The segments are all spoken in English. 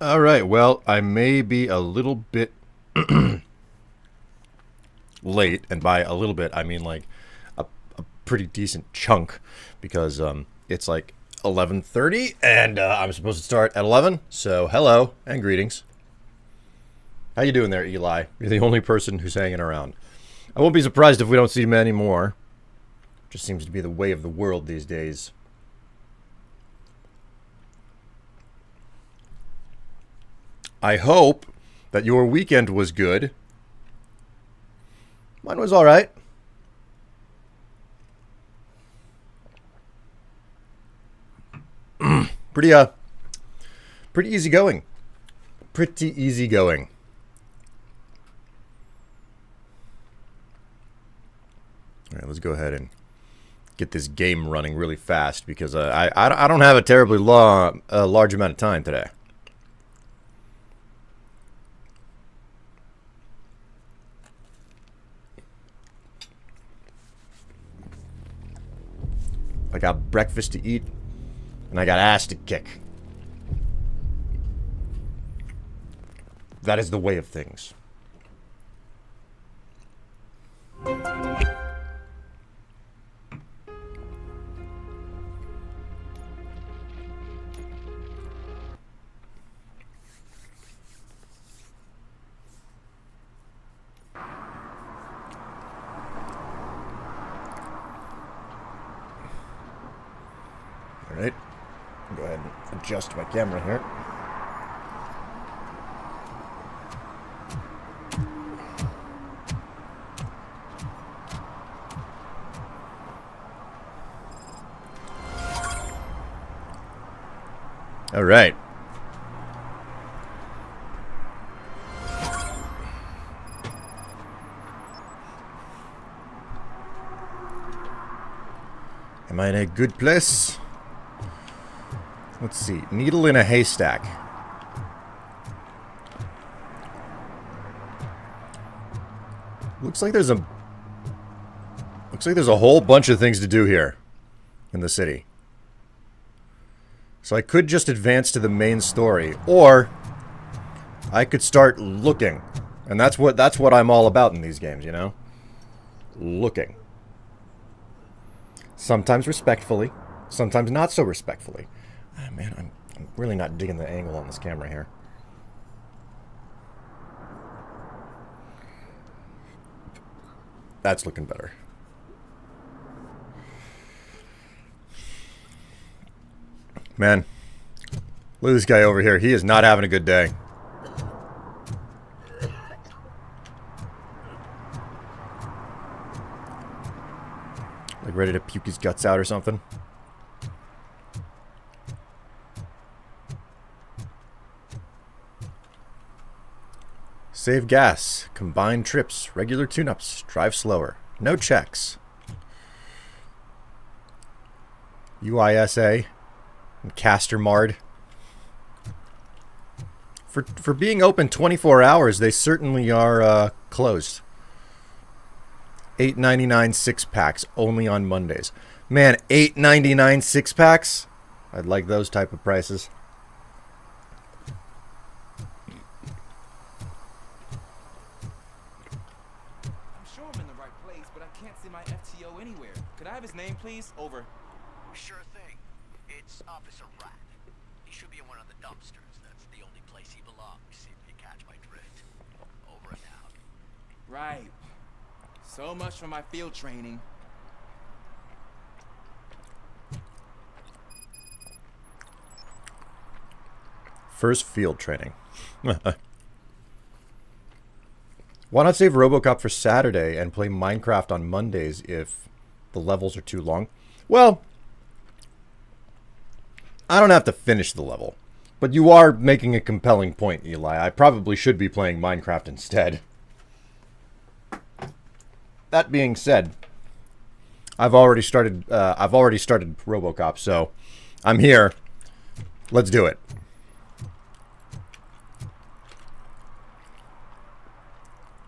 All right, well, I may be a little bit late, and by a little bit, I mean like a pretty decent chunk, because it's like 11:30, and I'm supposed to start at 11. So hello and greetings. How you doing there, Eli? You're the only person who's hanging around. I won't be surprised if we don't see many more. Just seems to be the way of the world these days. I hope that your weekend was good. Mine was all right. Pretty easy going. Pretty easy going. All right, let's go ahead and get this game running really fast, because I don't have a terribly large amount of time today. I got breakfast to eat, and I got ass to kick. That is the way of things. Alright, go ahead and adjust my camera here. Alright. Am I in a good place? Let's see. Needle in a haystack. Looks like there's a whole bunch of things to do here in the city. So I could just advance to the main story, or I could start looking. And that's what I'm all about in these games, you know? Looking. Sometimes respectfully, sometimes not so respectfully. Oh, man, I'm really not digging the angle on this camera here. That's looking better. Man, look at this guy over here. He is not having a good day. Like ready to puke his guts out or something. Save gas. Combine trips. Regular tune-ups. Drive slower. No checks. UISA and Castermard. For being open 24 hours, they certainly are closed. $8.99 6-packs only on Mondays. Man, $8.99 6-packs? I'd like those type of prices. I'm sure I'm in the right place, but I can't see my FTO anywhere. Could I have his name, please? Over. Sure thing. It's Officer Rat. He should be in one of the dumpsters. That's the only place he belongs, if you catch my drift. Over and out. Right. So much for my field training. First field training. Why not save RoboCop for Saturday and play Minecraft on Mondays if the levels are too long? Well, I don't have to finish the level. But you are making a compelling point, Eli. I probably should be playing Minecraft instead. That being said, I've already started RoboCop, so I'm here. Let's do it.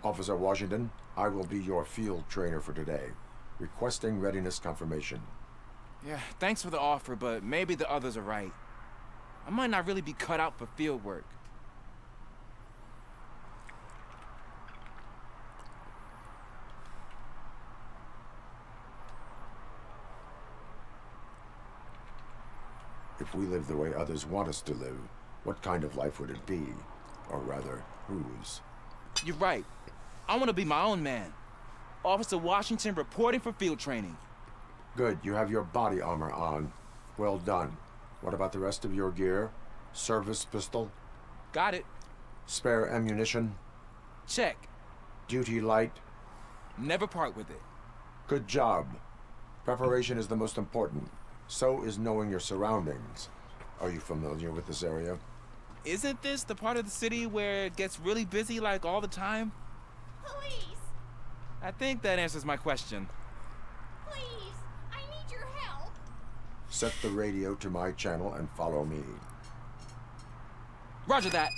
Officer Washington, I will be your field trainer for today. Requesting readiness confirmation. Yeah, thanks for the offer, but maybe the others are right. I might not really be cut out for field work. If we live the way others want us to live, what kind of life would it be? Or rather, whose? You're right. I want to be my own man. Officer Washington reporting for field training. Good, you have your body armor on. Well done. What about the rest of your gear? Service pistol? Got it. Spare ammunition? Check. Duty light? Never part with it. Good job. Preparation is the most important. So is knowing your surroundings. Are you familiar with this area? Isn't this the part of the city where it gets really busy like all the time? Police! I think that answers my question. Please! I need your help! Set the radio to my channel and follow me. Roger that.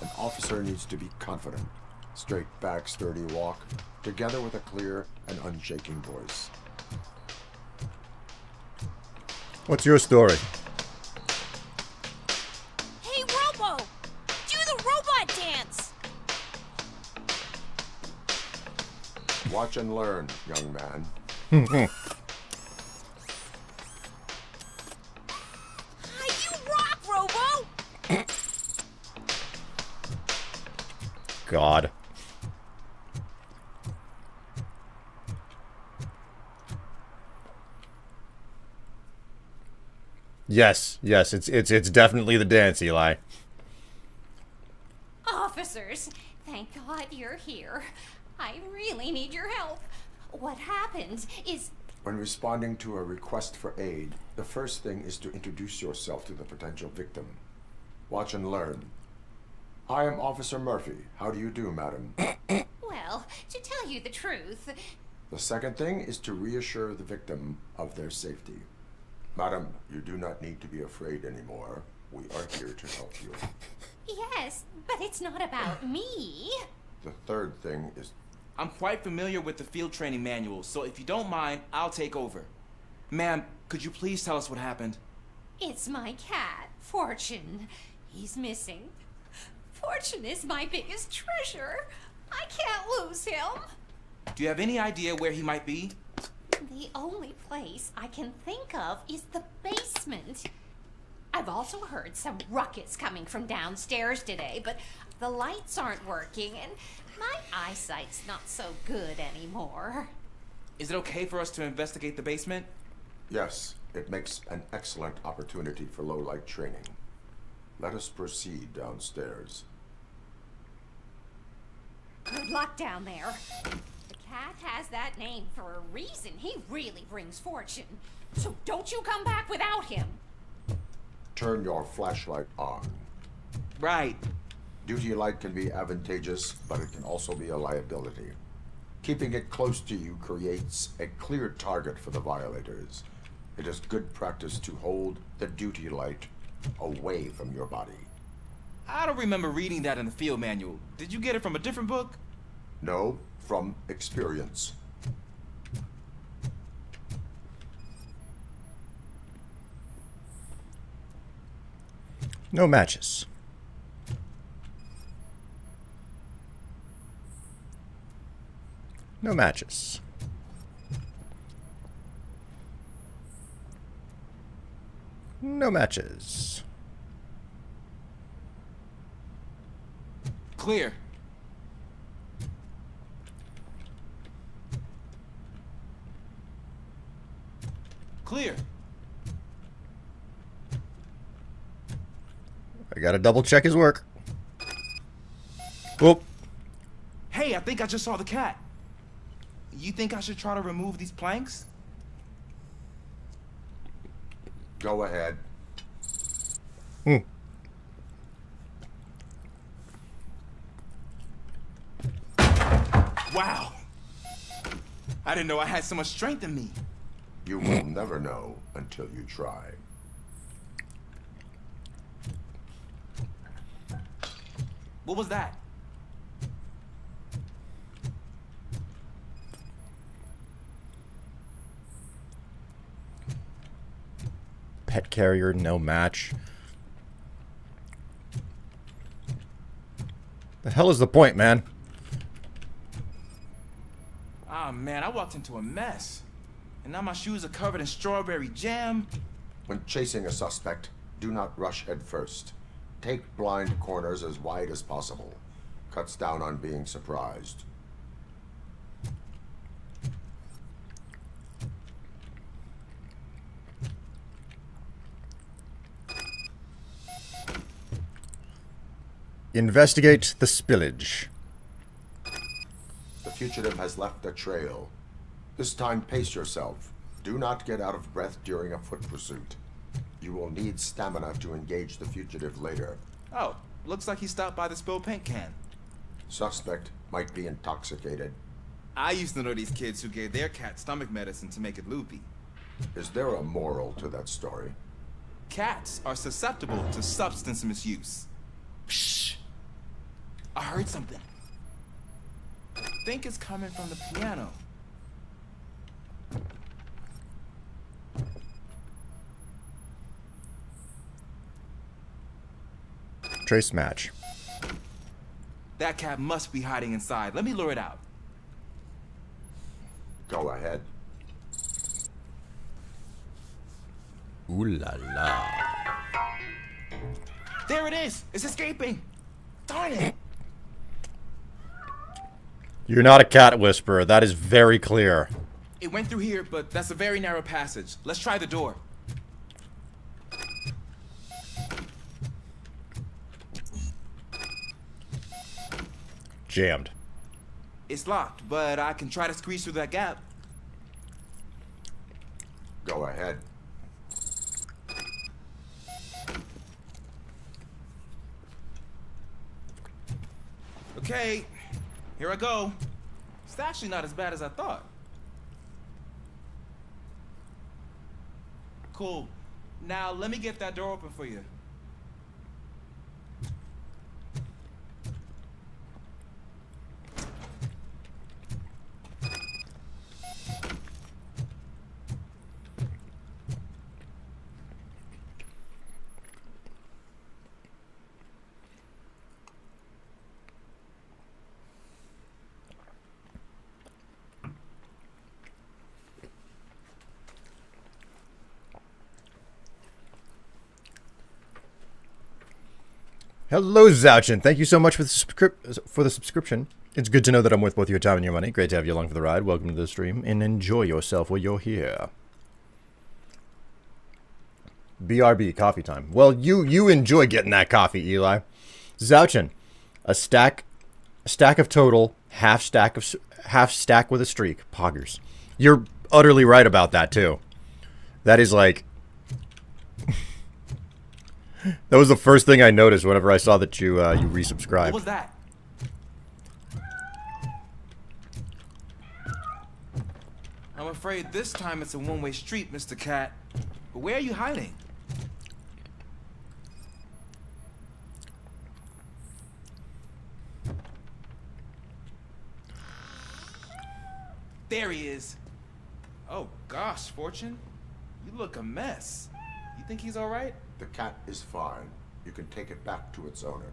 An officer needs to be confident. Straight back, sturdy walk, together with a clear and unshaking voice. What's your story? Hey, Robo! Do the robot dance! Watch and learn, young man. You rock, Robo! God. Yes, it's definitely the dance, Eli. Officers, thank God you're here. I really need your help. What happened is... When responding to a request for aid, the first thing is to introduce yourself to the potential victim. Watch and learn. I am Officer Murphy. How do you do, madam? Well, to tell you the truth... The second thing is to reassure the victim of their safety. Madam, you do not need to be afraid anymore. We are here to help you. Yes, but it's not about me. The third thing is... I'm quite familiar with the field training manual, so if you don't mind, I'll take over. Ma'am, could you please tell us what happened? It's my cat, Fortune. He's missing. Fortune is my biggest treasure. I can't lose him. Do you have any idea where he might be? The only place I can think of is the basement. I've also heard some ruckus coming from downstairs today, but the lights aren't working and my eyesight's not so good anymore. Is it okay for us to investigate the basement? Yes, it makes an excellent opportunity for low-light training. Let us proceed downstairs. Good luck down there. The cat has that name for a reason. He really brings fortune. So don't you come back without him. Turn your flashlight on. Right. Duty light can be advantageous, but it can also be a liability. Keeping it close to you creates a clear target for the violators. It is good practice to hold the duty light away from your body. I don't remember reading that in the field manual. Did you get it from a different book? No, from experience. No matches. No matches. No matches. Clear. Clear. I gotta double check his work. Whoop. Hey, I think I just saw the cat. You think I should try to remove these planks? Go ahead. Wow. I didn't know I had so much strength in me. You will never know until you try. What was that? Pet carrier, no match. The hell is the point, man? Ah, man, I walked into a mess. And now my shoes are covered in strawberry jam. When chasing a suspect, do not rush head first. Take blind corners as wide as possible. Cuts down on being surprised. Investigate the spillage. The fugitive has left a trail. This time pace yourself. Do not get out of breath during a foot pursuit. You will need stamina to engage the fugitive later. Oh, looks like he stopped by the spilled paint can. Suspect might be intoxicated. I used to know these kids who gave their cat stomach medicine to make it loopy. Is there a moral to that story? Cats are susceptible to substance misuse. Shh! I heard something. I think it's coming from the piano. Trace match. That cat must be hiding inside. Let me lure it out. Go ahead. Ooh la la. There it is! It's escaping! Darn it! You're not a cat whisperer. That is very clear. It went through here, but that's a very narrow passage. Let's try the door. Jammed. It's locked, but I can try to squeeze through that gap. Go ahead. Okay, here I go. It's actually not as bad as I thought. Cool. Now let me get that door open for you. Hello, Zouchin. Thank you so much for the subscription. It's good to know that I'm worth both your time and your money. Great to have you along for the ride. Welcome to the stream, and enjoy yourself while you're here. BRB, coffee time. Well, you enjoy getting that coffee, Eli. Zouchin, a stack of total, half stack with a streak. Poggers. You're utterly right about that too. That is like... That was the first thing I noticed whenever I saw that you resubscribed. What was that? How afraid this time it's a one-way street, Mr. Cat. But where are you hiding? There he is. Oh gosh, Fortune. You look a mess. You think he's alright? The cat is fine. You can take it back to its owner.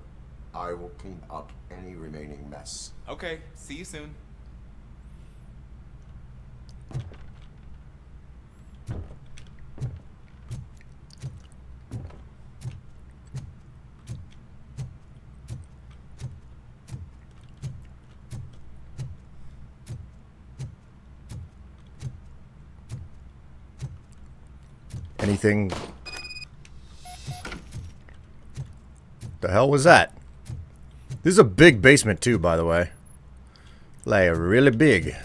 I will clean up any remaining mess. Okay, see you soon. Anything? The hell was that? This is a big basement too, by the way. Like, really big.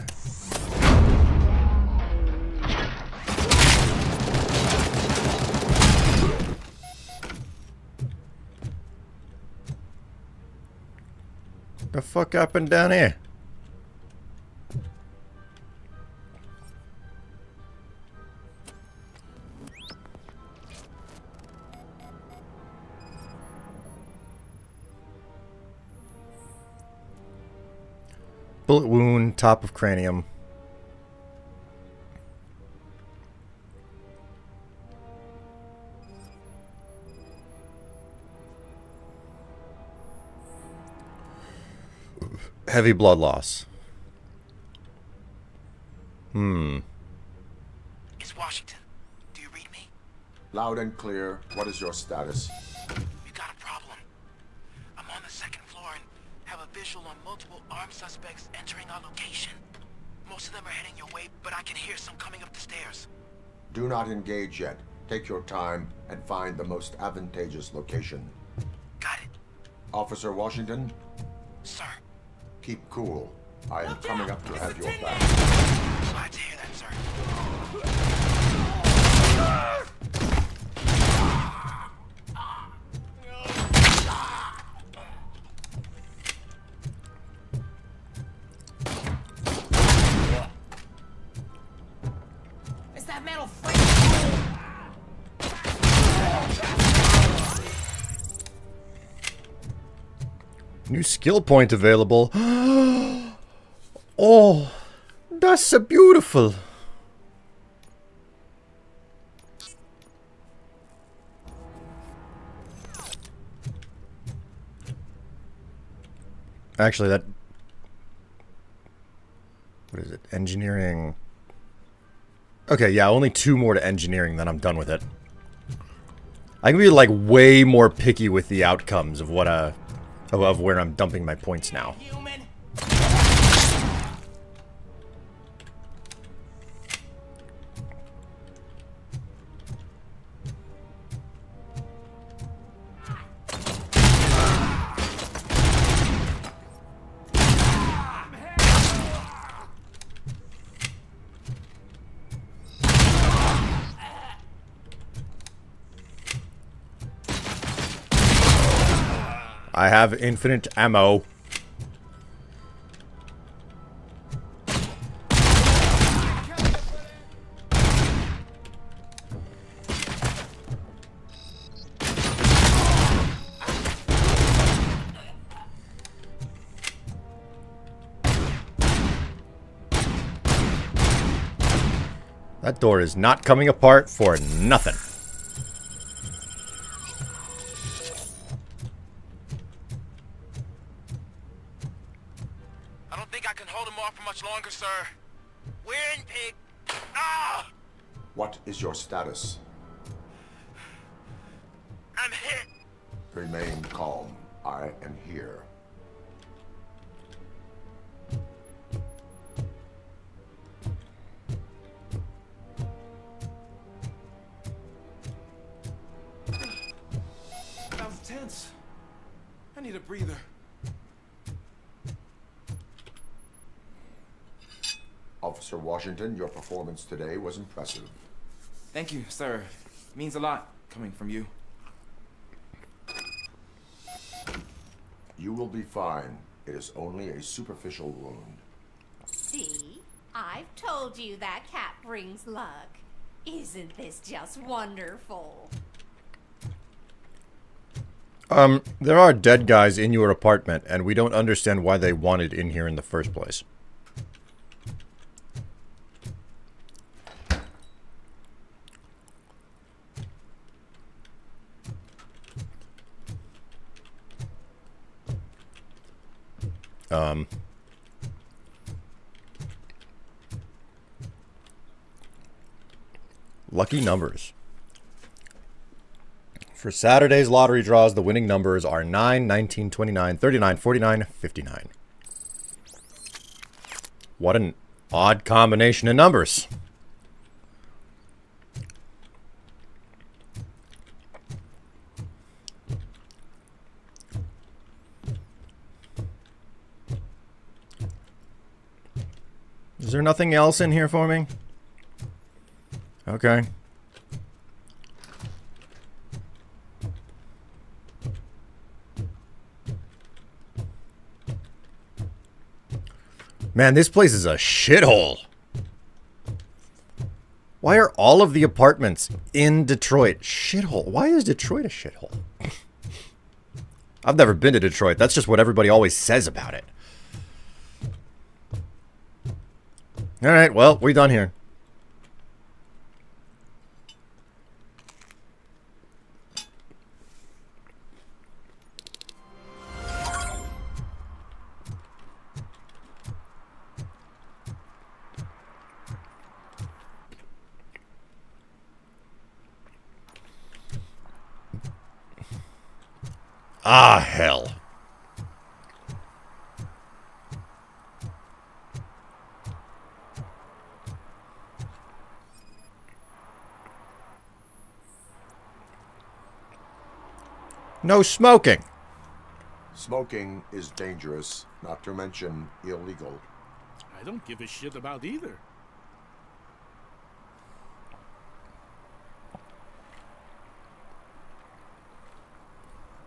The fuck happened down here? Bullet wound, top of cranium. Heavy blood loss. It's Washington. Do you read me? Loud and clear. What is your status? We got a problem. I'm on the second floor and have a visual on multiple armed suspects entering our location. Most of them are heading your way, but I can hear some coming up the stairs. Do not engage yet. Take your time and find the most advantageous location. Got it. Officer Washington, Sir. keep cool. I am coming up to have your back. Glad to hear that, sir. Is that metal frame? New skill point available. Oh, that's so beautiful. Actually, that... What is it? Engineering. Okay, yeah, only 2 more to engineering, then I'm done with it. I can be, like, way more picky with the outcomes of what, of where I'm dumping my points now. Human. I have infinite ammo. That door is not coming apart for nothing. I don't think I can hold him off for much longer, sir. We're in, pig. Ah! What is your status? I'm hit. Remain calm. I am here. That was tense. I need a breather. Officer Washington, your performance today was impressive. Thank you, sir. Means a lot coming from you. You will be fine. It is only a superficial wound. See? I've told you that cat brings luck. Isn't this just wonderful? There are dead guys in your apartment, and we don't understand why they wanted in here in the first place. Lucky numbers. For Saturday's lottery draws, the winning numbers are 9, 19, 29, 39, 49, 59. What an odd combination of numbers. Is there nothing else in here for me? Okay. Man, this place is a shithole. Why are all of the apartments in Detroit shithole? Why is Detroit a shithole? I've never been to Detroit. That's just what everybody always says about it. All right, well, we're done here. Ah, hell. No smoking. Smoking is dangerous, not to mention illegal. I don't give a shit about either.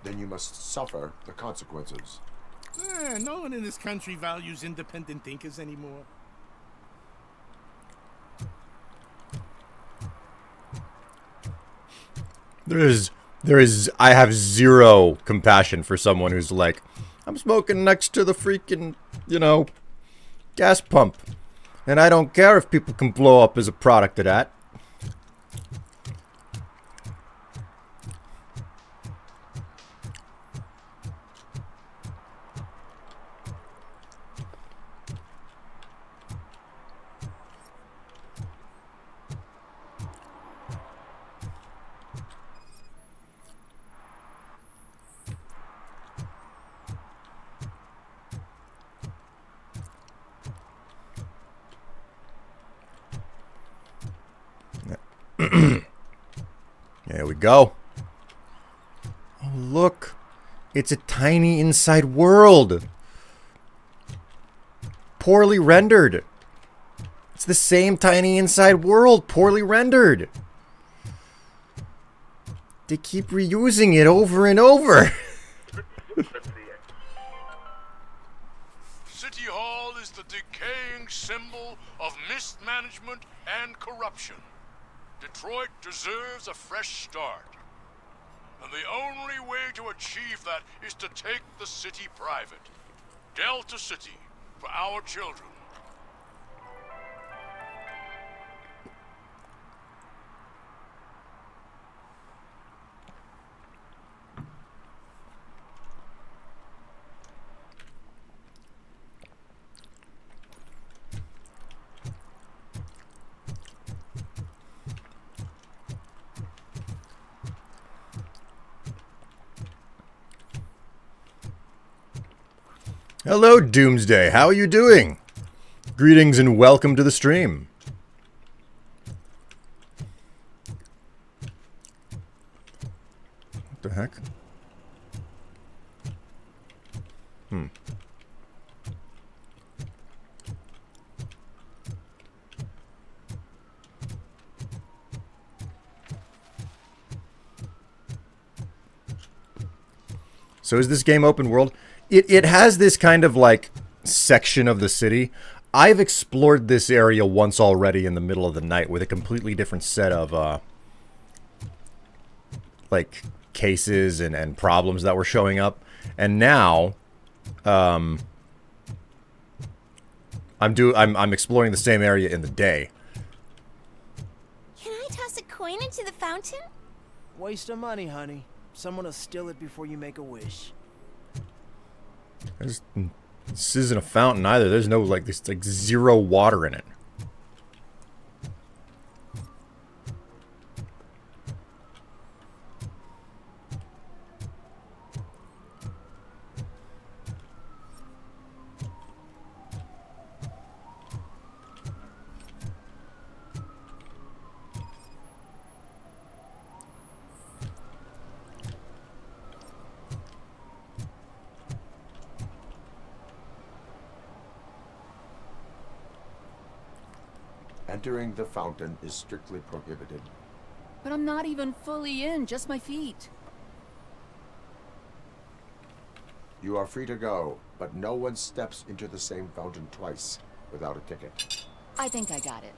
Then you must suffer the consequences. No one in this country values independent thinkers anymore. I have zero compassion for someone who's like, I'm smoking next to the freaking, gas pump. And I don't care if people can blow up as a product of that. There we go. Oh, look. It's a tiny inside world. Poorly rendered. It's the same tiny inside world, poorly rendered. They keep reusing it over and over. City Hall is the decaying symbol of mismanagement and corruption. Detroit deserves a fresh start. And the only way to achieve that is to take the city private. Delta City, for our children. Hello, Doomsday. How are you doing? Greetings and welcome to the stream. What the heck? So is this game open world? It has this kind of like section of the city. I've explored this area once already in the middle of the night with a completely different set of, like, cases and problems that were showing up. And now, I'm exploring the same area in the day. Can I toss a coin into the fountain? Waste of money, honey. Someone will steal it before you make a wish. This isn't a fountain either. There's no, like, there's like zero water in it. Entering the fountain is strictly prohibited. But I'm not even fully in, just my feet. You are free to go, but no one steps into the same fountain twice without a ticket. I think I got it.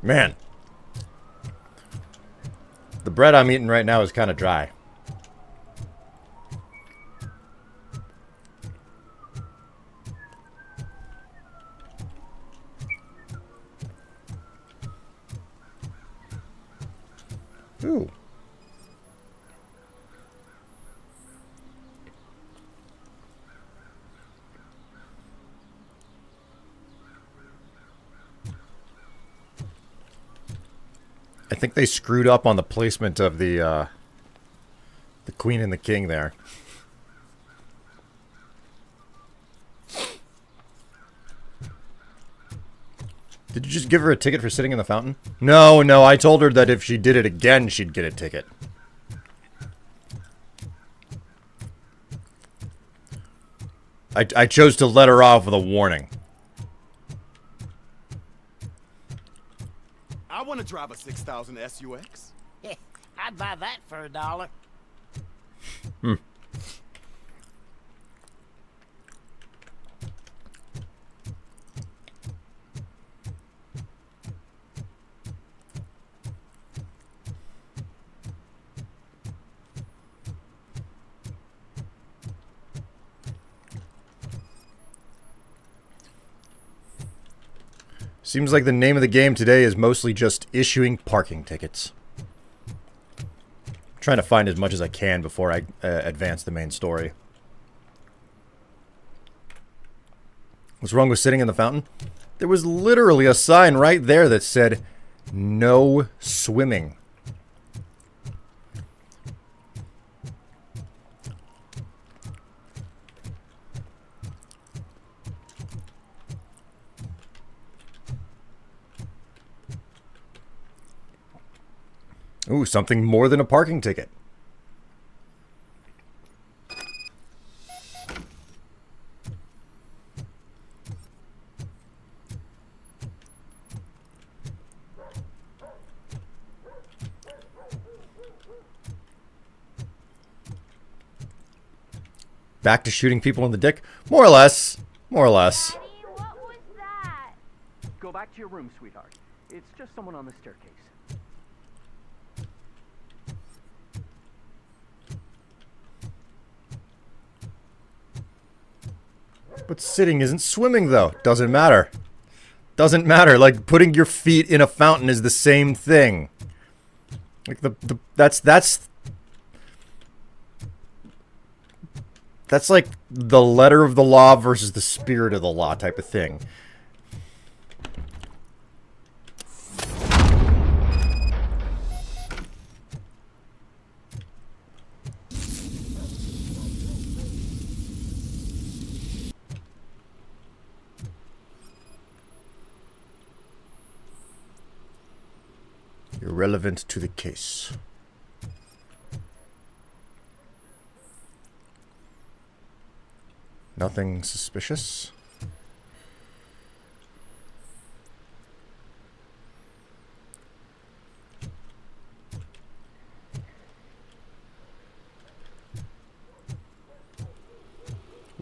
Man. The bread I'm eating right now is kind of dry. Ooh. I think they screwed up on the placement of the Queen and the King there. Did you just give her a ticket for sitting in the fountain? No, no, I told her that if she did it again, she'd get a ticket. I chose to let her off with a warning. I want to drive a 6000 SUX. I'd buy that for $1. Hmm. Seems like the name of the game today is mostly just issuing parking tickets. I'm trying to find as much as I can before I advance the main story. What's wrong with sitting in the fountain? There was literally a sign right there that said, "No swimming." Ooh, something more than a parking ticket. Back to shooting people in the dick? More or less. More or less. Daddy, what was that? Go back to your room, sweetheart. It's just someone on the staircase. But sitting isn't swimming, though. Doesn't matter. Doesn't matter. Like, putting your feet in a fountain is the same thing. Like, that's like the letter of the law versus the spirit of the law type of thing. Irrelevant to the case. Nothing suspicious.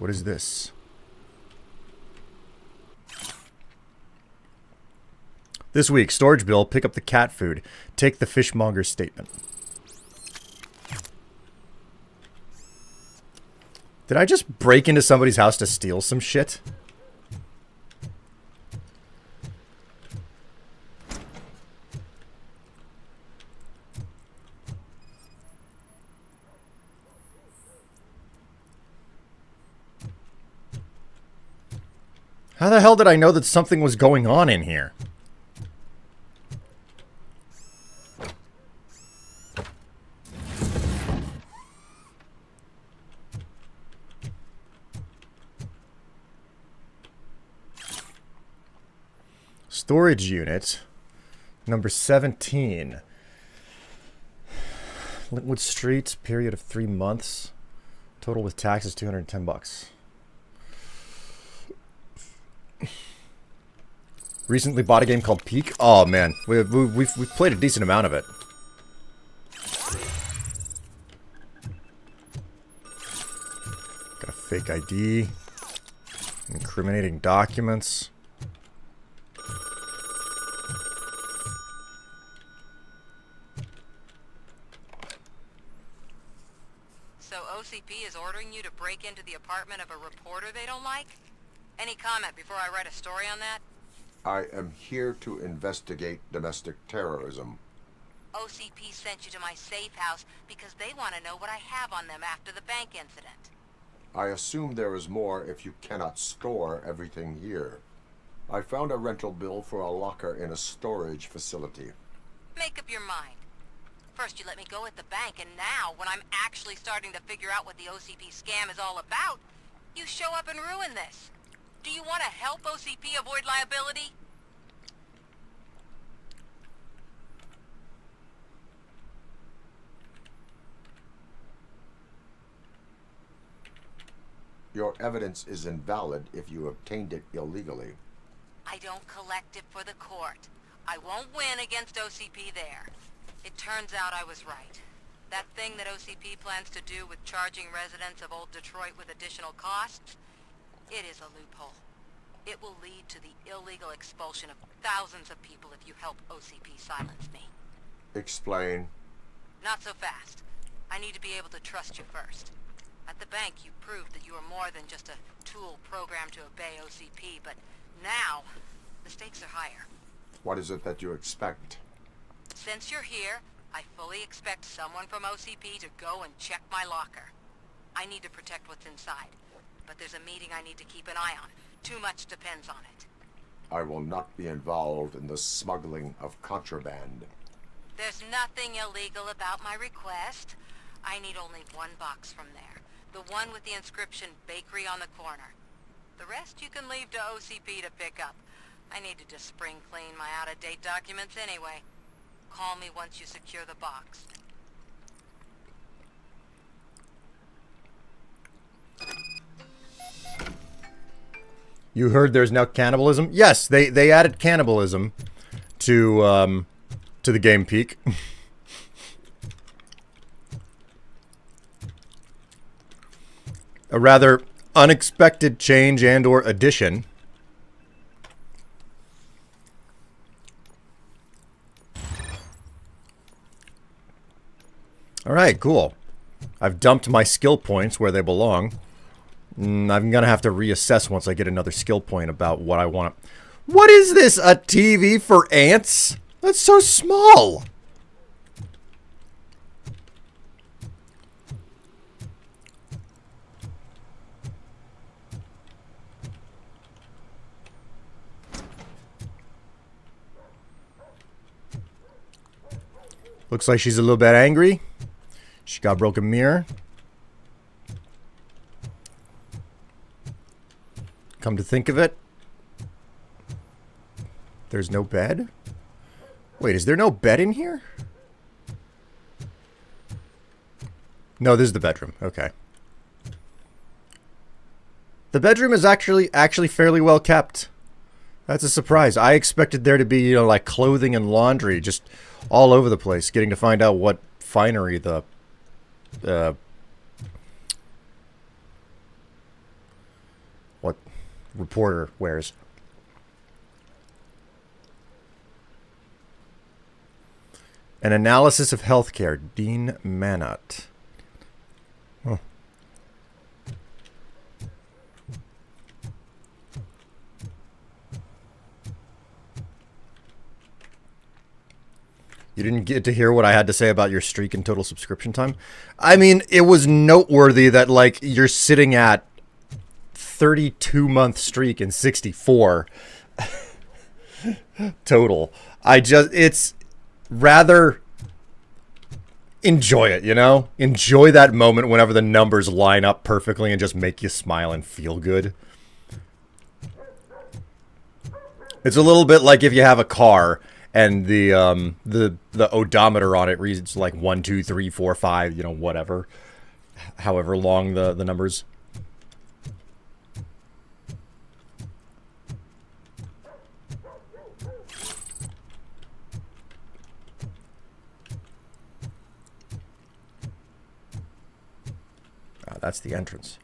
What is this? This week, storage bill, pick up the cat food. Take the fishmonger's statement. Did I just break into somebody's house to steal some shit? How the hell did I know that something was going on in here? Storage unit number 17. Linwood Street, period of 3 months. Total with taxes $210. Recently bought a game called Peak. Oh man, we've played a decent amount of it. Got a fake ID. Incriminating documents. So OCP is ordering you to break into the apartment of a reporter they don't like? Any comment before I write a story on that? I am here to investigate domestic terrorism. OCP sent you to my safe house because they want to know what I have on them after the bank incident. I assume there is more if you cannot store everything here. I found a rental bill for a locker in a storage facility. Make up your mind. First you let me go at the bank, and now, when I'm actually starting to figure out what the OCP scam is all about, you show up and ruin this. Do you want to help OCP avoid liability? Your evidence is invalid if you obtained it illegally. I don't collect it for the court. I won't win against OCP there. It turns out I was right. That thing that OCP plans to do with charging residents of Old Detroit with additional costs, it is a loophole. It will lead to the illegal expulsion of thousands of people if you help OCP silence me. Explain. Not so fast. I need to be able to trust you first. At the bank, you proved that you are more than just a tool programmed to obey OCP, but now, the stakes are higher. What is it that you expect? Since you're here, I fully expect someone from OCP to go and check my locker. I need to protect what's inside, but there's a meeting I need to keep an eye on. Too much depends on it. I will not be involved in the smuggling of contraband. There's nothing illegal about my request. I need only one box from there. The one with the inscription Bakery on the corner. The rest you can leave to OCP to pick up. I need to just spring clean my out-of-date documents anyway. Call me once you secure the box. You heard there's now cannibalism? Yes, they added cannibalism to the game Peak. A rather unexpected change and or addition. All right, cool. I've dumped my skill points where they belong. I'm going to have to reassess once I get another skill point about what I want. What is this? A TV for ants? That's so small. Looks like she's a little bit angry. She got a broken mirror. Come to think of it, there's no bed? Wait, is there no bed in here? No, this is the bedroom. Okay. The bedroom is actually fairly well kept. That's a surprise. I expected there to be, you know, like clothing and laundry just all over the place. Getting to find out what finery the reporter wears. An analysis of healthcare, Dean Manott. Huh. You didn't get to hear what I had to say about your streak and total subscription time? I mean, it was noteworthy that, like, you're sitting at 32-month streak and 64 total. It's rather enjoy it, you know? Enjoy that moment whenever the numbers line up perfectly and just make you smile and feel good. It's a little bit like if you have a car and the odometer on it reads like 1, 2, 3, 4, 5, you know, whatever. However long the numbers. That's the entrance.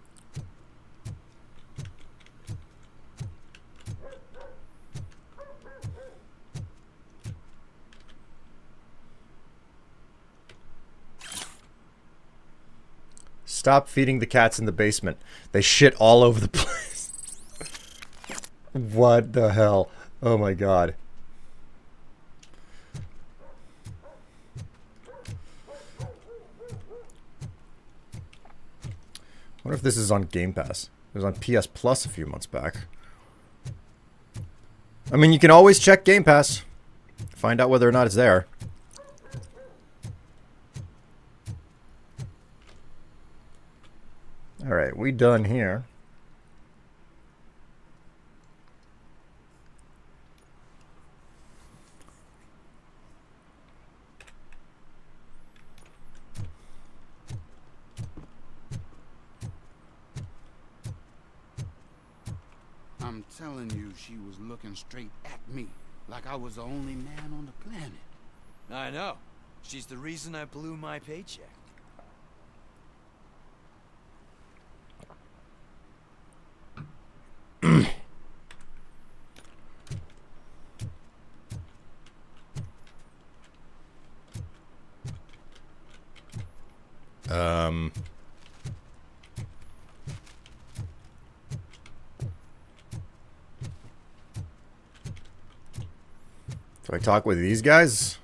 Stop feeding the cats in the basement. They shit all over the place. What the hell? Oh my god. I wonder if this is on Game Pass. It was on PS Plus a few months back. I mean, you can always check Game Pass. Find out whether or not it's there. Alright, we done here. I'm telling you, she was looking straight at me, like I was the only man on the planet. I know. She's the reason I blew my paycheck. Do I talk with these guys?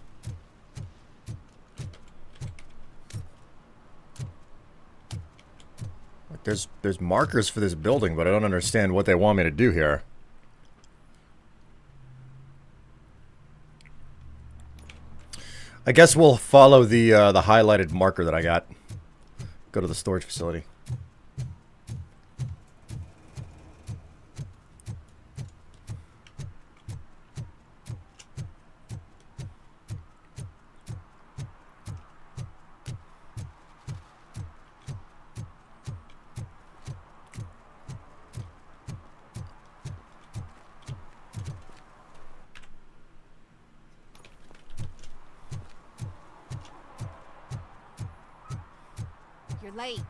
Like there's markers for this building, but I don't understand what they want me to do here. I guess we'll follow the highlighted marker that I got. Go to the storage facility. You're late.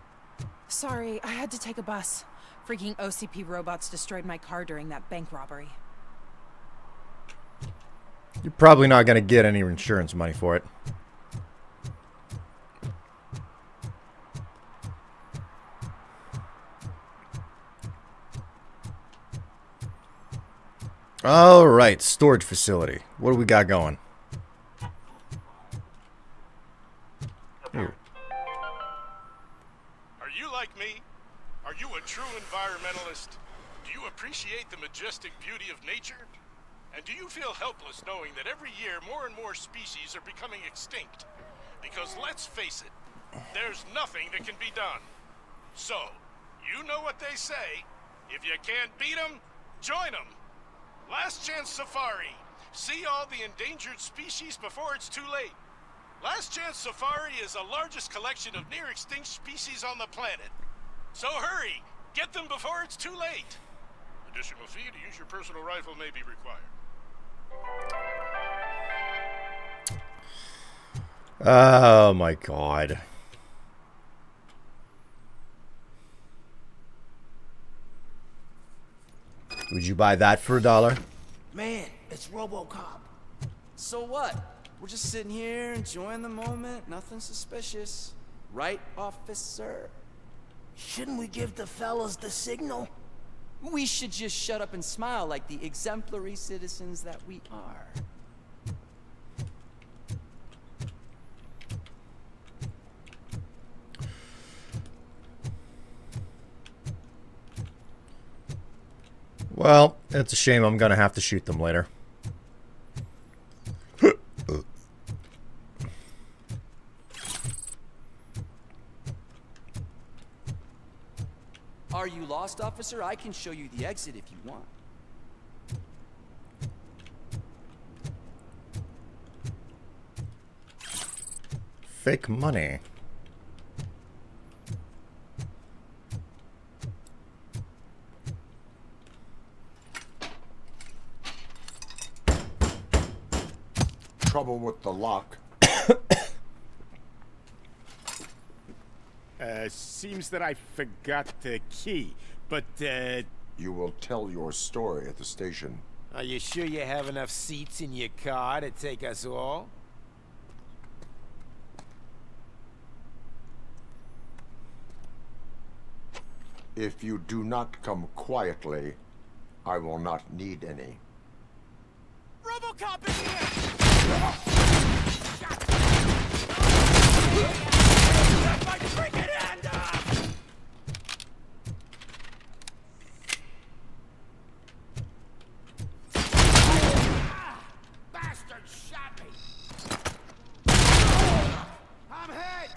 Sorry, I had to take a bus. Freaking OCP robots destroyed my car during that bank robbery. You're probably not going to get any insurance money for it. All right, storage facility. What do we got going? Here. Are you like me? Are you a true environmentalist? Do you appreciate the majestic beauty of nature? And do you feel helpless knowing that every year more and more species are becoming extinct? Because let's face it, there's nothing that can be done. So, you know what they say. If you can't beat them, join them. Last Chance Safari. See all the endangered species before it's too late. Last Chance Safari is the largest collection of near-extinct species on the planet. So hurry! Get them before it's too late! Additional fee to use your personal rifle may be required. Oh my god. Would you buy that for $1? Man, it's RoboCop. So what? We're just sitting here enjoying the moment. Nothing suspicious. Right, officer? Shouldn't we give the fellas the signal? We should just shut up and smile like the exemplary citizens that we are. Well, it's a shame I'm gonna have to shoot them later. Are you lost, officer? I can show you the exit if you want. Fake money. Trouble with the lock. Seems that I forgot the key, but, You will tell your story at the station. Are you sure you have enough seats in your car to take us all? If you do not come quietly, I will not need any. RoboCop is here! That's my freaking hand off! bastard shot me! I'm hit!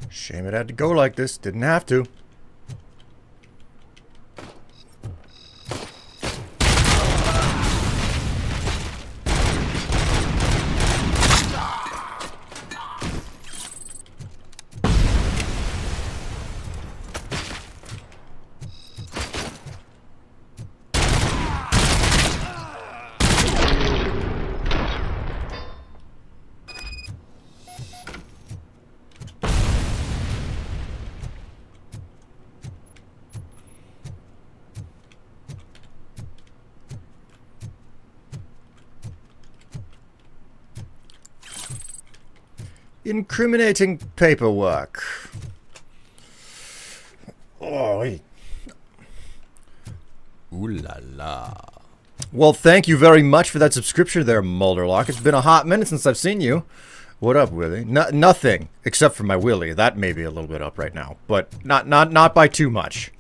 Shame it had to go like this. Didn't have to. Incriminating paperwork. Oh, wait. Ooh la la. Well, thank you very much for that subscription there, Mulderlock. It's been a hot minute since I've seen you. What up, Willie? Nothing, except for my Willie. That may be a little bit up right now, but not by too much.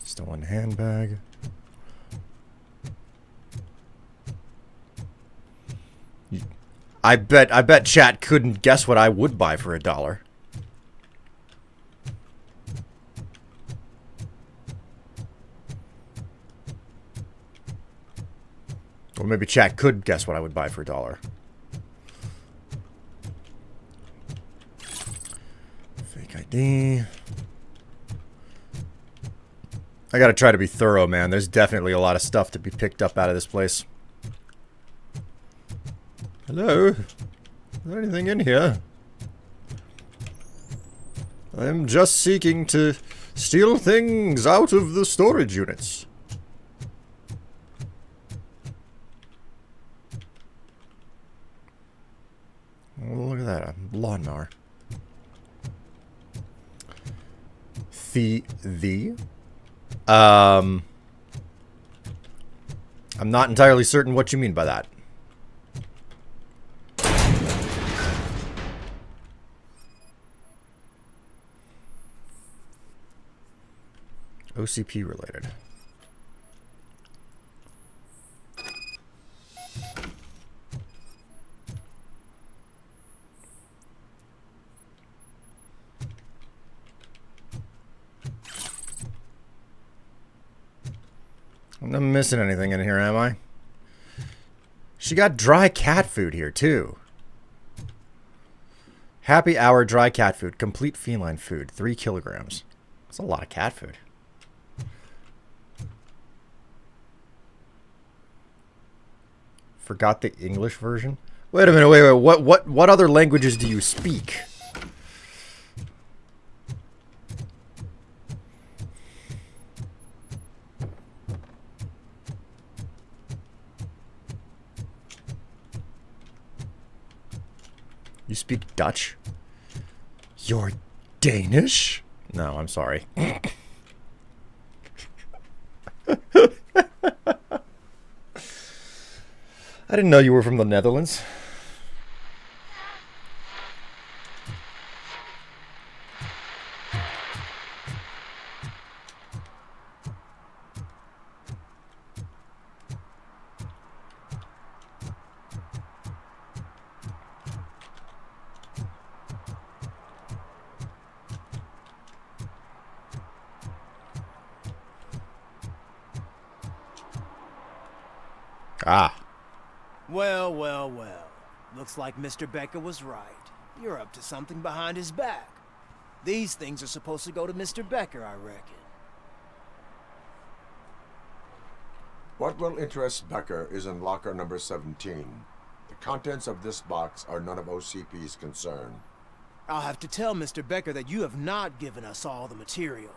Stolen handbag. I bet chat couldn't guess what I would buy for $1. Or maybe chat could guess what I would buy for $1. Fake ID. I gotta try to be thorough, man. There's definitely a lot of stuff to be picked up out of this place. Hello? Is there anything in here? I'm just seeking to steal things out of the storage units. Oh, look at that, a lawnmower. I'm not entirely certain what you mean by that. OCP related. I'm not missing anything in here, am I? She got dry cat food here, too. Happy hour dry cat food. Complete feline food. 3 kilograms. That's a lot of cat food. Forgot the English version? Wait a minute, wait. What other languages do you speak? You speak Dutch? You're Danish? No, I'm sorry. I didn't know you were from the Netherlands. Ah. Well, well, well. Looks like Mr. Becker was right. You're up to something behind his back. These things are supposed to go to Mr. Becker, I reckon. What will interest Becker is in locker number 17. The contents of this box are none of OCP's concern. I'll have to tell Mr. Becker that you have not given us all the material.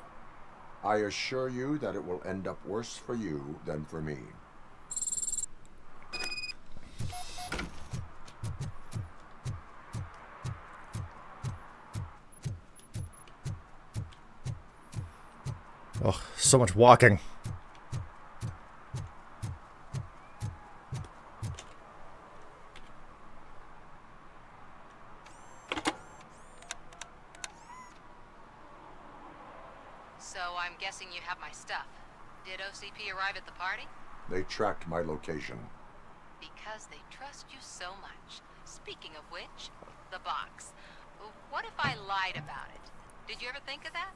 I assure you that it will end up worse for you than for me. Oh, so much walking. So I'm guessing you have my stuff. Did OCP arrive at the party? They tracked my location. Because they trust you so much. Speaking of which, the box. What if I lied about it? Did you ever think of that?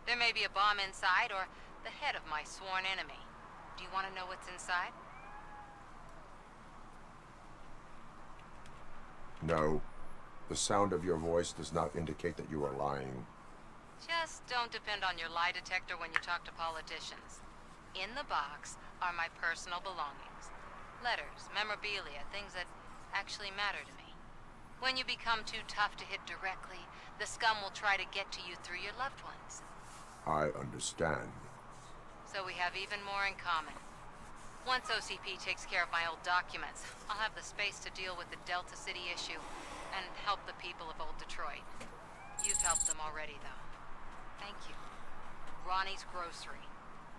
There may be a bomb inside, or the head of my sworn enemy. Do you want to know what's inside? No. The sound of your voice does not indicate that you are lying. Just don't depend on your lie detector when you talk to politicians. In the box are my personal belongings. Letters, memorabilia, things that actually matter to me. When you become too tough to hit directly, the scum will try to get to you through your loved ones. I understand. So we have even more in common. Once OCP takes care of my old documents, I'll have the space to deal with the Delta City issue and help the people of Old Detroit. You've helped them already, though. Thank you. Ronnie's Grocery.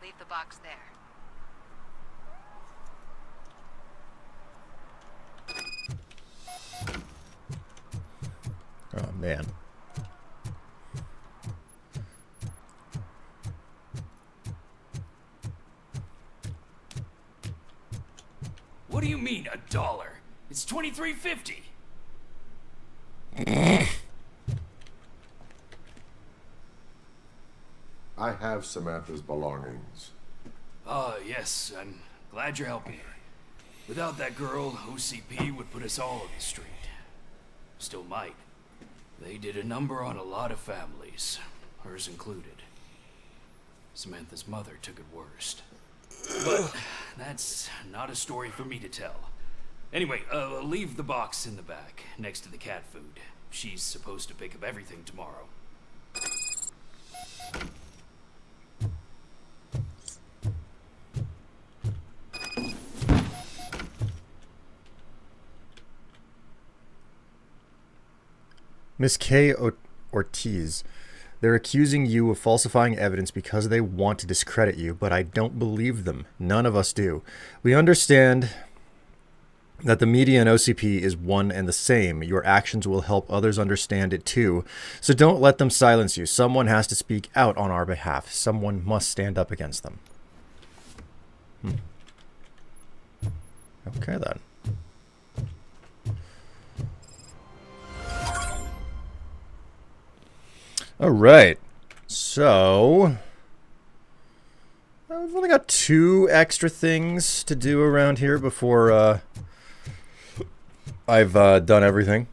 Leave the box there. Oh, man. What do you mean, $1? It's $23.50. I have Samantha's belongings. Yes, I'm glad you're helping her. Without that girl, OCP would put us all on the street. Still might. They did a number on a lot of families, hers included. Samantha's mother took it worst. But that's not a story for me to tell. Anyway, leave the box in the back, next to the cat food. She's supposed to pick up everything tomorrow. Miss K. Ortiz, they're accusing you of falsifying evidence because they want to discredit you, but I don't believe them. None of us do. We understand that the media and OCP is one and the same. Your actions will help others understand it too. So don't let them silence you. Someone has to speak out on our behalf. Someone must stand up against them. Okay, then. All right. So, I've only got 2 extra things to do around here before I've done everything,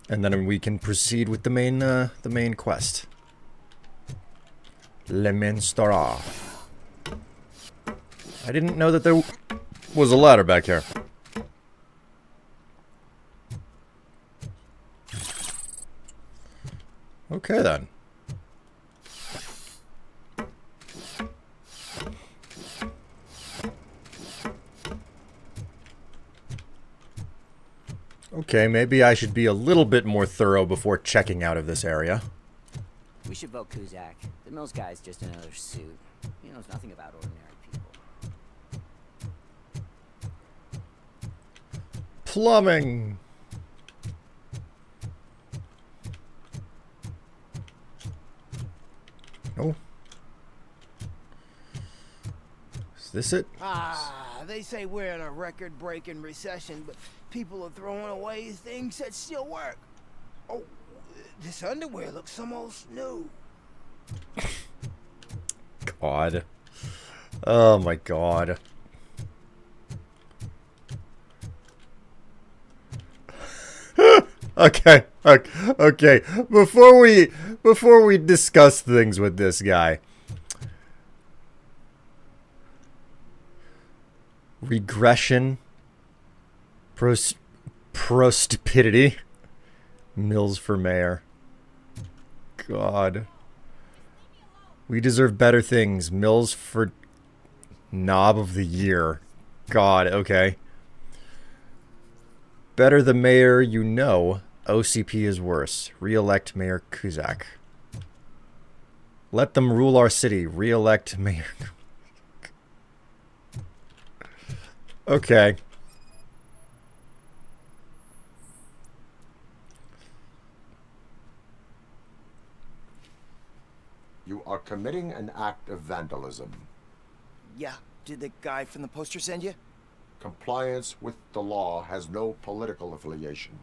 and then we can proceed with the main quest. Le Minstara. I didn't know that there was a ladder back here. Okay then. Okay, maybe I should be a little bit more thorough before checking out of this area. We should vote Kuzak. The Mills guy's just another suit. He knows nothing about ordinary people. Plumbing. No. Is this it? Ah, they say we're in a record-breaking recession, but people are throwing away things that still work. Oh, this underwear looks almost new. God. Oh my God. Okay. Okay. Before we discuss things with this guy. Regression. Pro-stupidity. Mills for mayor. God. We deserve better things. Mills for knob of the year. God, okay. Better the mayor you know. OCP is worse. Re-elect Mayor Kuzak. Let them rule our city. Re-elect Mayor... Okay. You are committing an act of vandalism. Yeah, did the guy from the poster send you? Compliance with the law has no political affiliation.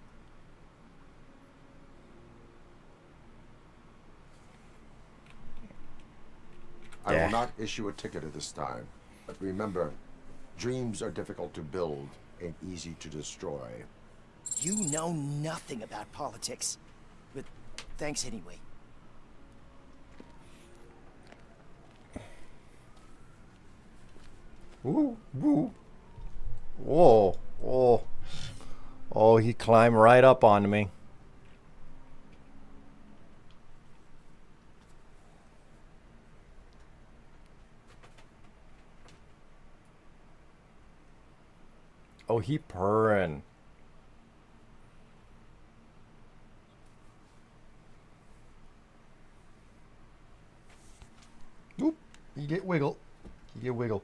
I will not issue a ticket at this time, but remember, dreams are difficult to build and easy to destroy. You know nothing about politics, but thanks anyway. Woo, woo. Whoa, oh. Oh, he climbed right up onto me. Oh, he purring. Oop, you get wiggle. You get wiggle.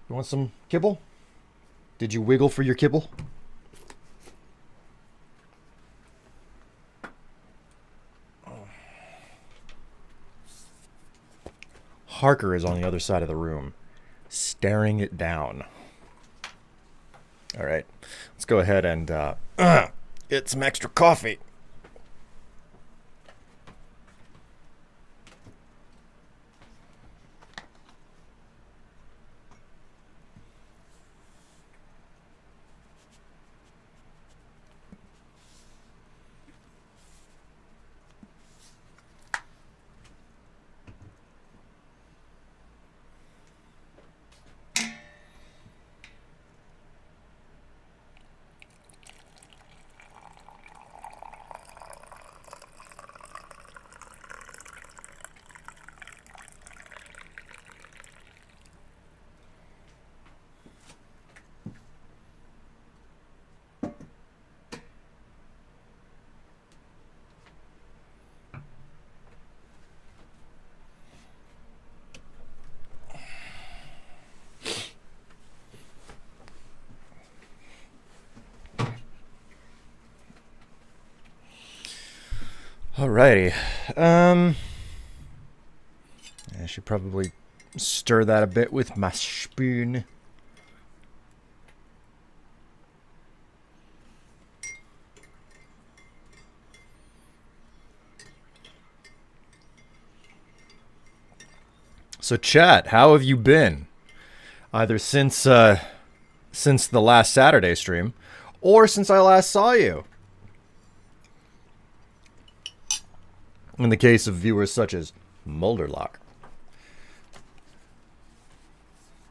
You want some kibble? Did you wiggle for your kibble? Harker is on the other side of the room, staring it down. All right, let's go ahead and get some extra coffee. Alrighty. I should probably stir that a bit with my spoon. So chat, how have you been? Either since the last Saturday stream, or since I last saw you. In the case of viewers such as Mulderlock.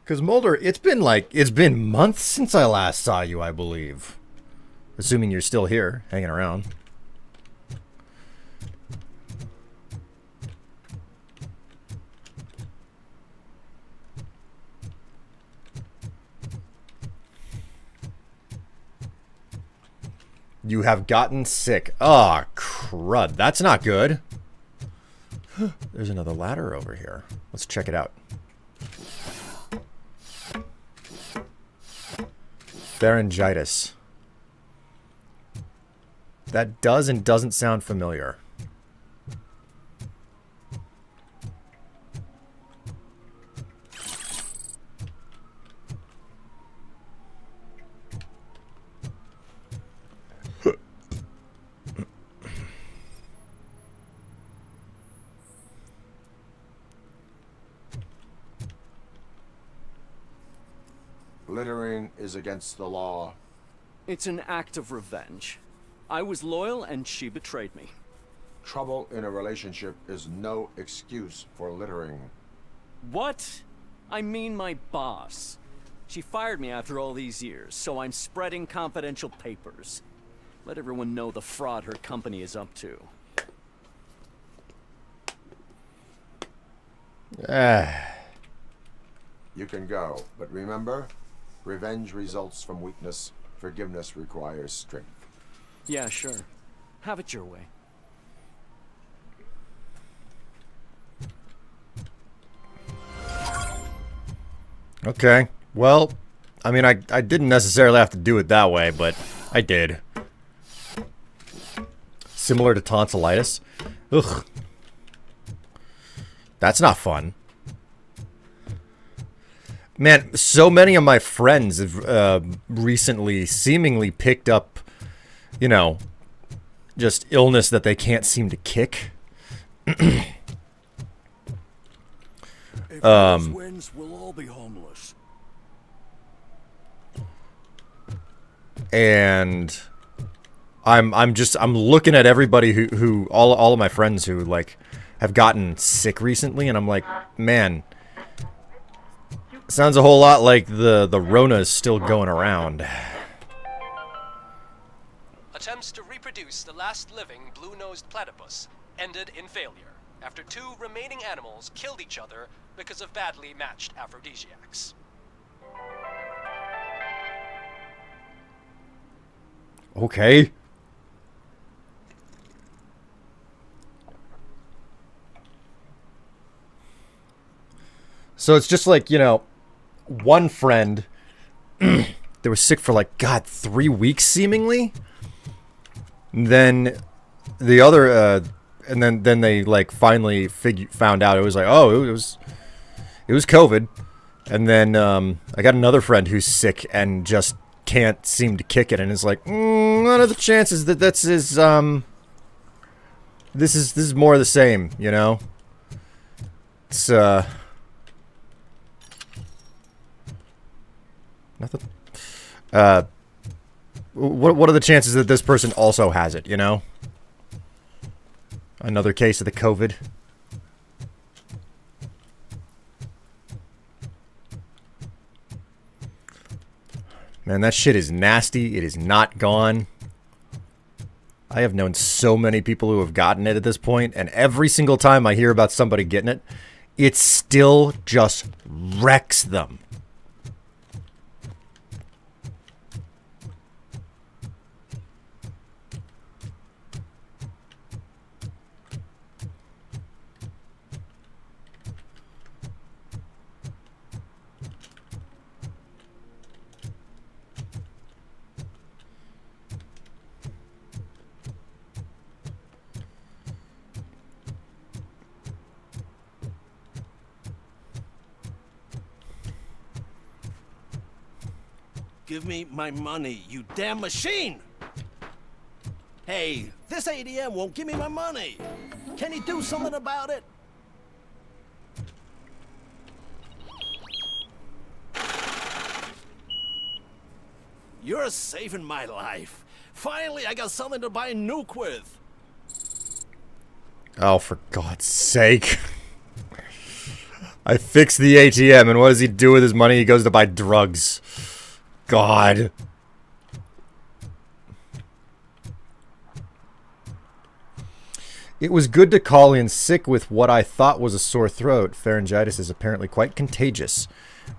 Because Mulder, it's been months since I last saw you, I believe. Assuming you're still here, hanging around. You have gotten sick. Ah, crud. That's not good. There's another ladder over here. Let's check it out. Pharyngitis. That does and doesn't sound familiar. Littering is against the law. It's an act of revenge. I was loyal and she betrayed me. Trouble in a relationship is no excuse for littering. What? I mean my boss. She fired me after all these years, so I'm spreading confidential papers. Let everyone know the fraud her company is up to. You can go, but remember, revenge results from weakness. Forgiveness requires strength. Yeah, sure. Have it your way. Okay. Well, I mean, I didn't necessarily have to do it that way, but I did. Similar to tonsillitis. Ugh. That's not fun. Man, so many of my friends have recently seemingly picked up, you know, just illness that they can't seem to kick. If this wins, we'll all be homeless. And I'm looking at everybody who all of my friends who like have gotten sick recently, and I'm like, man, sounds a whole lot like the Rona is still going around. Attempts to reproduce the last living blue-nosed platypus ended in failure after 2 remaining animals killed each other because of badly matched aphrodisiacs. Okay. So it's just like, you know, one friend they were sick for like, God, 3 weeks seemingly. And then the other, and then they like finally found out it was like, oh, it was COVID. And then I got another friend who's sick and just can't seem to kick it, and it's like, what are the chances that this is more of the same, you know? It's nothing. What are the chances that this person also has it, you know? Another case of the COVID. Man, that shit is nasty. It is not gone. I have known so many people who have gotten it at this point, and every single time I hear about somebody getting it, it still just wrecks them. Give me my money, you damn machine! Hey, this ADM won't give me my money! Can he do something about it? You're saving my life. Finally, I got something to buy a nuke with. Oh, for God's sake. I fixed the ATM, and what does he do with his money? He goes to buy drugs. God. It was good to call in sick with what I thought was a sore throat. Pharyngitis is apparently quite contagious.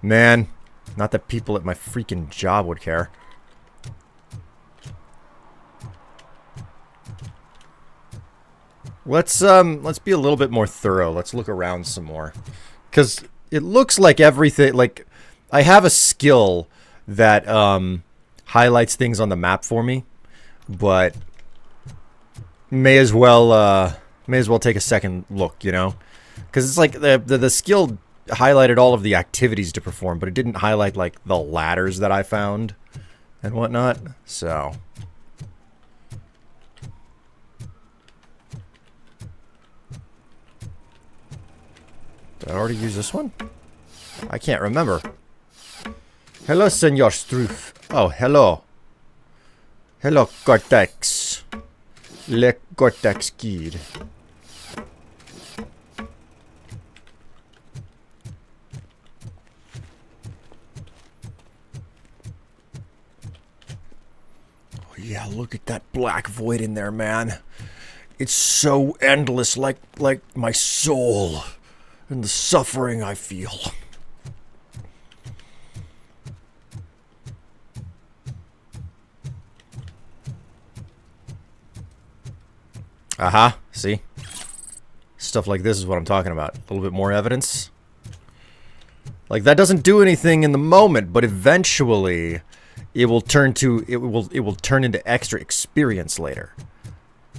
Man, not that people at my freaking job would care. Let's be a little bit more thorough. Let's look around some more. Cuz it looks like everything, like I have a skill that highlights things on the map for me, but may as well take a second look, you know? Cuz it's like the skill highlighted all of the activities to perform, but it didn't highlight like the ladders that I found and whatnot. So did I already use this one? I can't remember. Hello, Senor Strife. Oh, hello. Hello, Cortex. Le Cortex Kid. Oh, yeah, look at that black void in there, man. It's so endless, like my soul. And the suffering I feel. Aha, see? Stuff like this is what I'm talking about. A little bit more evidence. Like, that doesn't do anything in the moment, but eventually it will turn into extra experience later.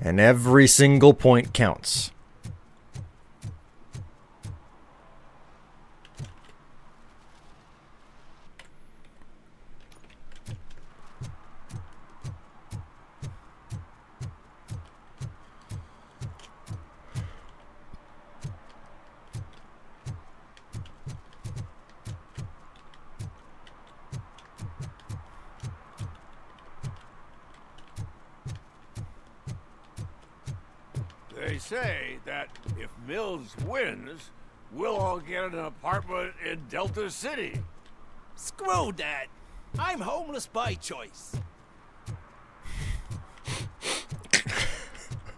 And every single point counts. They say that if Mills wins, we'll all get an apartment in Delta City. Screw that. I'm homeless by choice.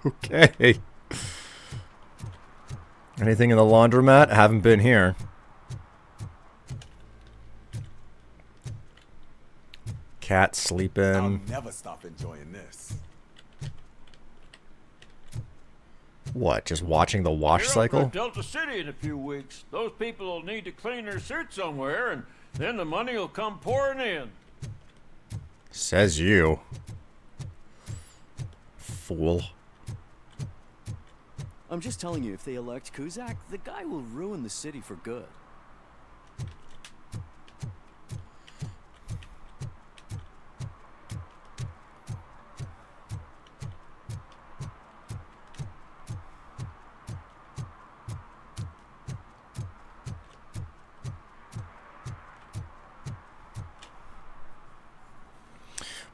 Okay. Anything in the laundromat? I haven't been here. Cat sleeping. I'll never stop enjoying this. What, just watching the wash You're cycle? Up at Delta City in a few weeks. Those people will need to clean their suits somewhere, and then the money will come pouring in. Says you. Fool. I'm just telling you, if they elect Kuzak, the guy will ruin the city for good.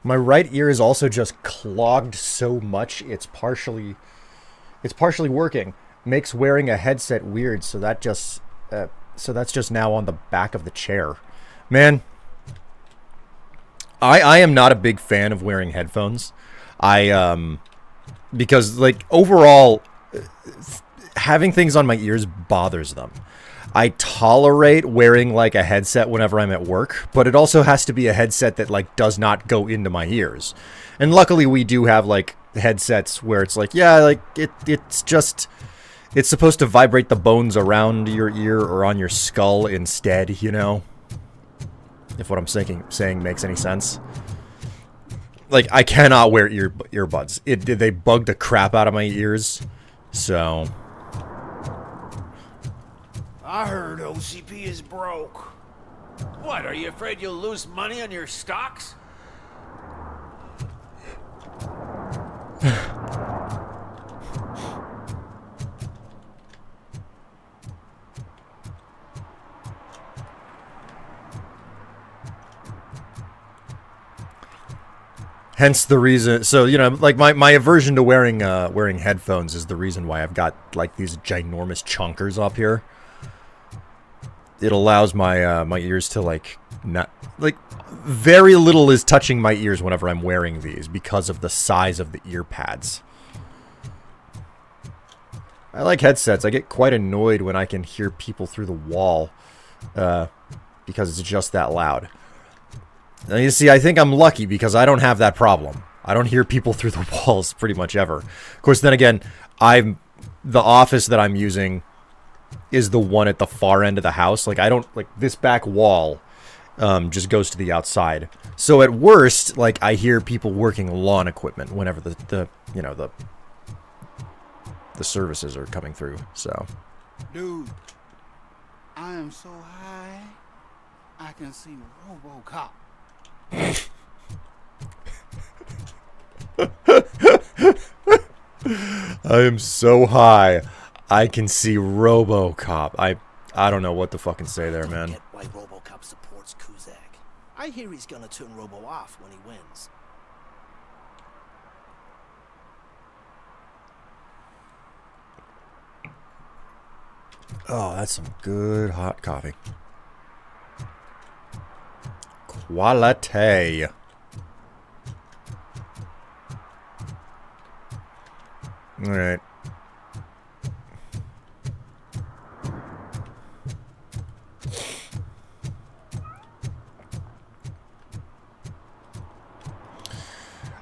My right ear is also just clogged so much it's partially working. Makes wearing a headset weird, so that's just now on the back of the chair. Man, I am not a big fan of wearing headphones. Because like overall having things on my ears bothers them. I tolerate wearing like a headset whenever I'm at work, but it also has to be a headset that like does not go into my ears. And luckily we do have like headsets where it's like, yeah, like it's supposed to vibrate the bones around your ear or on your skull instead, you know? If what I'm saying makes any sense. Like I cannot wear earbuds. They bug the crap out of my ears. So I heard OCP is broke. What, are you afraid you'll lose money on your stocks? Hence the reason. So like my aversion to wearing headphones is the reason why I've got like these ginormous chunkers up here. It allows my my ears to like not like very little is touching my ears whenever I'm wearing these because of the size of the ear pads. I like headsets. I get quite annoyed when I can hear people through the wall because it's just that loud. Now, you see, I think I'm lucky because I don't have that problem. I don't hear people through the walls pretty much ever. Of course, then again, the office that I'm using is the one at the far end of the house. Like, I don't, like, this back wall just goes to the outside. So at worst, like, I hear people working lawn equipment whenever the services are coming through, so. Dude, I am so high, I can see RoboCop. I am so high, I can see RoboCop. I don't know what to fucking say there, man. Get why RoboCop supports Kuzak. I hear he's gonna turn Robo off when he wins. Oh, that's some good hot coffee. Quality. All right.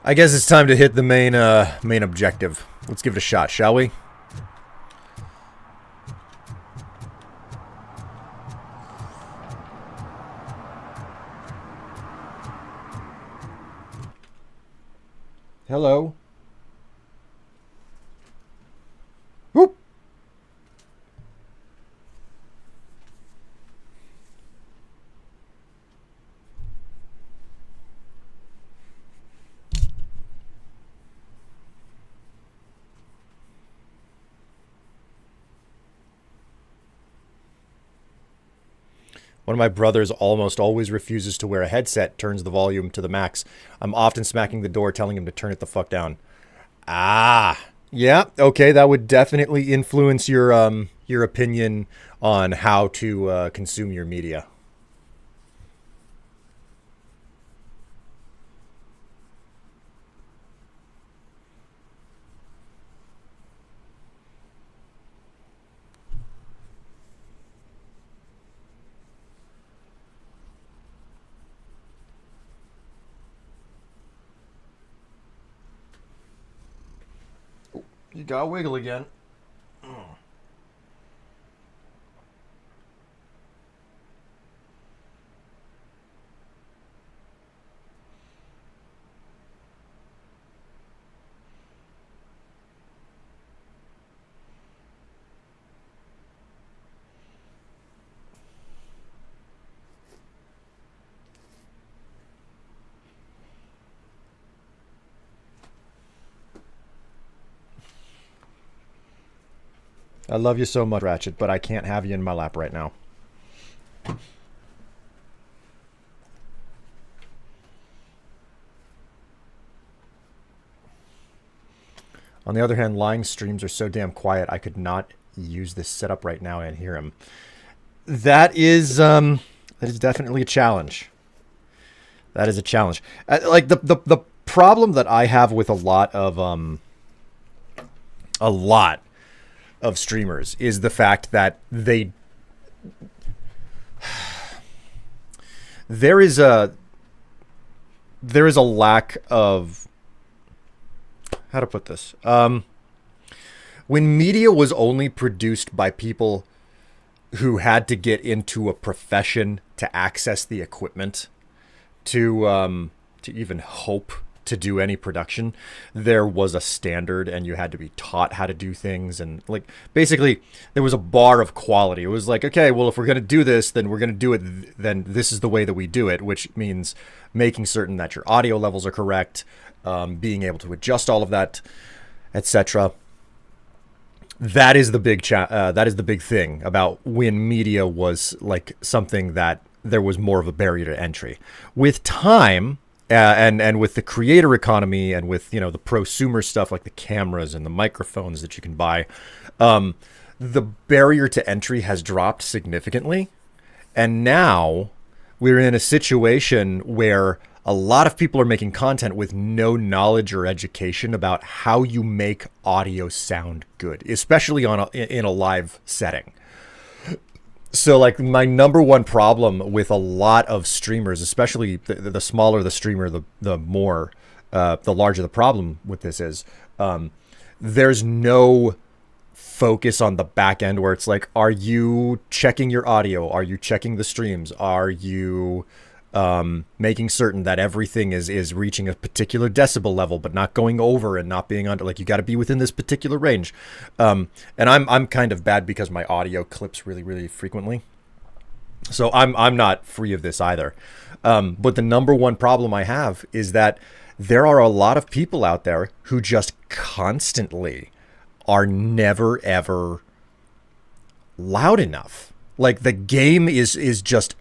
I guess it's time to hit the main objective. Let's give it a shot, shall we? Hello. Whoop. One of my brothers almost always refuses to wear a headset, turns the volume to the max. I'm often smacking the door, telling him to turn it the fuck down. Ah, yeah, okay, that would definitely influence your opinion on how to consume your media. You got wiggle again. I love you so much, Ratchet, but I can't have you in my lap right now. On the other hand, Lying streams are so damn quiet, I could not use this setup right now and hear him. That is definitely a challenge. That is a challenge. Like the problem that I have with a lot of streamers is the fact that there is a lack of, how to put this, when media was only produced by people who had to get into a profession to access the equipment to even hope to do any production, there was a standard and you had to be taught how to do things, and like basically there was a bar of quality. It was like, okay, well, if we're going to do this, then we're going to do it, then this is the way that we do it, which means making certain that your audio levels are correct, being able to adjust all of that, etc. That is the big thing about when media was like something that there was more of a barrier to entry. With time and with the creator economy and with, the prosumer stuff like the cameras and the microphones that you can buy, the barrier to entry has dropped significantly. And now we're in a situation where a lot of people are making content with no knowledge or education about how you make audio sound good, especially in a live setting. So like my number one problem with a lot of streamers, especially the smaller the streamer, the larger the problem with this is, there's no focus on the back end where it's like, are you checking your audio? Are you checking the streams? Are you making certain that everything is reaching a particular decibel level, but not going over and not being under? Like, you got to be within this particular range. And I'm kind of bad because my audio clips really, really frequently. So I'm not free of this either. But the number one problem I have is that there are a lot of people out there who just constantly are never ever loud enough. Like, the game is just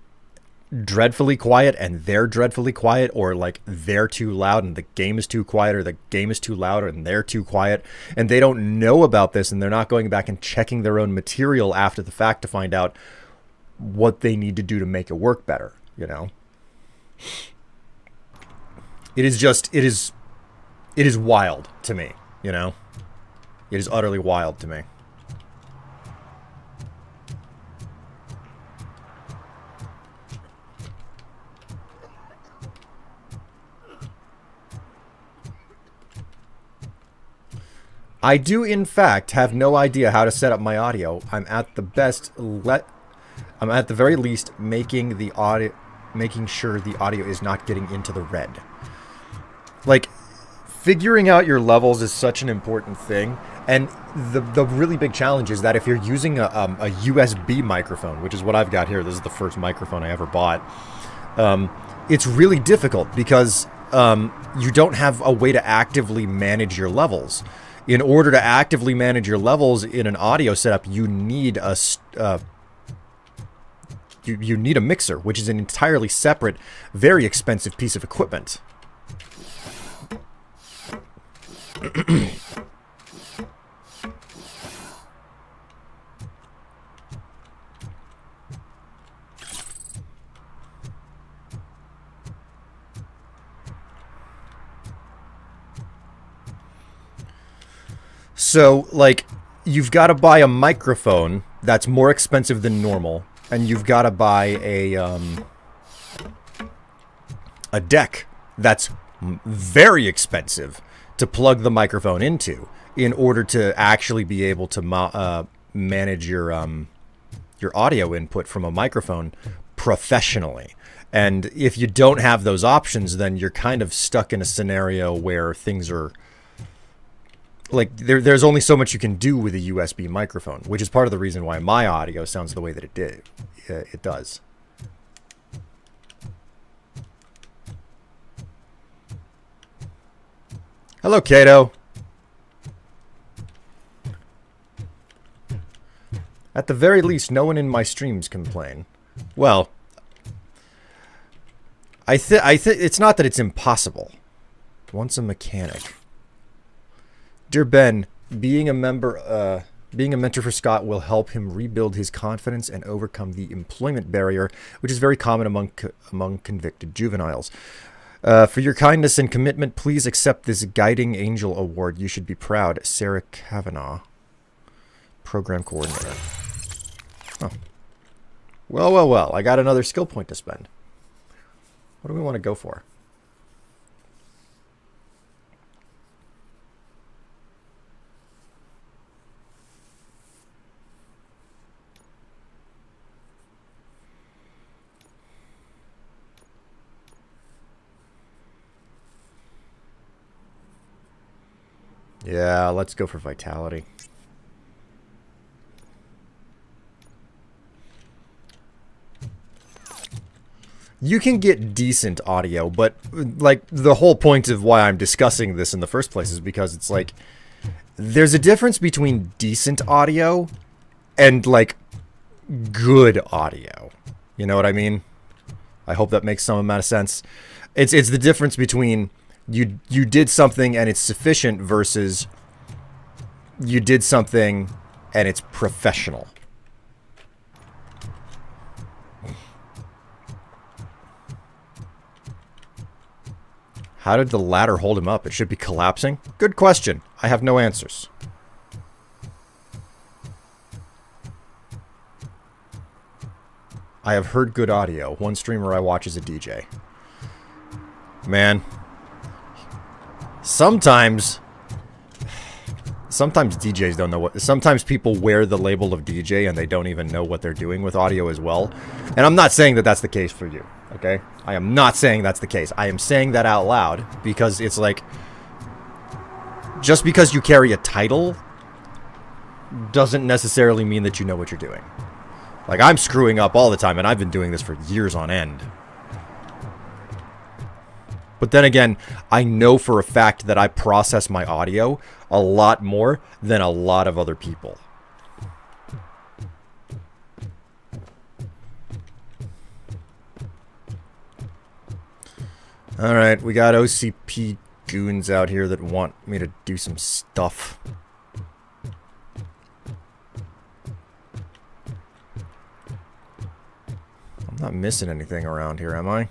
dreadfully quiet and they're dreadfully quiet, or like they're too loud and the game is too quiet, or the game is too loud and they're too quiet, and they don't know about this, and they're not going back and checking their own material after the fact to find out what they need to do to make it work better. It is wild to me. It is utterly wild to me. I do, in fact, have no idea how to set up my audio. I'm at the very least making sure the audio is not getting into the red. Like, figuring out your levels is such an important thing. And the really big challenge is that if you're using a USB microphone, which is what I've got here, this is the first microphone I ever bought, it's really difficult because you don't have a way to actively manage your levels. In order to actively manage your levels in an audio setup, you need you need a mixer, which is an entirely separate, very expensive piece of equipment. So, like, you've got to buy a microphone that's more expensive than normal, and you've got to buy a deck that's very expensive to plug the microphone into in order to actually be able to manage your audio input from a microphone professionally. And if you don't have those options, then you're kind of stuck in a scenario where things are like there's only so much you can do with a USB microphone, which is part of the reason why my audio sounds the way that it does. Hello, Kato. At the very least, no one in my streams complain. Well, I think it's not that it's impossible. Once a mechanic. Dear Ben, being a mentor for Scott will help him rebuild his confidence and overcome the employment barrier, which is very common among convicted juveniles. For your kindness and commitment, please accept this Guiding Angel Award. You should be proud. Sarah Kavanaugh, Program Coordinator. Oh. Well. I got another skill point to spend. What do we want to go for? Yeah, let's go for vitality. You can get decent audio, but like the whole point of why I'm discussing this in the first place is because it's like there's a difference between decent audio and like good audio. You know what I mean? I hope that makes some amount of sense. It's the difference between you did something and it's sufficient versus you did something and it's professional. How did the ladder hold him up? It should be collapsing. Good question. I have no answers. I have heard good audio. One streamer I watch is a DJ. Man. Sometimes DJs don't know what... Sometimes people wear the label of DJ and they don't even know what they're doing with audio as well. And I'm not saying that that's the case for you, okay? I am not saying that's the case. I am saying that out loud because it's like... Just because you carry a title doesn't necessarily mean that you know what you're doing. Like, I'm screwing up all the time, and I've been doing this for years on end. But then again, I know for a fact that I process my audio a lot more than a lot of other people. Alright, we got OCP goons out here that want me to do some stuff. I'm not missing anything around here, am I?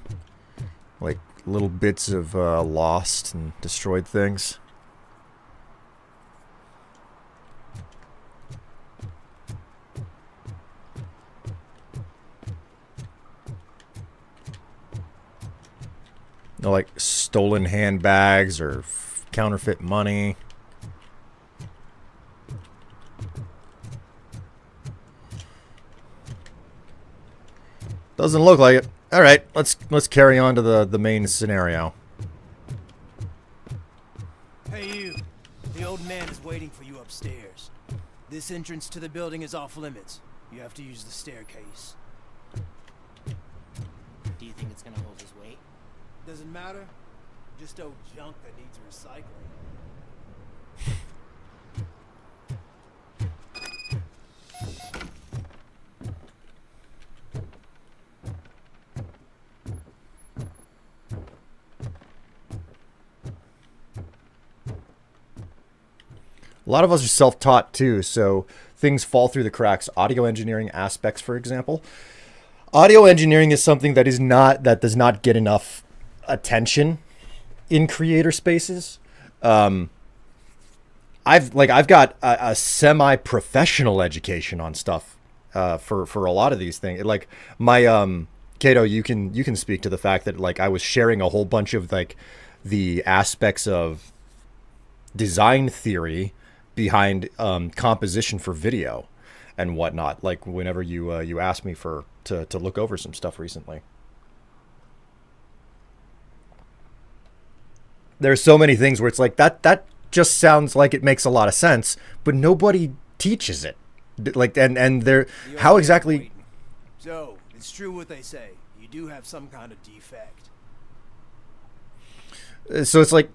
Like, little bits of lost and destroyed things. No, like, stolen handbags or counterfeit money. Doesn't look like it. All right, let's carry on to the main scenario. Hey you. The old man is waiting for you upstairs. This entrance to the building is off limits. You have to use the staircase. Do you think it's gonna hold his weight? Doesn't matter. Just old junk that needs recycling. A lot of us are self-taught too, so things fall through the cracks. Audio engineering aspects, for example. Audio engineering is something that does not get enough attention in creator spaces. I've got a semi-professional education on stuff for a lot of these things. Like my Kato, you can speak to the fact that like I was sharing a whole bunch of like the aspects of design theory behind composition for video and whatnot. Like whenever you asked me to look over some stuff recently. There's so many things where it's like that just sounds like it makes a lot of sense, but nobody teaches it. Like and they're how exactly. So it's true what they say. You do have some kind of defect. So it's like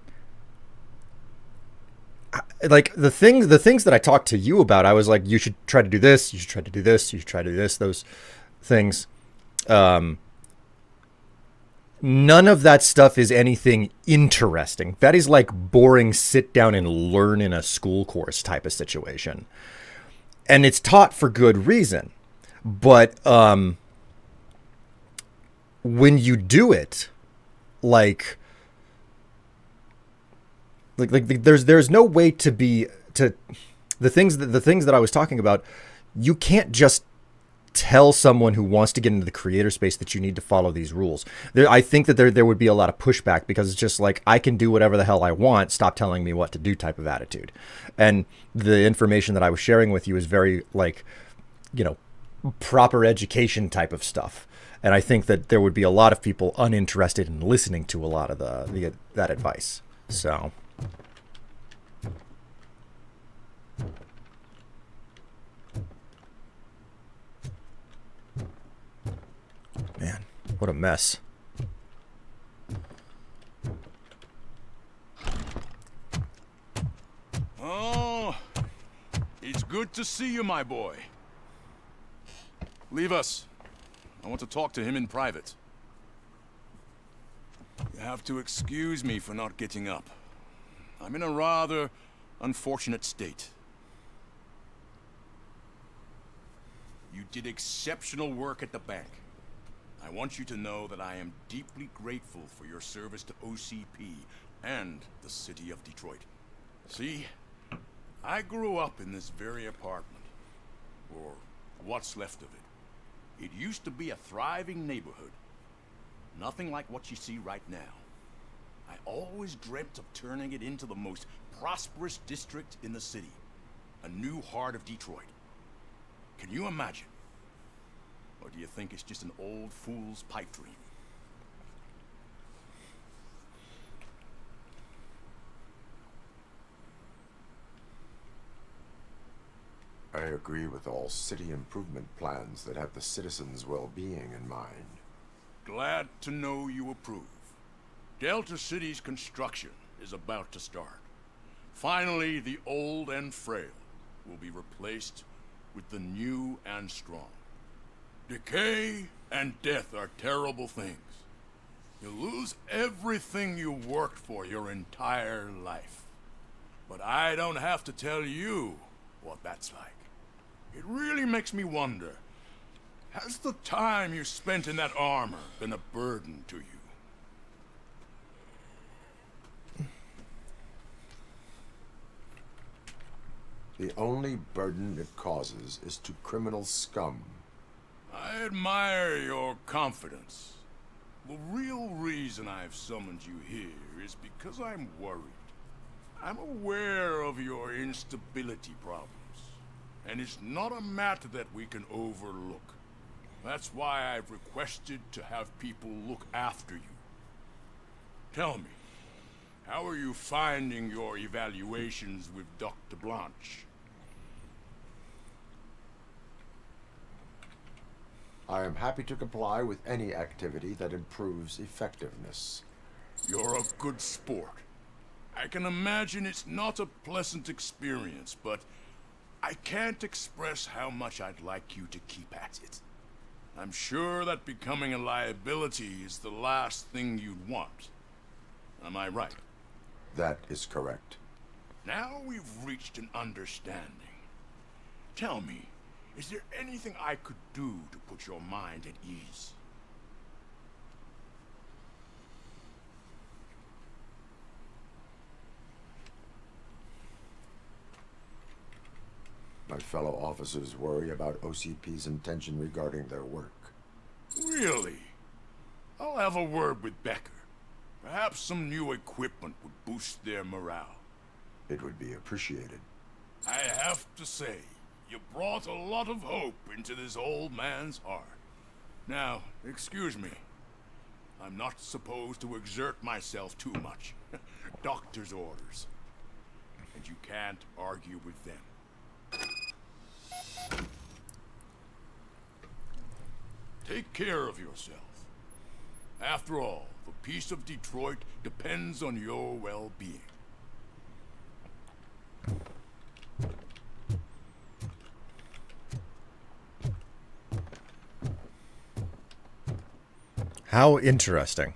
the things that I talked to you about, I was like, you should try to do this, you should try to do this, you should try to do this, those things. None of that stuff is anything interesting. That is like boring sit down and learn in a school course type of situation. And it's taught for good reason. But when you do it, like there's no way to the things that I was talking about. You can't just tell someone who wants to get into the creator space that you need to follow these rules. I think that there would be a lot of pushback because it's just like, I can do whatever the hell I want, stop telling me what to do type of attitude. And the information that I was sharing with you is very like, proper education type of stuff. And I think that there would be a lot of people uninterested in listening to a lot of that advice. So man, what a mess. Oh, it's good to see you, my boy. Leave us. I want to talk to him in private. You have to excuse me for not getting up. I'm in a rather unfortunate state. You did exceptional work at the bank. I want you to know that I am deeply grateful for your service to OCP and the city of Detroit. See, I grew up in this very apartment, or what's left of it. It used to be a thriving neighborhood. Nothing like what you see right now. I always dreamt of turning it into the most prosperous district in the city. A new heart of Detroit. Can you imagine? Or do you think it's just an old fool's pipe dream? I agree with all city improvement plans that have the citizens' well-being in mind. Glad to know you approve. Delta City's construction is about to start. Finally, the old and frail will be replaced with the new and strong. Decay and death are terrible things. You lose everything you worked for your entire life. But I don't have to tell you what that's like. It really makes me wonder, has the time you spent in that armor been a burden to you? The only burden it causes is to criminal scum. I admire your confidence. The real reason I've summoned you here is because I'm worried. I'm aware of your instability problems, and it's not a matter that we can overlook. That's why I've requested to have people look after you. Tell me, how are you finding your evaluations with Dr. Blanche? I am happy to comply with any activity that improves effectiveness. You're a good sport. I can imagine it's not a pleasant experience, but I can't express how much I'd like you to keep at it. I'm sure that becoming a liability is the last thing you'd want. Am I right? That is correct. Now we've reached an understanding. Tell me, is there anything I could do to put your mind at ease? My fellow officers worry about OCP's intention regarding their work. Really? I'll have a word with Becker. Perhaps some new equipment would boost their morale. It would be appreciated. I have to say, you brought a lot of hope into this old man's heart. Now, excuse me. I'm not supposed to exert myself too much. Doctor's orders. And you can't argue with them. Take care of yourself. After all, the peace of Detroit depends on your well-being. How interesting.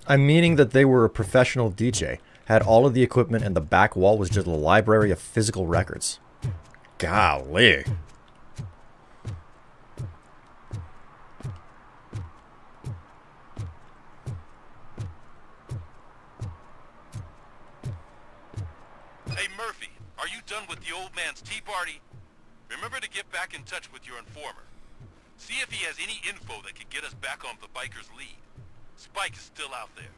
I'm meaning that they were a professional DJ, had all of the equipment, and the back wall was just a library of physical records. Golly. Hey Murphy, are you done with the old man's tea party? Remember to get back in touch with your informer. See if he has any info that could get us back on the biker's lead. Spike is still out there.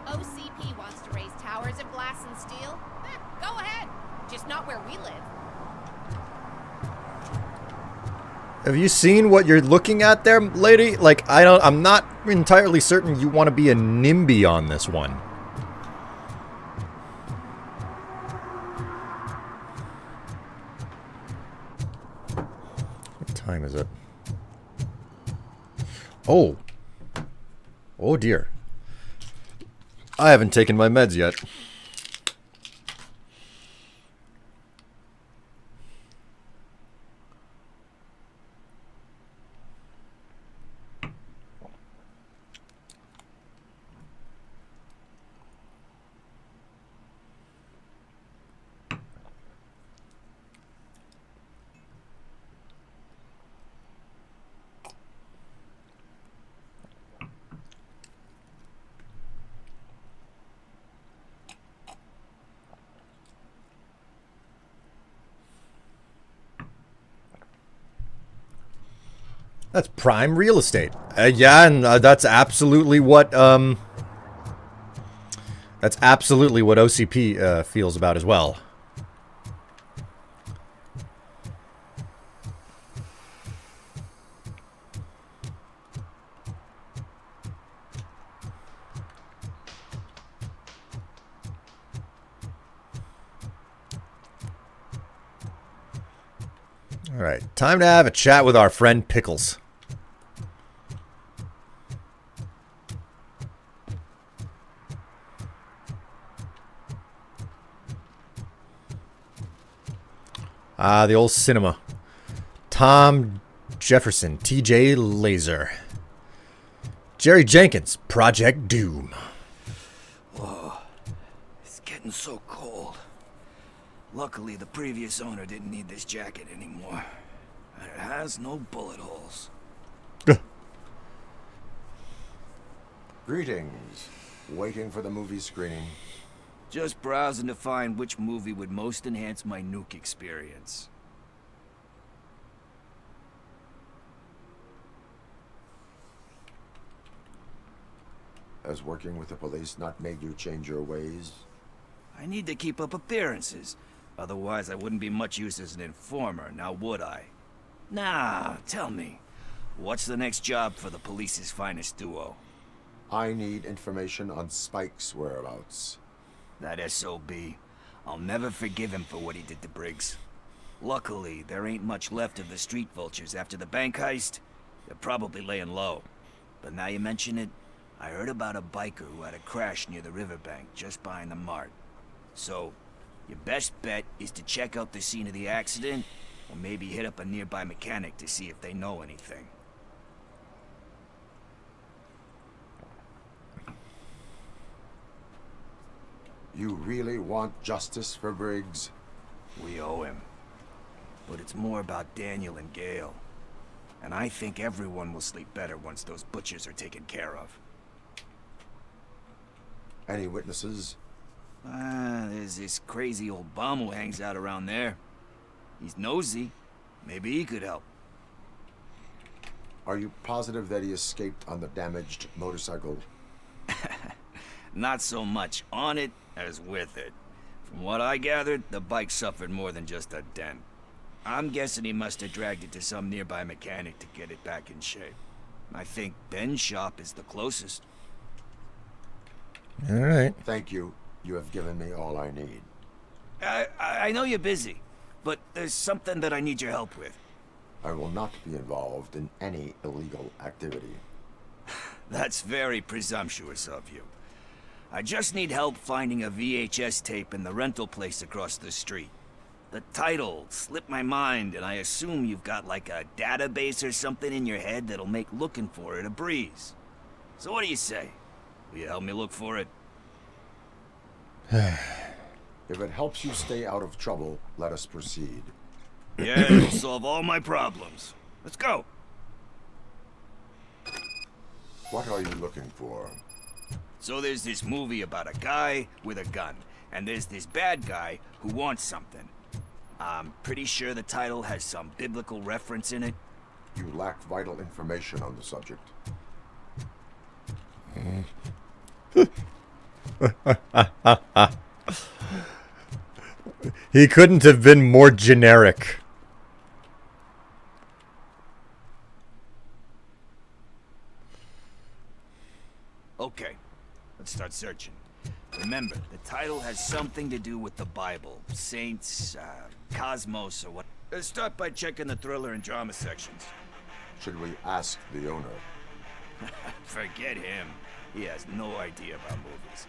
OCP wants to raise towers of glass and steel? Go ahead. Just not where we live. Have you seen what you're looking at there, lady? Like, I'm not entirely certain you want to be a NIMBY on this one. What time is it? Oh, Oh dear. I haven't taken my meds yet. That's prime real estate. Yeah, and that's absolutely what OCP feels about as well. All right, time to have a chat with our friend Pickles. The old cinema. Tom Jefferson, TJ Laser. Jerry Jenkins, Project Doom. Whoa, it's getting so cold. Luckily, the previous owner didn't need this jacket anymore. And it has no bullet holes. Greetings. Waiting for the movie screening. Just browsing to find which movie would most enhance my nuke experience. Has working with the police not made you change your ways? I need to keep up appearances. Otherwise, I wouldn't be much use as an informer, now would I? Nah, tell me. What's the next job for the police's finest duo? I need information on Spike's whereabouts. That SOB. I'll never forgive him for what he did to Briggs. Luckily, there ain't much left of the street vultures after the bank heist. They're probably laying low. But now you mention it, I heard about a biker who had a crash near the riverbank just behind the mart. So, your best bet is to check out the scene of the accident, or maybe hit up a nearby mechanic to see if they know anything. You really want justice for Briggs? We owe him. But it's more about Daniel and Gale. And I think everyone will sleep better once those butchers are taken care of. Any witnesses? There's this crazy old bum who hangs out around there. He's nosy. Maybe he could help. Are you positive that he escaped on the damaged motorcycle? Not so much on it as with it. From what I gathered, the bike suffered more than just a dent. I'm guessing he must have dragged it to some nearby mechanic to get it back in shape. I think Ben's shop is the closest. All right. Thank you. You have given me all I need. I know you're busy, but there's something that I need your help with. I will not be involved in any illegal activity. That's very presumptuous of you. I just need help finding a VHS tape in the rental place across the street. The title slipped my mind, and I assume you've got like a database or something in your head that'll make looking for it a breeze. So what do you say? Will you help me look for it? If it helps you stay out of trouble, let us proceed. Yeah, it'll solve all my problems. Let's go. What are you looking for? So there's this movie about a guy with a gun, and there's this bad guy who wants something. I'm pretty sure the title has some biblical reference in it. You lack vital information on the subject. He couldn't have been more generic. Okay, let's start searching. Remember, the title has something to do with the Bible, saints, cosmos, or what. Let's start by checking the thriller and drama sections. Should we ask the owner? Forget him. He has no idea about movies.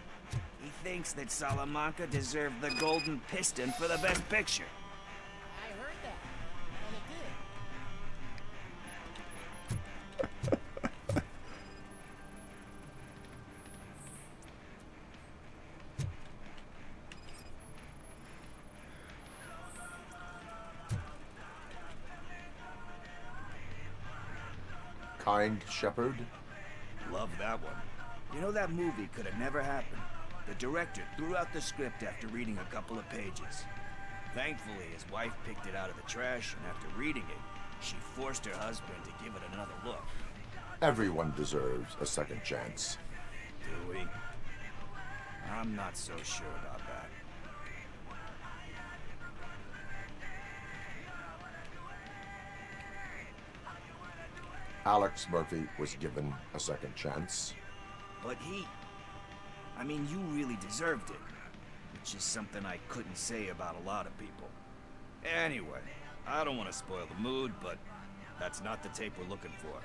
He thinks that Salamanca deserved the Golden Piston for the Best Picture. I heard that, and it did. Kind Shepherd? Love that one. You know, that movie could have never happened. The director threw out the script after reading a couple of pages. Thankfully, his wife picked it out of the trash, and after reading it, she forced her husband to give it another look. Everyone deserves a second chance. Do we? I'm not so sure about that. Alex Murphy was given a second chance. But I mean, you really deserved it. Which is something I couldn't say about a lot of people. Anyway, I don't want to spoil the mood, but that's not the tape we're looking for.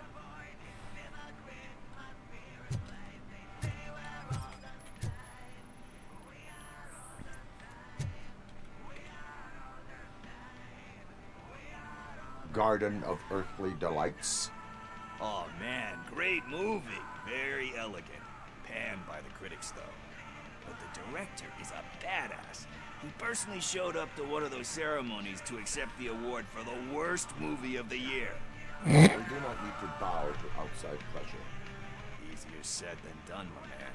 Garden of Earthly Delights. Oh man, great movie. Very elegant. Panned by the critics though. But the director is a badass. He personally showed up to one of those ceremonies to accept the award for the worst movie of the year. We do not need to bow to outside pressure. Easier said than done, my man.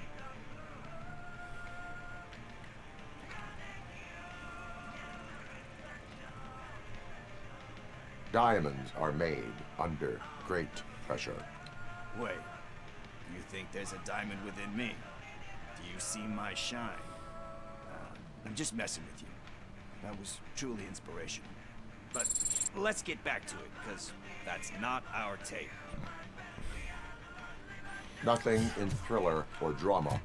Diamonds are made under great pressure. Wait, do you think there's a diamond within me? Do you see my shine? I'm just messing with you. That was truly inspirational. But let's get back to it, because that's not our tape. Nothing in thriller or drama.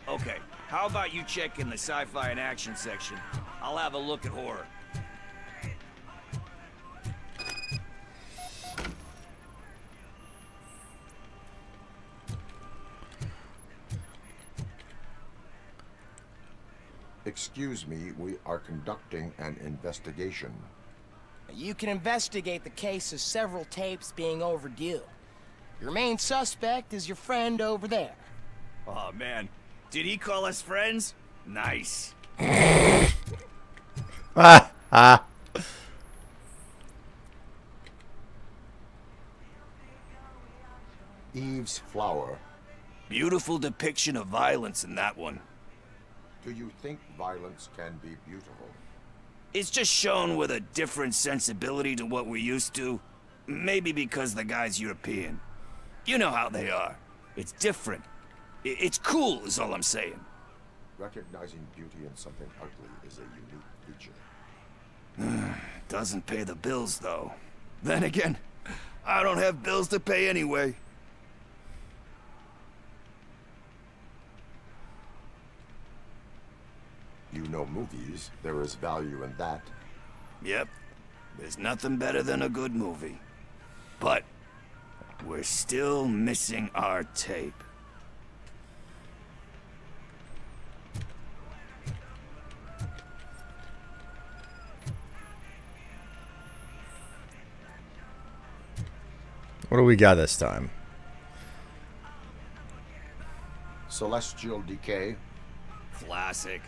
Okay, how about you check in the sci-fi and action section? I'll have a look at horror. Excuse me, we are conducting an investigation. You can investigate the case of several tapes being overdue. Your main suspect is your friend over there. Oh man, did he call us friends? Nice. Eve's Flower. Beautiful depiction of violence in that one. Do you think violence can be beautiful? It's just shown with a different sensibility to what we're used to. Maybe because the guy's European. You know how they are. It's different. It's cool is all I'm saying. Recognizing beauty in something ugly is a unique feature. Doesn't pay the bills, though. Then again, I don't have bills to pay anyway. You know movies. There is value in that. Yep. There's nothing better than a good movie. But we're still missing our tape. What do we got this time? Celestial Decay. Classic.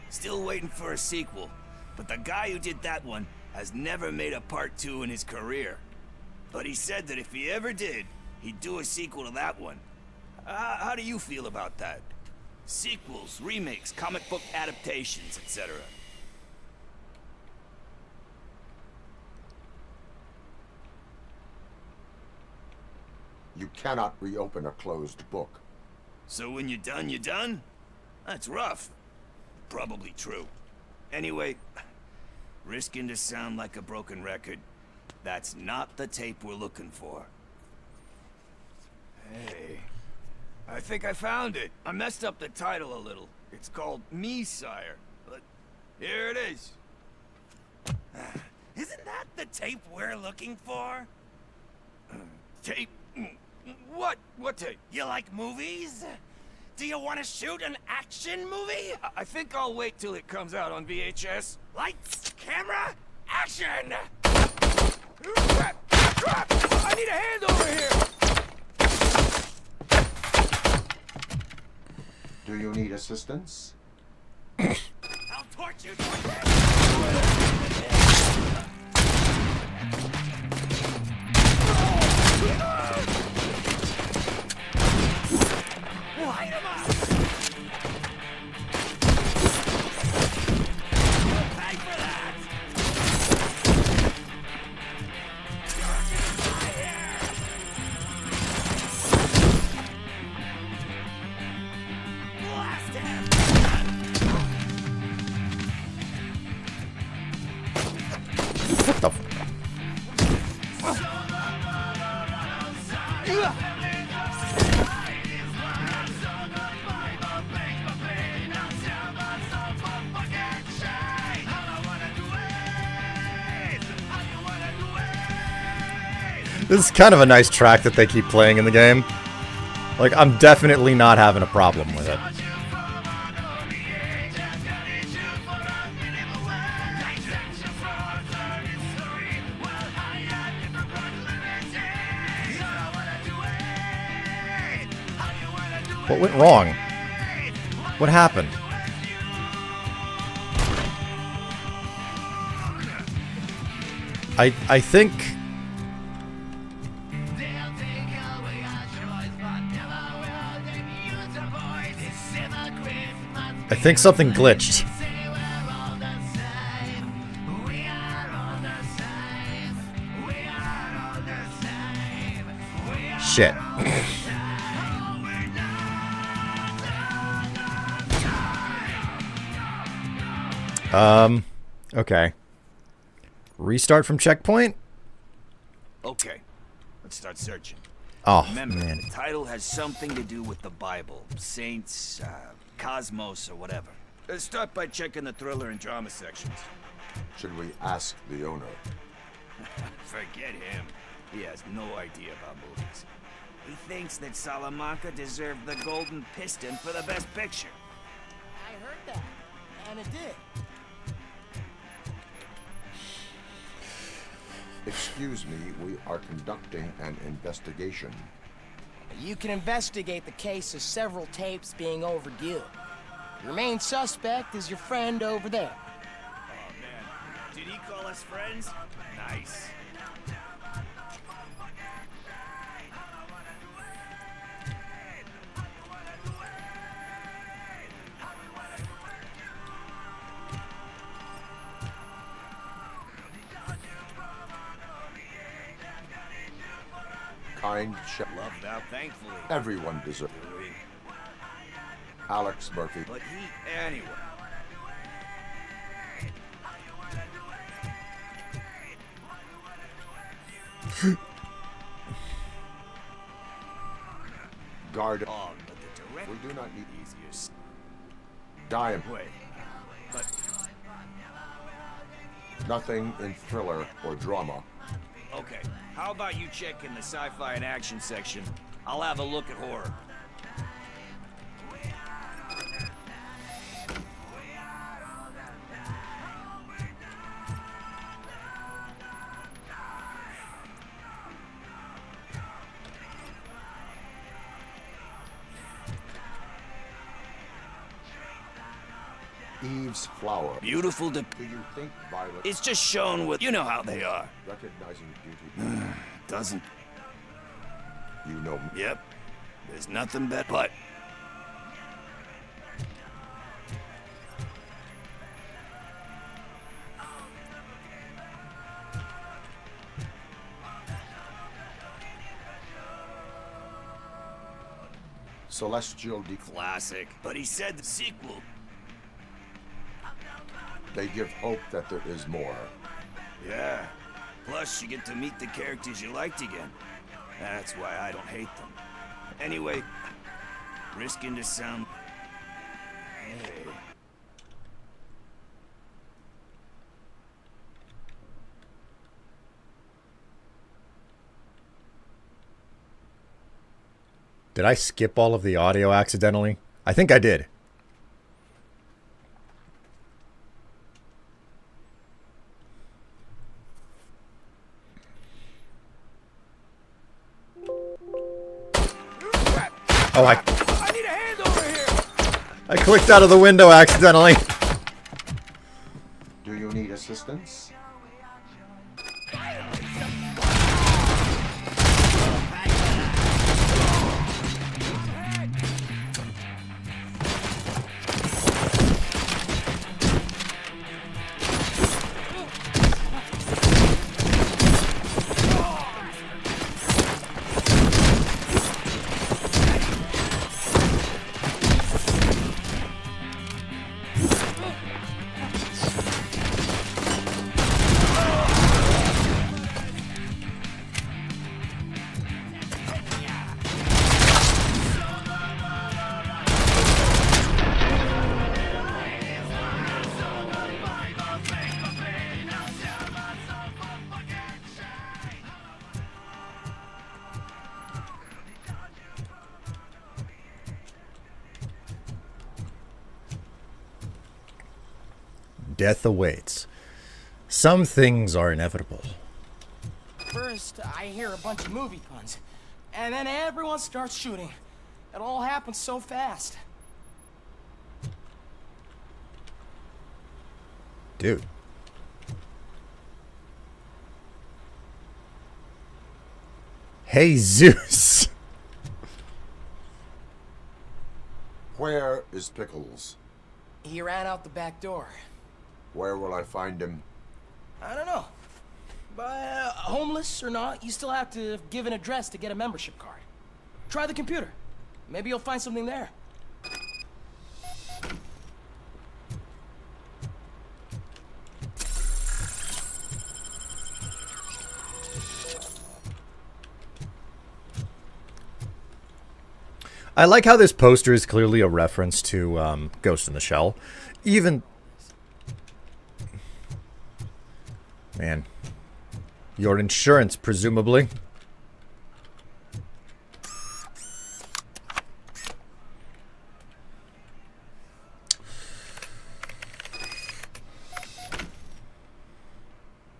Still waiting for a sequel. But the guy who did that one has never made a part 2 in his career. But he said that if he ever did, he'd do a sequel to that one. How do you feel about that? Sequels, remakes, comic book adaptations, etc. You cannot reopen a closed book. So when you're done, you're done? That's rough. Probably true. Anyway, risking to sound like a broken record, that's not the tape we're looking for. Hey, I think I found it. I messed up the title a little. It's called Me, Sire. But here it is. Isn't that the tape we're looking for? Tape? What tape? You like movies? Do you want to shoot an action movie? I think I'll wait till it comes out on VHS. Lights, camera, action! Crap! I need a hand over here! Do you need assistance? I'll torch you! Light him up! You'll pay for that! Blast him! What the f- This is kind of a nice track that they keep playing in the game. Like, I'm definitely not having a problem with it. What went wrong? What happened? I think... I think something glitched. Shit. Okay. Restart from checkpoint? Okay, let's start searching. Oh, Remember, man. the title has something to do with the Bible, saints, cosmos, or whatever. Let's start by checking the thriller and drama sections. Should we ask the owner? Forget him. He has no idea about movies. He thinks that Salamanca deserved the Golden Piston for the Best Picture. I heard that, and it did. Excuse me, we are conducting an investigation. You can investigate the case of several tapes being overdue. Your main suspect is your friend over there. Oh, man. Did he call us friends? Nice. Kind chef. Loved out, thankfully. Everyone deserves it. Alex Murphy. But he... Anyway. Guard. Oh, but the direct... We do not need easier. Diam. Wait. But... Nothing in thriller or drama. Okay, how about you check in the sci-fi and action section? I'll have a look at horror. Eve's flower. Beautiful Do you think Violet... It's just shown with... You know how they are. Recognizing beauty. Doesn't... You know me. Yep. There's nothing but... Celestial Classic. But he said the sequel. They give hope that there is more. Yeah. Plus, you get to meet the characters you liked again. That's why I don't hate them. Anyway, risking to sound... Hey. Did I skip all of the audio accidentally? I think I did. Oh, I need a hand over here. I clicked out of the window accidentally. Do you need assistance? Death awaits. Some things are inevitable. First, I hear a bunch of movie puns, and then everyone starts shooting. It all happens so fast. Dude. Hey, Zeus. Where is Pickles? He ran out the back door. Where will I find him? I don't know. But homeless or not, you still have to give an address to get a membership card. Try the computer. Maybe you'll find something there. I like how this poster is clearly a reference to Ghost in the Shell. Even... Man. Your insurance, presumably.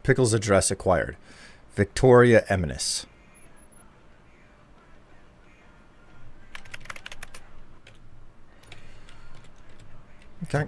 Pickles address acquired. Victoria Eminis. Okay.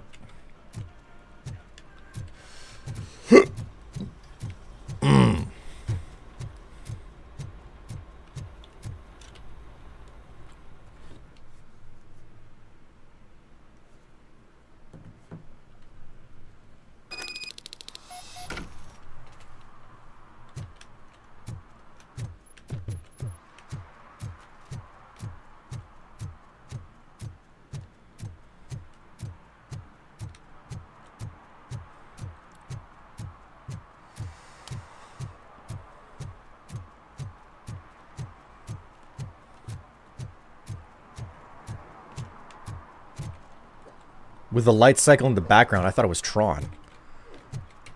With the light cycle in the background, I thought it was Tron.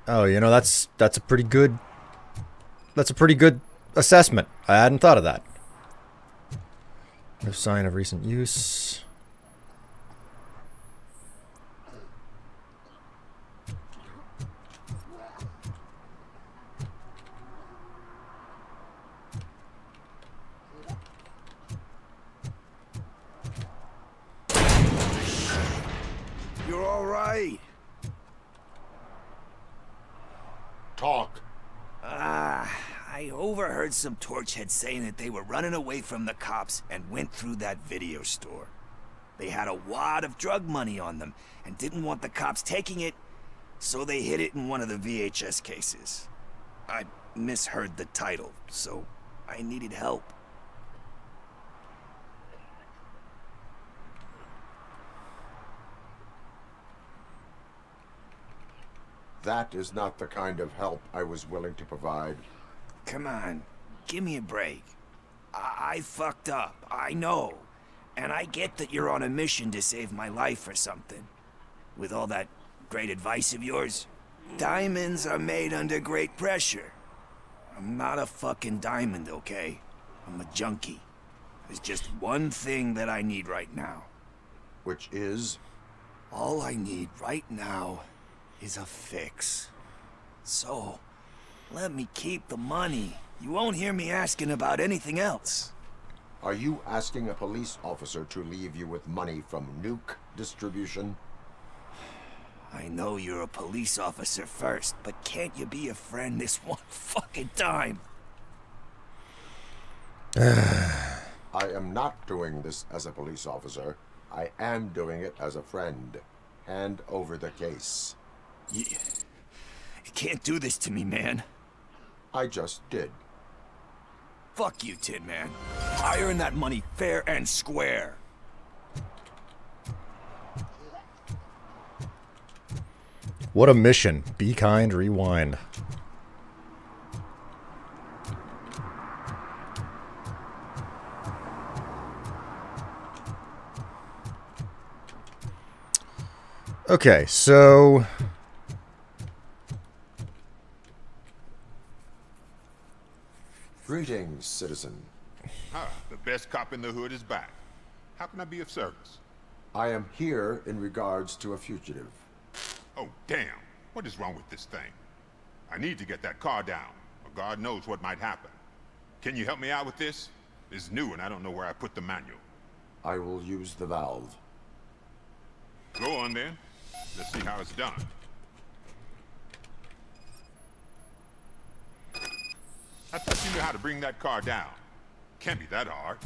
Oh, you know, that's a pretty good assessment. I hadn't thought of that. No sign of recent use. You're all right. Talk. I overheard some torchheads saying that they were running away from the cops and went through that video store. They had a wad of drug money on them and didn't want the cops taking it, so they hid it in one of the VHS cases. I misheard the title, so I needed help. That is not the kind of help I was willing to provide. Come on, give me a break. I fucked up, I know. And I get that you're on a mission to save my life or something. With all that great advice of yours. Diamonds are made under great pressure. I'm not a fucking diamond, okay? I'm a junkie. There's just one thing that I need right now. Which is? All I need right now is a fix. So, let me keep the money. You won't hear me asking about anything else. Are you asking a police officer to leave you with money from nuke distribution? I know you're a police officer first, but can't you be a friend this one fucking time? I am not doing this as a police officer. I am doing it as a friend. Hand over the case. You can't do this to me, man. I just did. Fuck you, Tin Man. I earned that money fair and square. What a mission. Be kind, rewind. Okay, so... Greetings, citizen. Ah, the best cop in the hood is back. How can I be of service? I am here in regards to a fugitive. Oh, damn. What is wrong with this thing? I need to get that car down, or God knows what might happen. Can you help me out with this? It's new and I don't know where I put the manual. I will use the valve. Go on then. Let's see how it's done. I thought you knew how to bring that car down. Can't be that hard.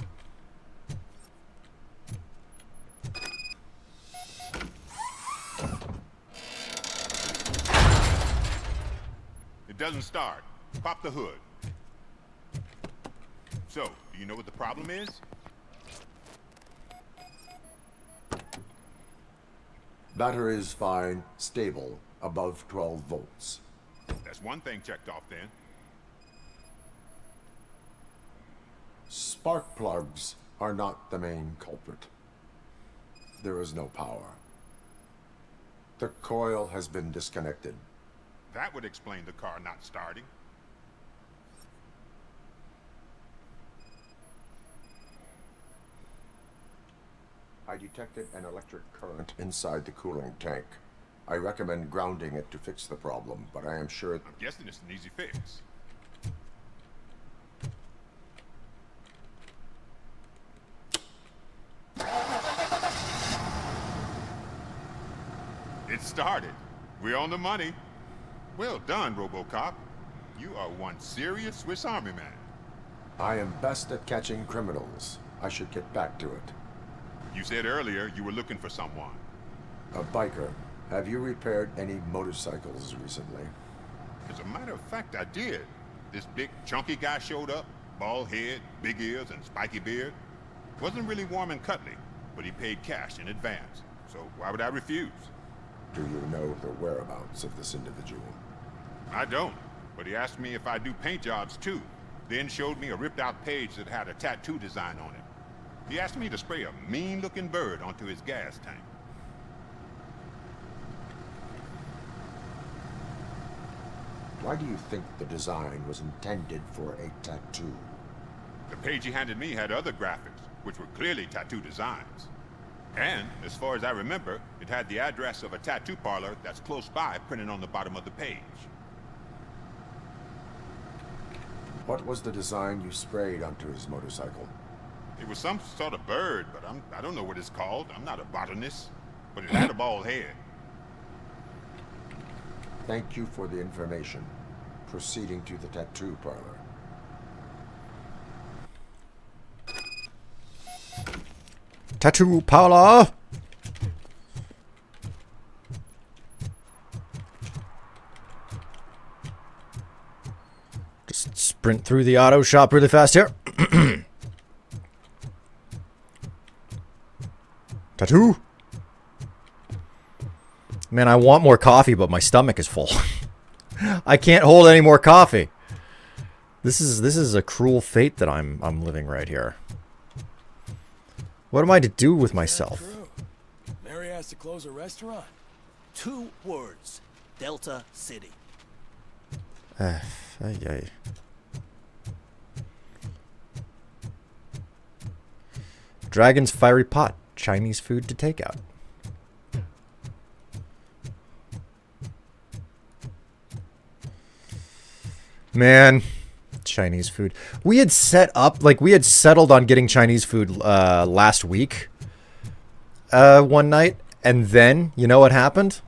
It doesn't start. Pop the hood. So, do you know what the problem is? Battery is fine, stable, above 12 volts. That's one thing checked off then. Spark plugs are not the main culprit. There is no power. The coil has been disconnected. That would explain the car not starting. I detected an electric current inside the cooling tank. I recommend grounding it to fix the problem, but I am sure... I'm guessing it's an easy fix. It started. We're on the money. Well done, RoboCop. You are one serious Swiss Army man. I am best at catching criminals. I should get back to it. You said earlier you were looking for someone. A biker. Have you repaired any motorcycles recently? As a matter of fact, I did. This big, chunky guy showed up. Bald head, big ears, and spiky beard. Wasn't really warm and cuddly, but he paid cash in advance. So why would I refuse? Do you know the whereabouts of this individual? I don't, but he asked me if I do paint jobs too. Then showed me a ripped out page that had a tattoo design on it. He asked me to spray a mean-looking bird onto his gas tank. Why do you think the design was intended for a tattoo? The page he handed me had other graphics, which were clearly tattoo designs. And, as far as I remember, it had the address of a tattoo parlor that's close by printed on the bottom of the page. What was the design you sprayed onto his motorcycle? It was some sort of bird, but I don't know what it's called. I'm not a botanist. But it had a bald head. Thank you for the information. Proceeding to the tattoo parlor. Tattoo parlor! Just sprint through the auto shop really fast here. Tattoo? Man, I want more coffee, but my stomach is full. I can't hold any more coffee. This is a cruel fate that I'm living right here. What am I to do with myself? Mary has to close a restaurant. 2 words. Delta City. Dragon's Fiery Pot. Chinese food to take out. Man, Chinese food. We had set up, like, we had settled on getting Chinese food last week. One night. And then, you know what happened?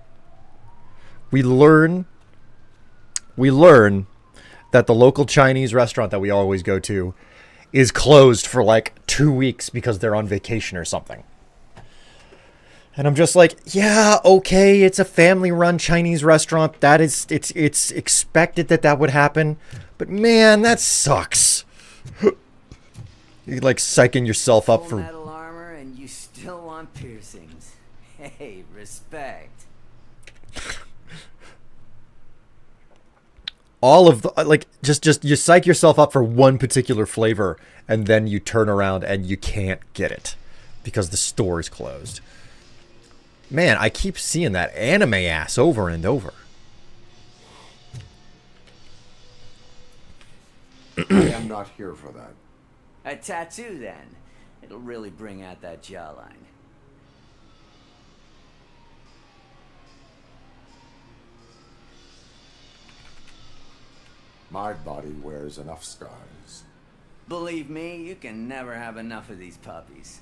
We learn that the local Chinese restaurant that we always go to is closed for like 2 weeks because they're on vacation or something. And I'm just like, yeah, okay, it's a family-run Chinese restaurant. That is, it's expected that would happen. But man, that sucks. You're like psyching yourself up Full for metal armor and you still want piercings. Hey, respect. all of the, like, just you psych yourself up for one particular flavor and then you turn around and you can't get it because the store is closed. Man, I keep seeing that anime ass over and over. I am not here for that. A tattoo, then. It'll really bring out that jawline. My body wears enough scars. Believe me, you can never have enough of these puppies.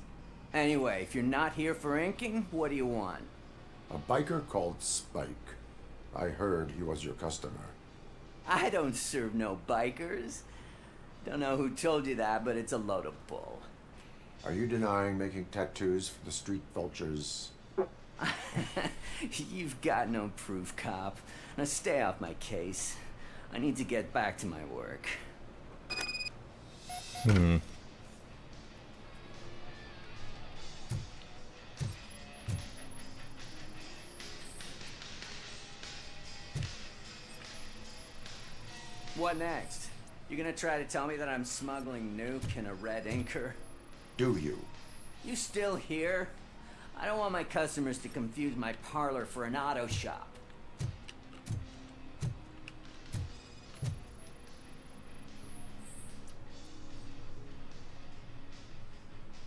Anyway, if you're not here for inking, what do you want? A biker called Spike. I heard he was your customer. I don't serve no bikers. Don't know who told you that, but it's a load of bull. Are you denying making tattoos for the street vultures? You've got no proof, cop. Now stay off my case. I need to get back to my work. What next? You gonna try to tell me that I'm smuggling nuke in a red inker? Do you? You still here? I don't want my customers to confuse my parlor for an auto shop.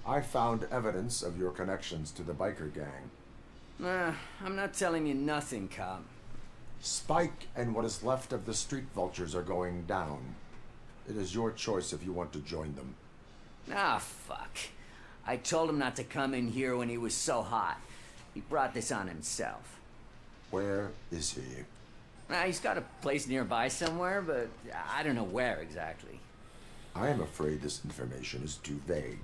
I found evidence of your connections to the biker gang. I'm not telling you nothing, cop. Spike and what is left of the street vultures are going down. It is your choice if you want to join them. Ah, fuck. I told him not to come in here when he was so hot. He brought this on himself. Where is he? He's got a place nearby somewhere, but I don't know where exactly. I am afraid this information is too vague.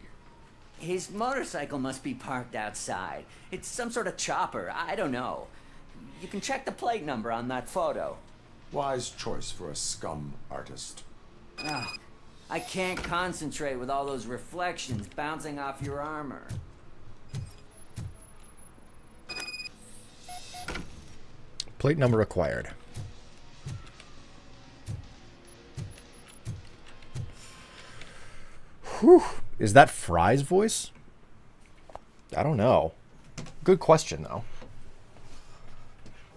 His motorcycle must be parked outside. It's some sort of chopper. I don't know. You can check the plate number on that photo. Wise choice for a scum artist. Oh, I can't concentrate with all those reflections bouncing off your armor. Plate number acquired. Whew. Is that Fry's voice? I don't know. Good question, though.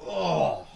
Oh.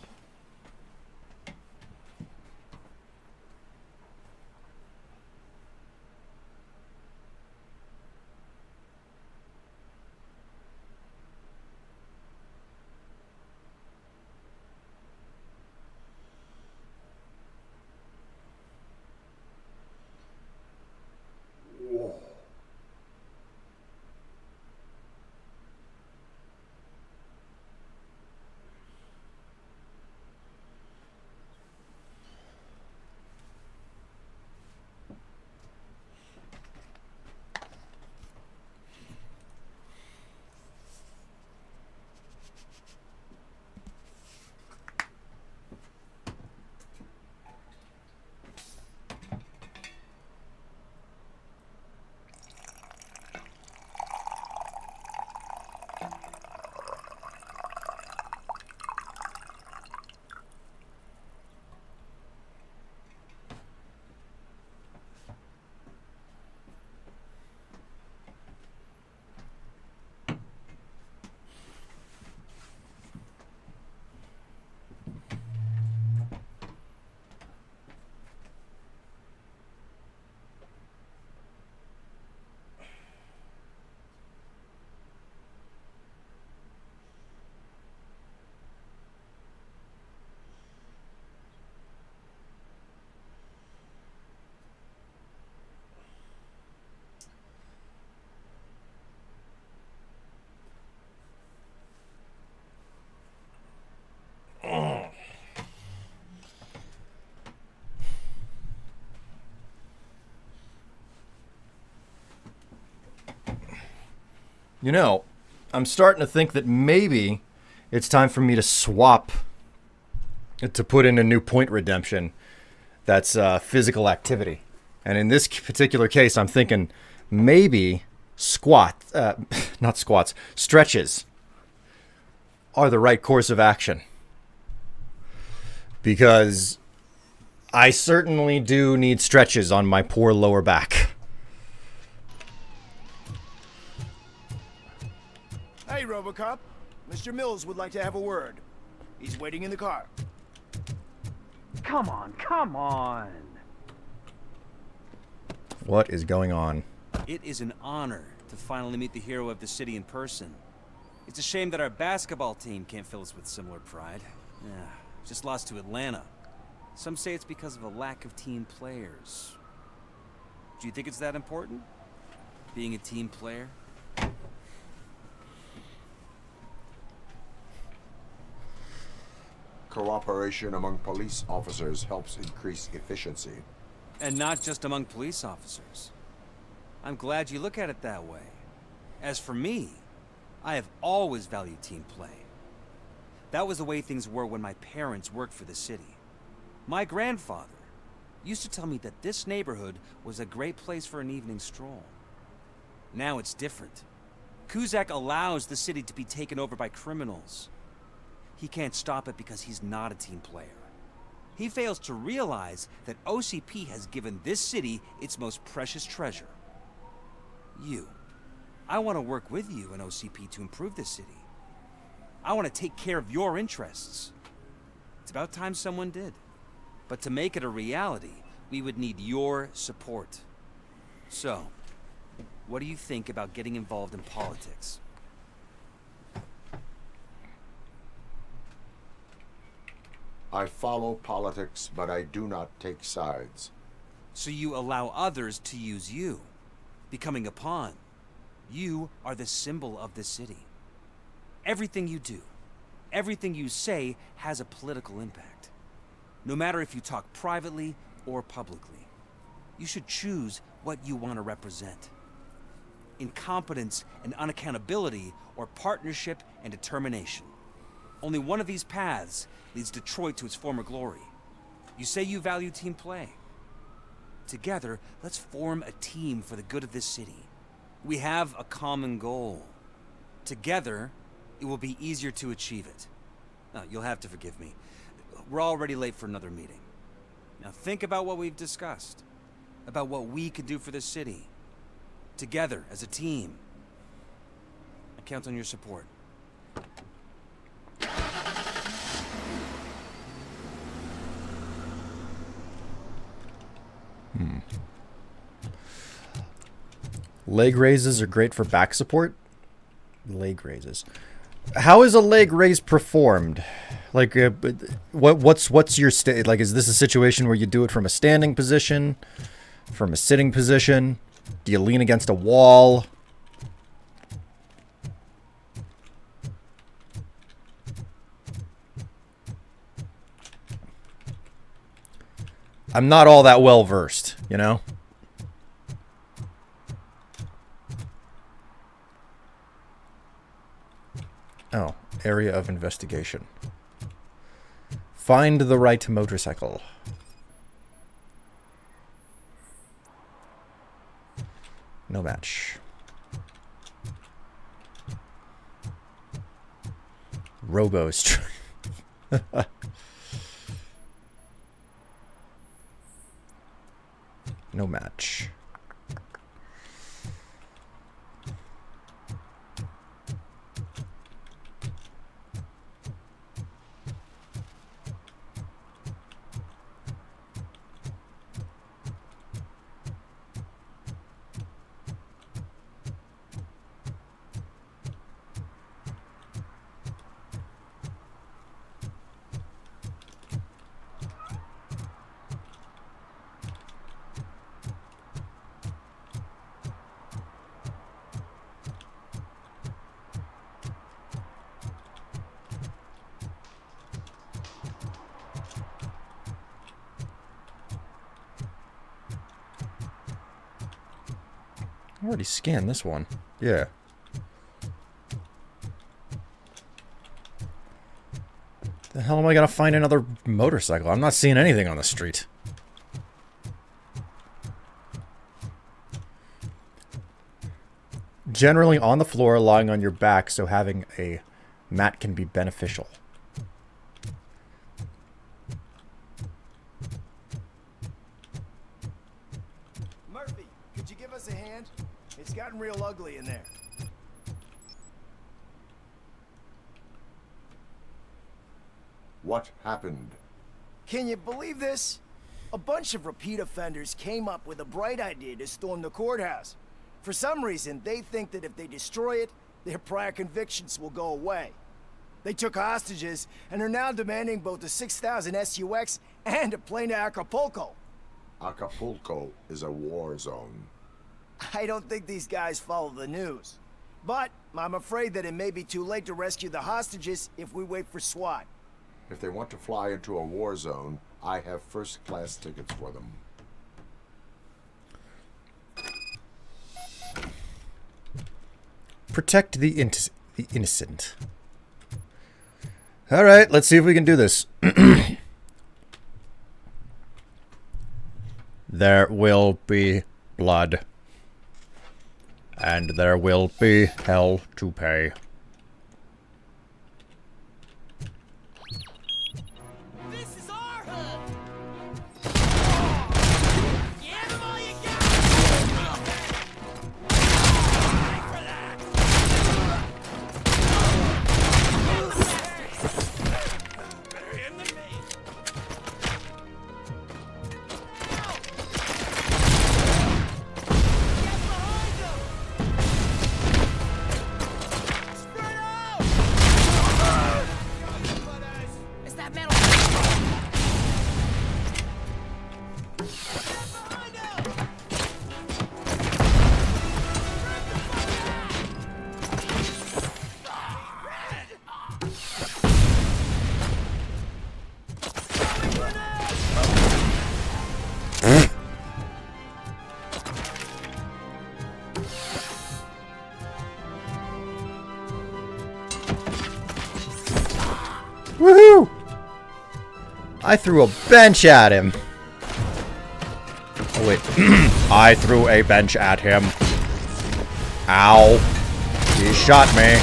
You know, I'm starting to think that maybe it's time for me to swap, to put in a new point redemption that's physical activity. And in this particular case, I'm thinking maybe not squats, stretches are the right course of action. Because I certainly do need stretches on my poor lower back. Hey, Robocop. Mr. Mills would like to have a word. He's waiting in the car. Come on, come on. What is going on? It is an honor to finally meet the hero of the city in person. It's a shame that our basketball team can't fill us with similar pride. Yeah, just lost to Atlanta. Some say it's because of a lack of team players. Do you think it's that important? Being a team player? Cooperation among police officers helps increase efficiency. And not just among police officers. I'm glad you look at it that way. As for me, I have always valued team play. That was the way things were when my parents worked for the city. My grandfather used to tell me that this neighborhood was a great place for an evening stroll. Now it's different. Kuzak allows the city to be taken over by criminals. He can't stop it because he's not a team player. He fails to realize that OCP has given this city its most precious treasure. You. I want to work with you and OCP to improve this city. I want to take care of your interests. It's about time someone did. But to make it a reality, we would need your support. So, what do you think about getting involved in politics? I follow politics, but I do not take sides. So you allow others to use you, becoming a pawn. You are the symbol of the city. Everything you do, everything you say has a political impact. No matter if you talk privately or publicly. You should choose what you want to represent. Incompetence and unaccountability, or partnership and determination. Only one of these paths leads Detroit to its former glory. You say you value team play. Together, let's form a team for the good of this city. We have a common goal. Together, it will be easier to achieve it. Now, you'll have to forgive me. We're already late for another meeting. Now think about what we've discussed. About what we can do for this city. Together, as a team. I count on your support. Leg raises are great for back support. Leg raises. How is a leg raise performed? Like, what's your state? Like, is this a situation where you do it from a standing position, from a sitting position? Do you lean against a wall? I'm not all that well versed, you know? Oh, area of investigation. Find the right motorcycle. No match. Robo-Strife. No match. I already scanned this one. Yeah. hell am I gonna find another motorcycle? I'm not seeing anything on the street. Generally on the floor, lying on your back, so having a mat can be beneficial. Murphy, could you give us a hand? It's gotten real ugly in there. What happened? Can you believe this? A bunch of repeat offenders came up with a bright idea to storm the courthouse. For some reason, they think that if they destroy it, their prior convictions will go away. They took hostages and are now demanding both a 6,000 SUX and a plane to Acapulco. Acapulco is a war zone. I don't think these guys follow the news. But I'm afraid that it may be too late to rescue the hostages if we wait for SWAT. If they want to fly into a war zone, I have first-class tickets for them. Protect the innocent. Alright, let's see if we can do this. There will be blood. And there will be hell to pay. Woohoo! I threw a bench at him. Oh wait. I threw a bench at him. Ow. He shot me.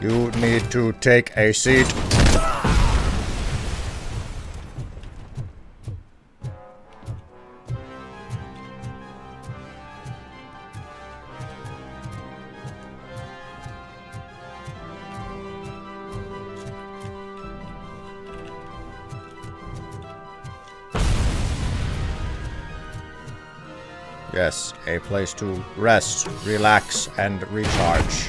You need to take a seat. Yes, a place to rest, relax, and recharge.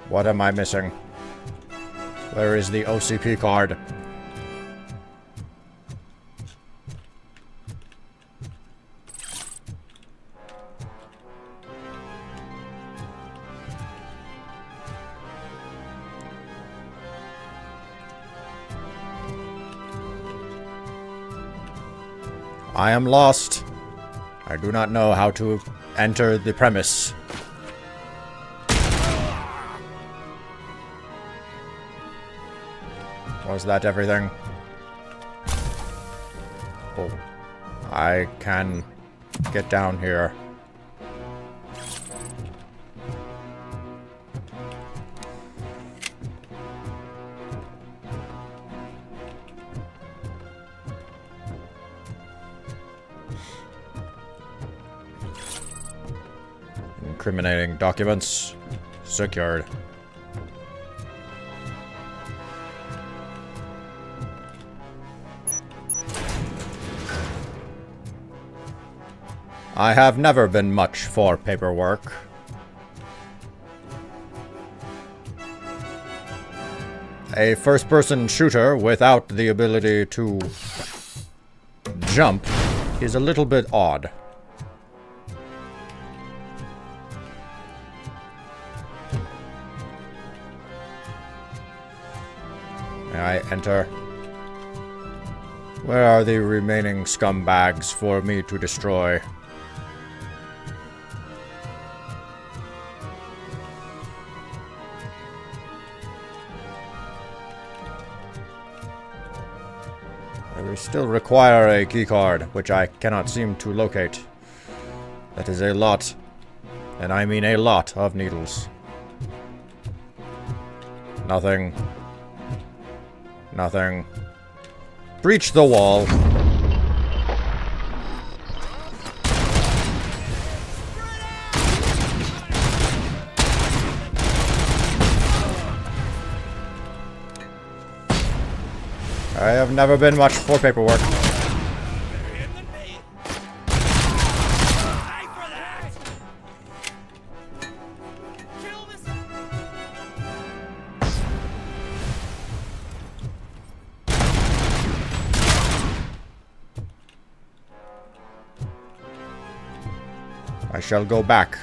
What am I missing? Where is the OCP card? I am lost. I do not know how to enter the premise. Was that everything? Oh, I can get down here. Incriminating documents secured. I have never been much for paperwork. A first-person shooter without the ability to jump is a little bit odd. May I enter? Where are the remaining scumbags for me to destroy? We still require a keycard, which I cannot seem to locate. That is a lot, and I mean a lot of needles. Nothing. Nothing. Breach the wall. I have never been much for paperwork. I shall go back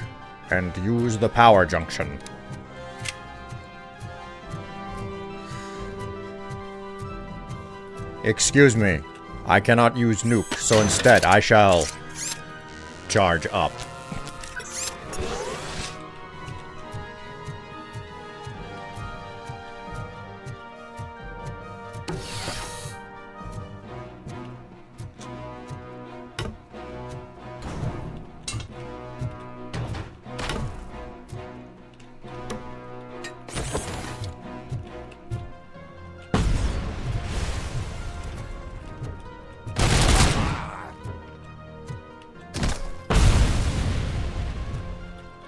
and use the power junction. Excuse me, I cannot use nuke, so instead I shall charge up.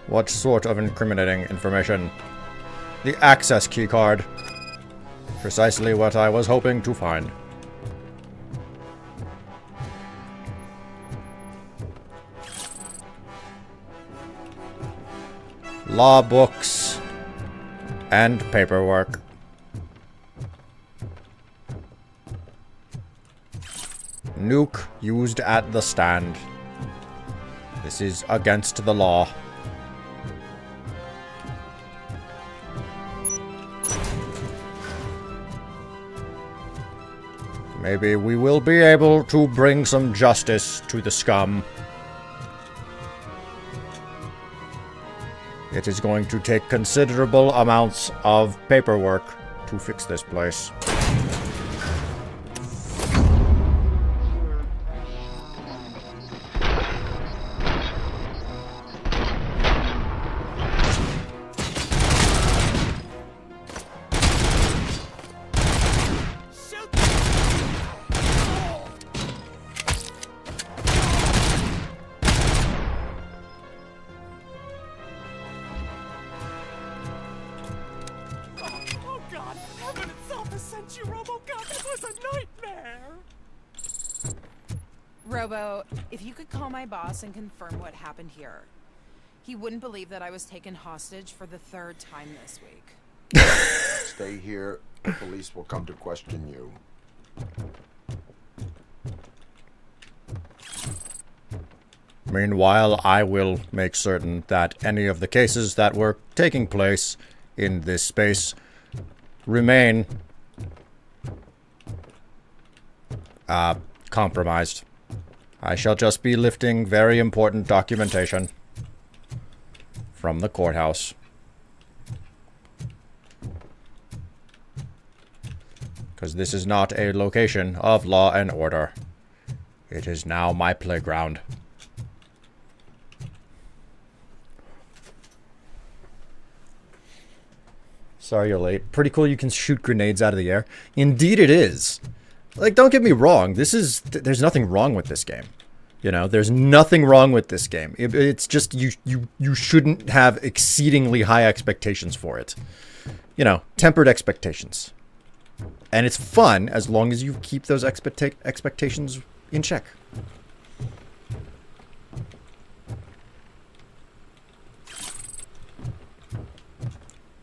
What sort of incriminating information? The access keycard. Precisely what I was hoping to find. Law books and paperwork. Nuke used at the stand. This is against the law. Maybe we will be able to bring some justice to the scum. It is going to take considerable amounts of paperwork to fix this place. Robo, if you could call my boss and confirm what happened here. He wouldn't believe that I was taken hostage for the 3rd time this week. Stay here. The police will come to question you. Meanwhile, I will make certain that any of the cases that were taking place in this space remain compromised. I shall just be lifting very important documentation. from the courthouse. Because this is not a location of law and order. It is now my playground. Sorry you're late. Pretty cool you can shoot grenades out of the air. Indeed it is. Like, don't get me wrong. There's nothing wrong with this game. You know, there's nothing wrong with this game. It's just you shouldn't have exceedingly high expectations for it. You know, tempered expectations. And it's fun as long as you keep those expectations in check.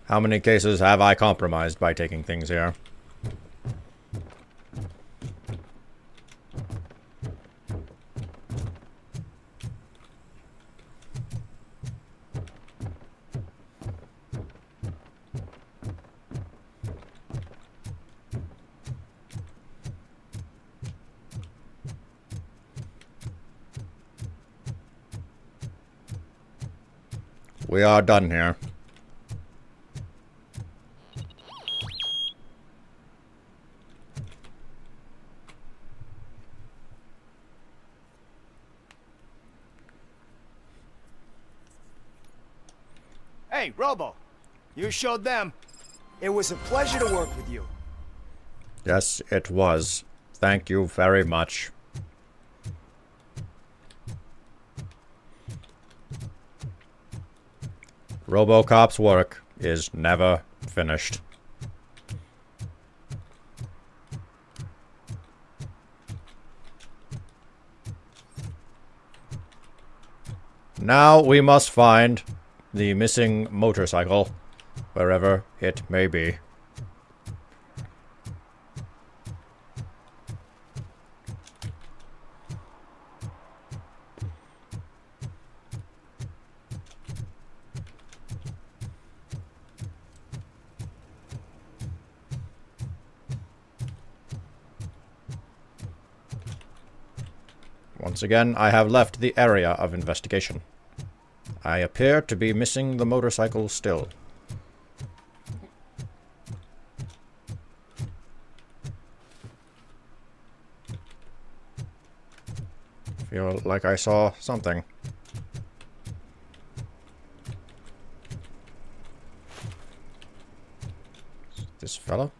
How many cases have I compromised by taking things here? We are done here. Hey, Robo. You showed them. It was a pleasure to work with you. Yes, it was. Thank you very much. RoboCop's work is never finished. Now we must find the missing motorcycle, wherever it may be. Once again, I have left the area of investigation. I appear to be missing the motorcycle still. Feel like I saw something. This fellow?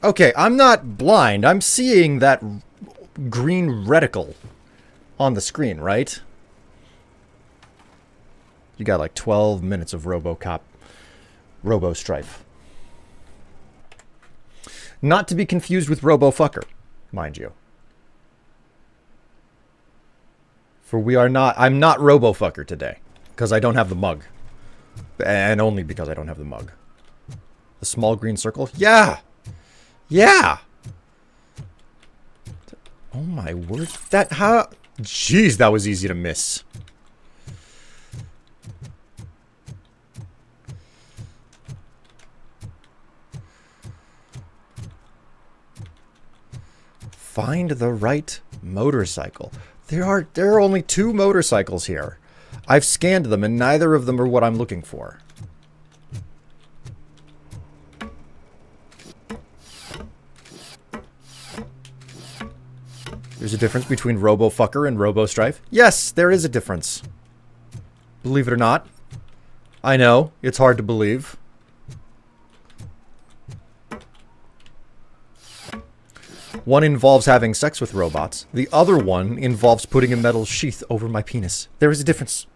Okay, I'm not blind. I'm seeing that green reticle on the screen, right? You got like 12 minutes of RoboCop, Strife. Not to be confused with RoboFucker, mind you. For I'm not RoboFucker today, because I don't have the mug. And only because I don't have the mug. The small green circle? Yeah! Yeah! Oh my word. Jeez, that was easy to miss. Find the right motorcycle. There are only 2 motorcycles here. I've scanned them and neither of them are what I'm looking for. There's a difference between RoboFucker and RoboStrife. Yes, there is a difference. Believe it or not. I know, it's hard to believe. One involves having sex with robots. The other one involves putting a metal sheath over my penis. There is a difference.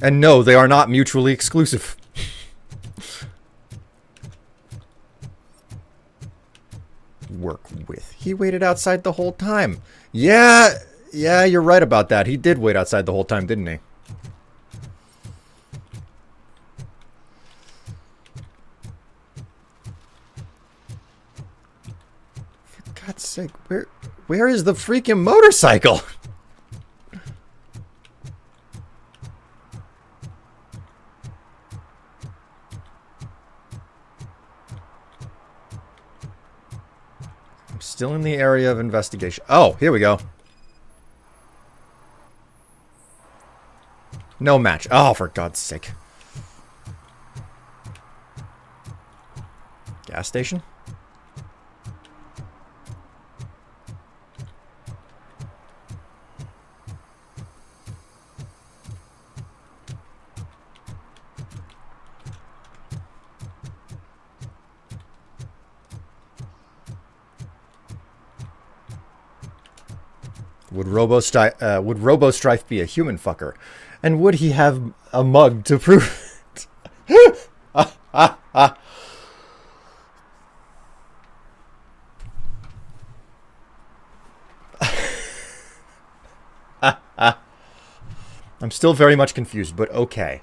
And no, they are not mutually exclusive. Work with. He waited outside the whole time. Yeah, you're right about that. He did wait outside the whole time, didn't he? For God's sake, where is the freaking motorcycle? Still in the area of investigation. Oh, here we go. No match. Oh, for God's sake. Gas station? Would Robo-Strife be a human fucker? And would he have a mug to prove it? I'm still very much confused, but okay.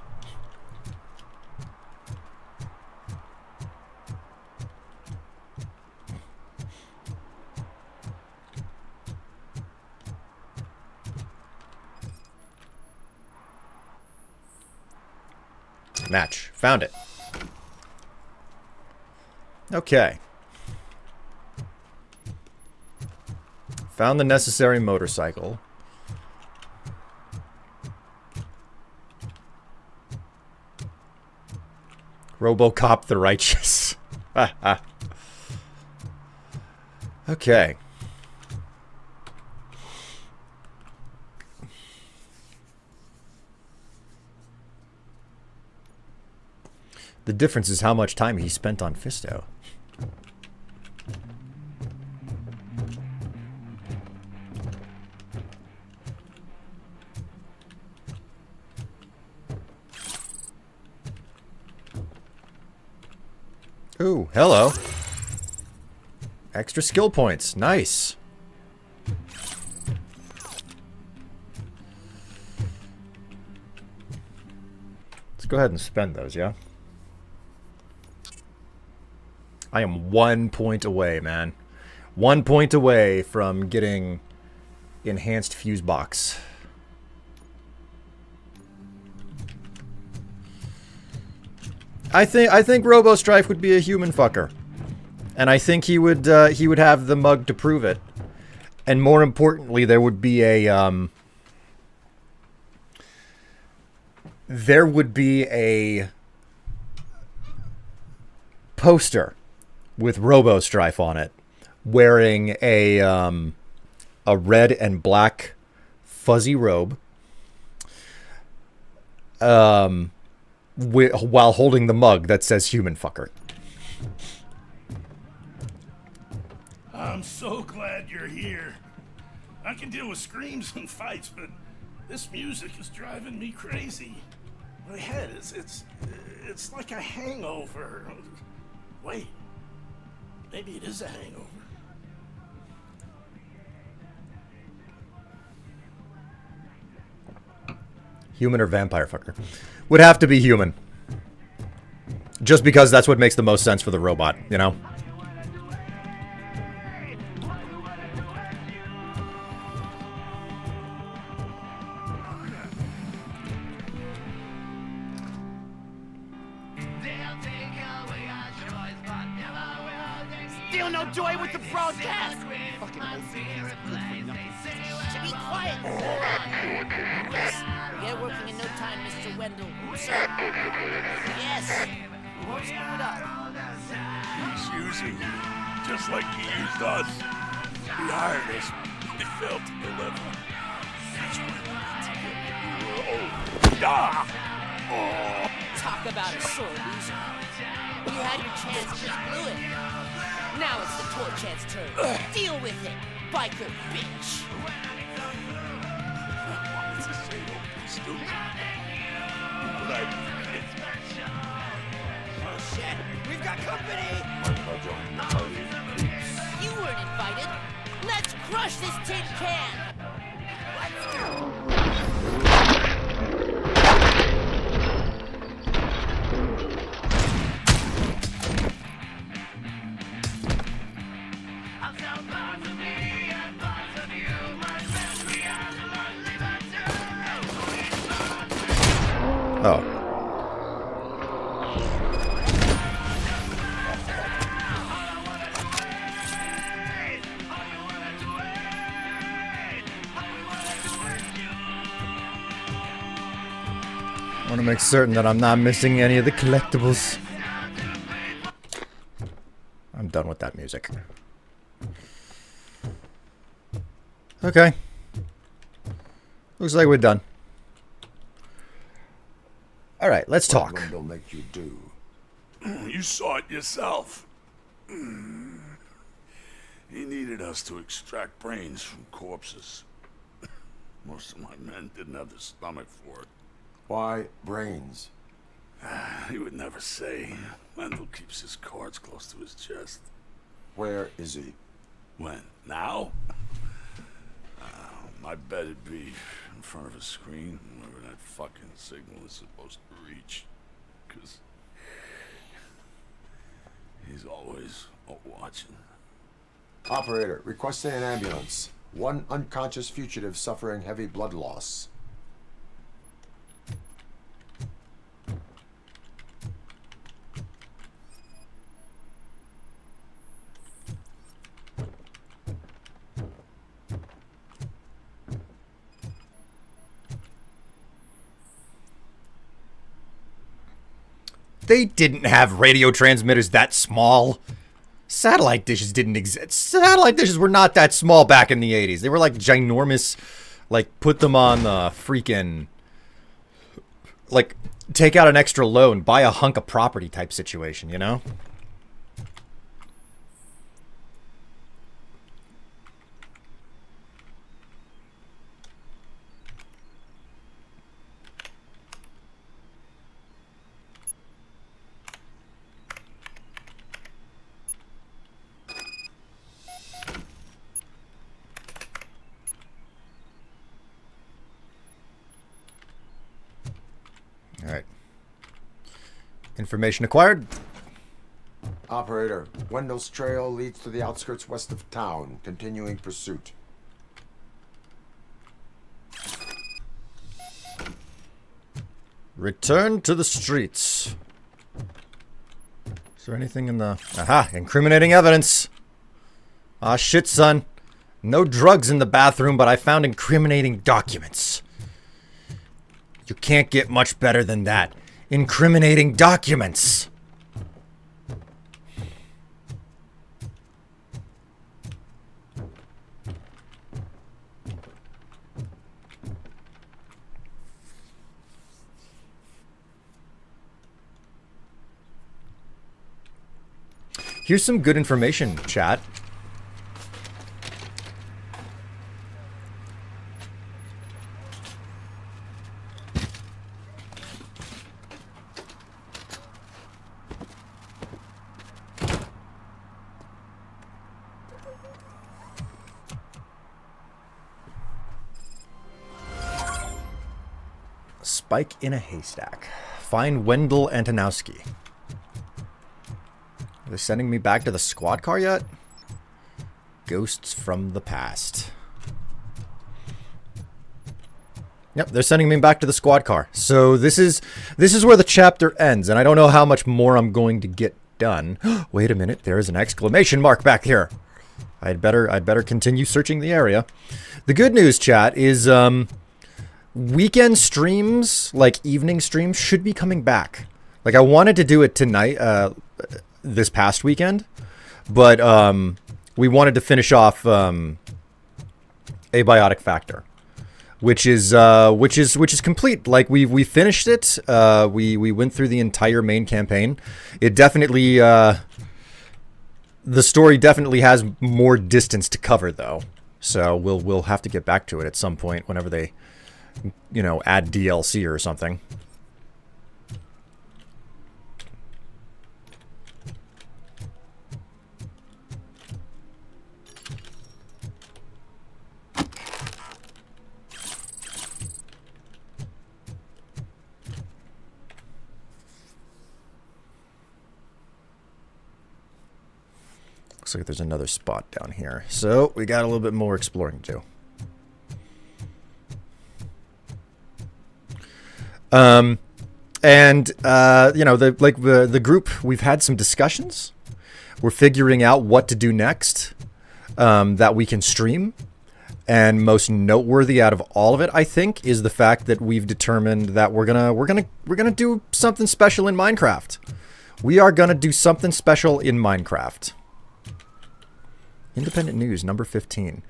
Match. Found it. Okay. Found the necessary motorcycle. RoboCop the Righteous. Okay. The difference is how much time he spent on Fisto. Ooh, hello. Extra skill points. Nice. Let's go ahead and spend those, yeah? I am 1 point away, man. 1 point away from getting enhanced fuse box. I think Robo-Strife would be a human fucker. And I think he would have the mug to prove it. And more importantly, there would be a poster with Robo-Strife on it, wearing a red and black fuzzy robe, while holding the mug that says human fucker. I'm so glad you're here. I can deal with screams and fights, but this music is driving me crazy. My head it's like a hangover. Wait, maybe it is a hangover. Human or vampire fucker? Would have to be human. Just because that's what makes the most sense for the robot, you know? Still no joy with the broadcast. Fucking to be quiet. Yes, we're working in no time, Mr. Wendell. Sir. Yes. We won't screw it up. He's using you, just like he used us. He hired us. He failed to deliver. That's why we need to get you. Oh. Talk about a sore loser. You had your chance, you blew it. Now it's the toy chance turn. Deal with it, biker bitch. It's a say don't be stupid. Oh shit, we've got company! You weren't invited. Let's crush this tin can! Let's go! Oh. to make certain that I'm not missing any of the collectibles. I'm done with that music. Okay. Looks like we're done. All right, let's talk. What will make you do? You saw it yourself. He needed us to extract brains from corpses. Most of my men didn't have the stomach for it. Why brains? He would never say. Wendell keeps his cards close to his chest. Where is he? When? Now? I bet it'd be in front of a screen, wherever that fucking signal is supposed to reach. 'Cause he's always watching. Operator, requesting an ambulance. One unconscious fugitive suffering heavy blood loss. They didn't have radio transmitters that small. Satellite dishes didn't exist. Satellite dishes were not that small back in the 80s. They were like ginormous, like put them on the freaking, like take out an extra loan, buy a hunk of property type situation, you know? Alright. Information acquired. Operator, Wendell's trail leads to the outskirts west of town. Continuing pursuit. Return to the streets. Is there anything in the... Aha! Incriminating evidence! Ah, shit, son. No drugs in the bathroom, but I found incriminating documents. You can't get much better than that. Incriminating documents! Here's some good information, chat. Spike in a haystack. Find Wendell Antonowski. Are they sending me back to the squad car yet? Ghosts from the past. Yep, they're sending me back to the squad car. So this is where the chapter ends, and I don't know how much more I'm going to get done. Wait a minute, there is an exclamation mark back here. I'd better continue searching the area. The good news, chat, is weekend streams, like evening streams, should be coming back. Like I wanted to do it tonight, this past weekend, but we wanted to finish off Abiotic Factor, which is complete. Like we finished it. We went through the entire main campaign. It definitely the story definitely has more distance to cover though, so we'll have to get back to it at some point whenever they, you know, add DLC or something. Looks like there's another spot down here. So we got a little bit more exploring to do. You know, the group, we've had some discussions. We're figuring out what to do next, that we can stream. and most noteworthy out of all of it, I think, is the fact that we've determined that we're gonna do something special in Minecraft. We are gonna do something special in Minecraft. Independent News, number 15.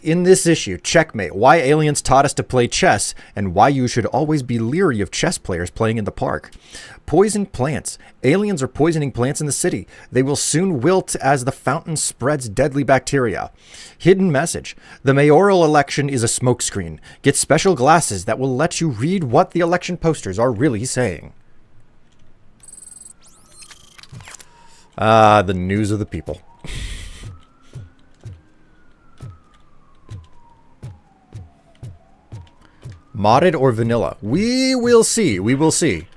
In this issue, checkmate, why aliens taught us to play chess, and why you should always be leery of chess players playing in the park. Poisoned plants. Aliens are poisoning plants in the city. They will soon wilt as the fountain spreads deadly bacteria. Hidden message. The mayoral election is a smokescreen. Get special glasses that will let you read what the election posters are really saying. The news of the people. Modded or vanilla? We will see. We will see.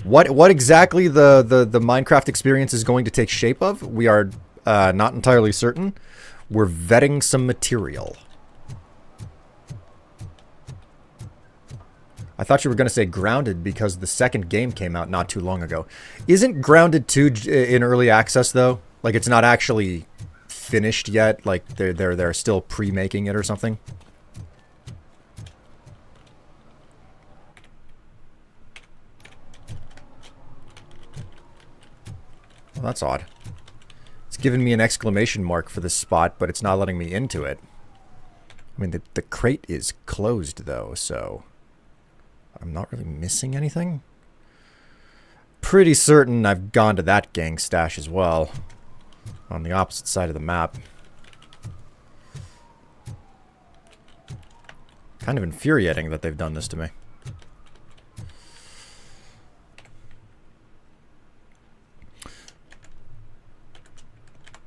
What exactly the Minecraft experience is going to take shape of, we are not entirely certain. We're vetting some material. I thought you were going to say Grounded because the second game came out not too long ago. Isn't Grounded 2 in early access though? Like it's not actually finished yet, like they're still pre-making it or something. Well, that's odd. It's giving me an exclamation mark for this spot, but it's not letting me into it. I mean, the crate is closed though, so I'm not really missing anything. Pretty certain I've gone to that gang stash as well. On the opposite side of the map. Kind of infuriating that they've done this to me.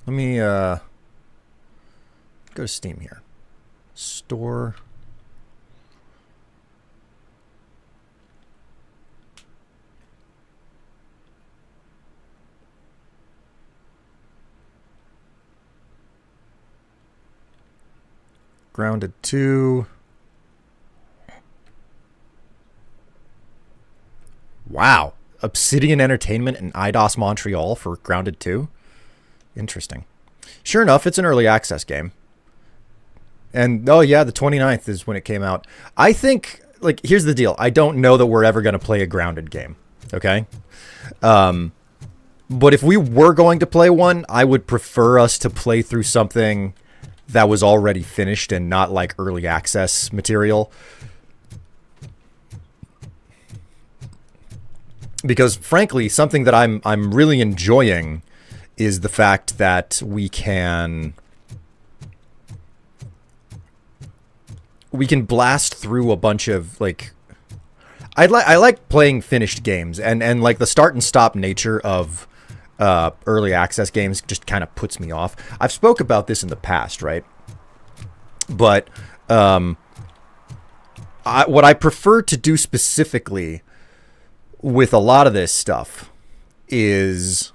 Let me go to Steam here. Store. Grounded 2. Wow. Obsidian Entertainment and IDOS Montreal for Grounded 2. Interesting. Sure enough, it's an early access game. And, oh yeah, the 29th is when it came out. I think, like, here's the deal. I don't know that we're ever going to play a Grounded game. Okay? But if we were going to play one, I would prefer us to play through something that was already finished and not like early access material. Because frankly, something that I'm really enjoying is the fact that we can blast through a bunch of like I like playing finished games, and like the start and stop nature of early access games just kind of puts me off. I've spoke about this in the past, right? But what I prefer to do specifically with a lot of this stuff is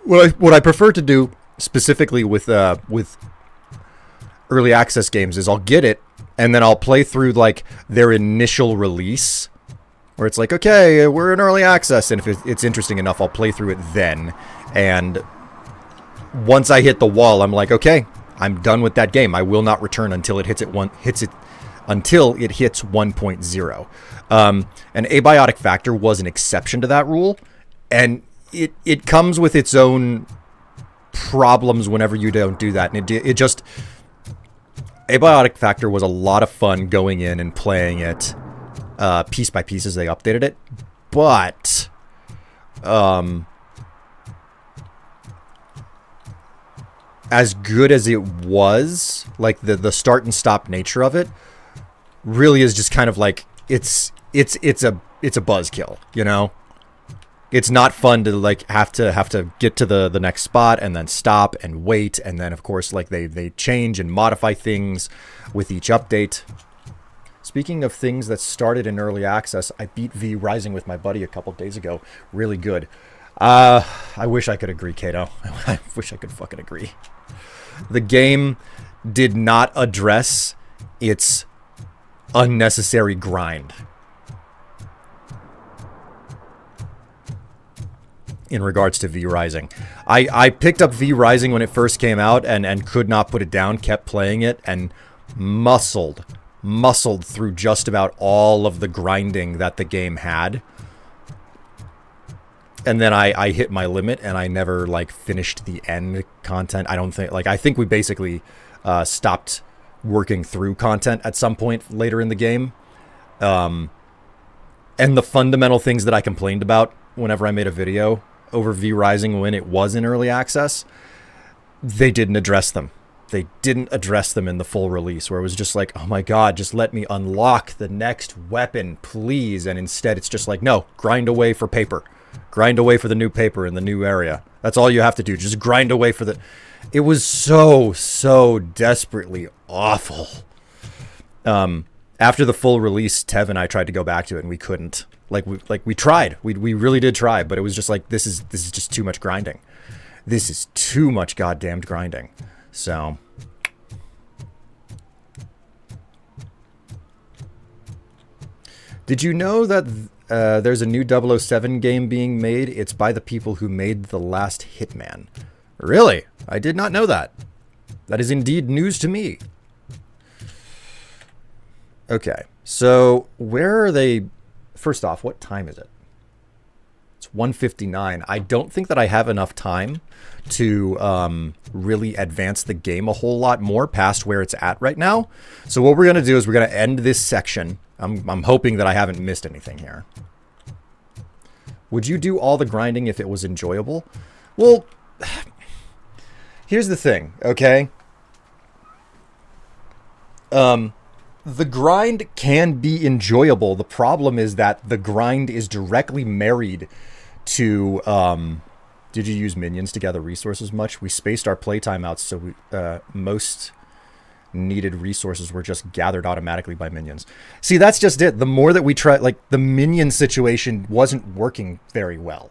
what I prefer to do specifically with early access games is I'll get it and then I'll play through like their initial release, where it's like, okay, we're in early access, and if it's interesting enough, I'll play through it then. And once I hit the wall, I'm like, okay, I'm done with that game. I will not return until it hits 1.0. An abiotic factor was an exception to that rule, and it comes with its own problems whenever you don't do that. And it just abiotic factor was a lot of fun going in and playing it piece by piece as they updated it, but as good as it was, like the start and stop nature of it really is just kind of like it's a buzzkill, you know? It's not fun to like have to get to the next spot and then stop and wait, and then of course like they change and modify things with each update. Speaking of things that started in early access, I beat V Rising with my buddy a couple days ago. Really good. I wish I could agree, Kato. I wish I could fucking agree. The game did not address its unnecessary grind in regards to V Rising. I picked up V Rising when it first came out and could not put it down, kept playing it, and muscled through just about all of the grinding that the game had. And then I hit my limit and I never like finished the end content. I don't think, like, I think we basically stopped working through content at some point later in the game. And the fundamental things that I complained about whenever I made a video over V Rising when it was in early access, they didn't address them. They didn't address them in the full release, where it was just like, oh my god, just let me unlock the next weapon, please. And instead it's just like, no, grind away for paper. Grind away for the new paper in the new area. That's all you have to do. Just grind away for the... It was so desperately awful. After the full release, Tev and I tried to go back to it and we couldn't. We tried. We really did try, but it was just like, this is just too much grinding. This is too much goddamned grinding. So... Did you know that there's a new 007 game being made? It's by the people who made The Last Hitman. Really? I did not know that. That is indeed news to me. Okay, so where are they? First off, what time is it? It's 1:59. I don't think that I have enough time to really advance the game a whole lot more past where it's at right now. So what we're going to do is we're going to end this section. I'm hoping that I haven't missed anything here. Would you do all the grinding if it was enjoyable? Well, here's the thing, okay? The grind can be enjoyable. The problem is that the grind is directly married to... did you use minions to gather resources much? We spaced our playtime out, so most needed resources were just gathered automatically by minions. See, that's just it. The more that we try, like, the minion situation wasn't working very well.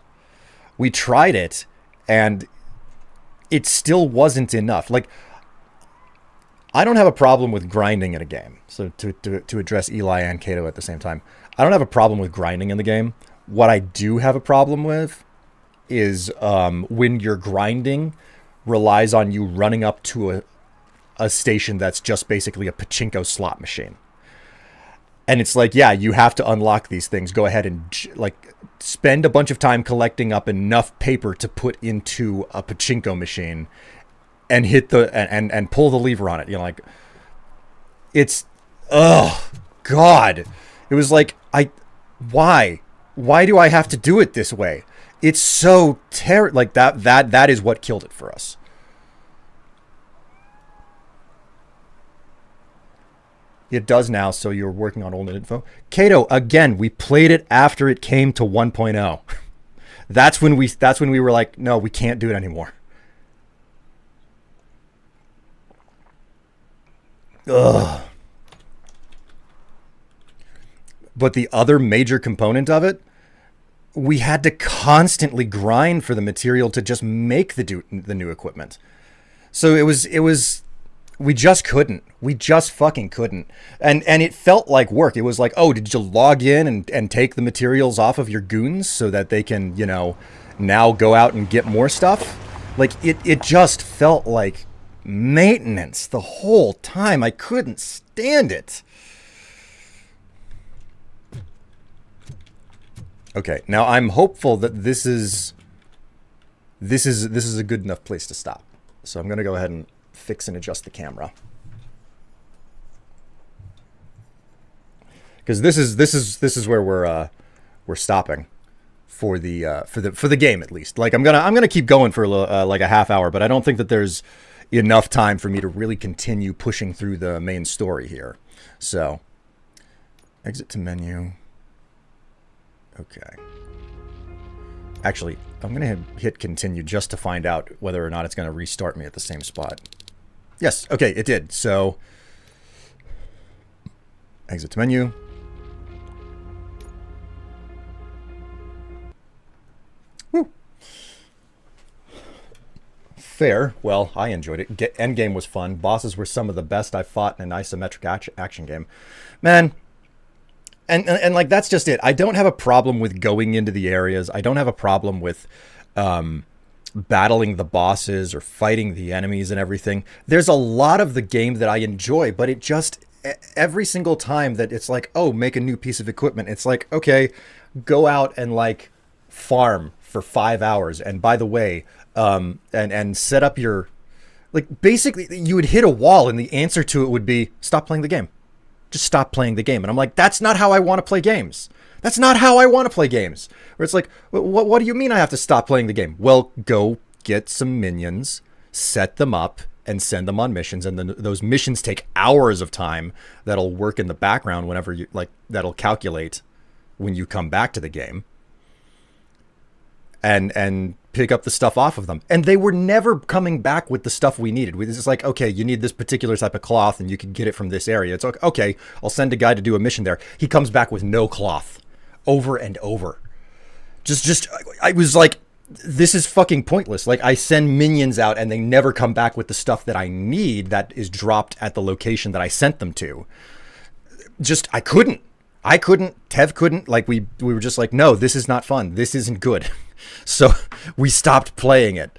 We tried it, and it still wasn't enough. Like, I don't have a problem with grinding in a game. So to address Eli and Kato at the same time, I don't have a problem with grinding in the game. What I do have a problem with is when your grinding relies on you running up to a station that's just basically a pachinko slot machine. And it's like, yeah, you have to unlock these things. Go ahead and like spend a bunch of time collecting up enough paper to put into a pachinko machine and hit the and pull the lever on it. You know, like, it's, oh god. It was like, why do I have to do it this way? It's so like that is what killed it for us. It does now, so you're working on old info. Kato, again, we played it after it came to 1.0. That's when we were like, no, we can't do it anymore. Ugh. But the other major component of it, we had to constantly grind for the material to just make the new equipment. So it was we just couldn't. We just fucking couldn't. And it felt like work. It was like, oh, did you log in and take the materials off of your goons so that they can, you know, now go out and get more stuff? Like, it just felt like maintenance the whole time. I couldn't stand it. Okay, now I'm hopeful that this is a good enough place to stop. So I'm gonna go ahead and fix and adjust the camera, because this is where we're stopping for the game, at least. Like, I'm gonna keep going for like a half hour, but I don't think that there's enough time for me to really continue pushing through the main story here. So exit to menu. Okay. Actually, I'm going to hit continue just to find out whether or not it's going to restart me at the same spot. Yes, okay, it did. So, exit to menu. Woo. Fair. Well, I enjoyed it. Endgame was fun. Bosses were some of the best I fought in an isometric action game. Man, and like that's just it. I don't have a problem with going into the areas. I don't have a problem with battling the bosses or fighting the enemies and everything. There's a lot of the game that I enjoy, but it just every single time that it's like, oh, make a new piece of equipment. It's like, okay, go out and like farm for 5 hours. And by the way, and set up your, like, basically you would hit a wall and the answer to it would be stop playing the game. Just stop playing the game. And I'm like, that's not how I want to play games. That's not how I want to play games. Where it's like, what do you mean I have to stop playing the game? Well, go get some minions, set them up, and send them on missions. And then those missions take hours of time that'll work in the background whenever you, like, that'll calculate when you come back to the game. And pick up the stuff off of them. And they were never coming back with the stuff we needed. It's just like, okay, you need this particular type of cloth and you can get it from this area. It's like, okay, I'll send a guy to do a mission there. He comes back with no cloth over and over. I was like, this is fucking pointless. Like, I send minions out and they never come back with the stuff that I need that is dropped at the location that I sent them to. I couldn't. Tev couldn't. Like, we were just like, no, this is not fun. This isn't good. So we stopped playing it.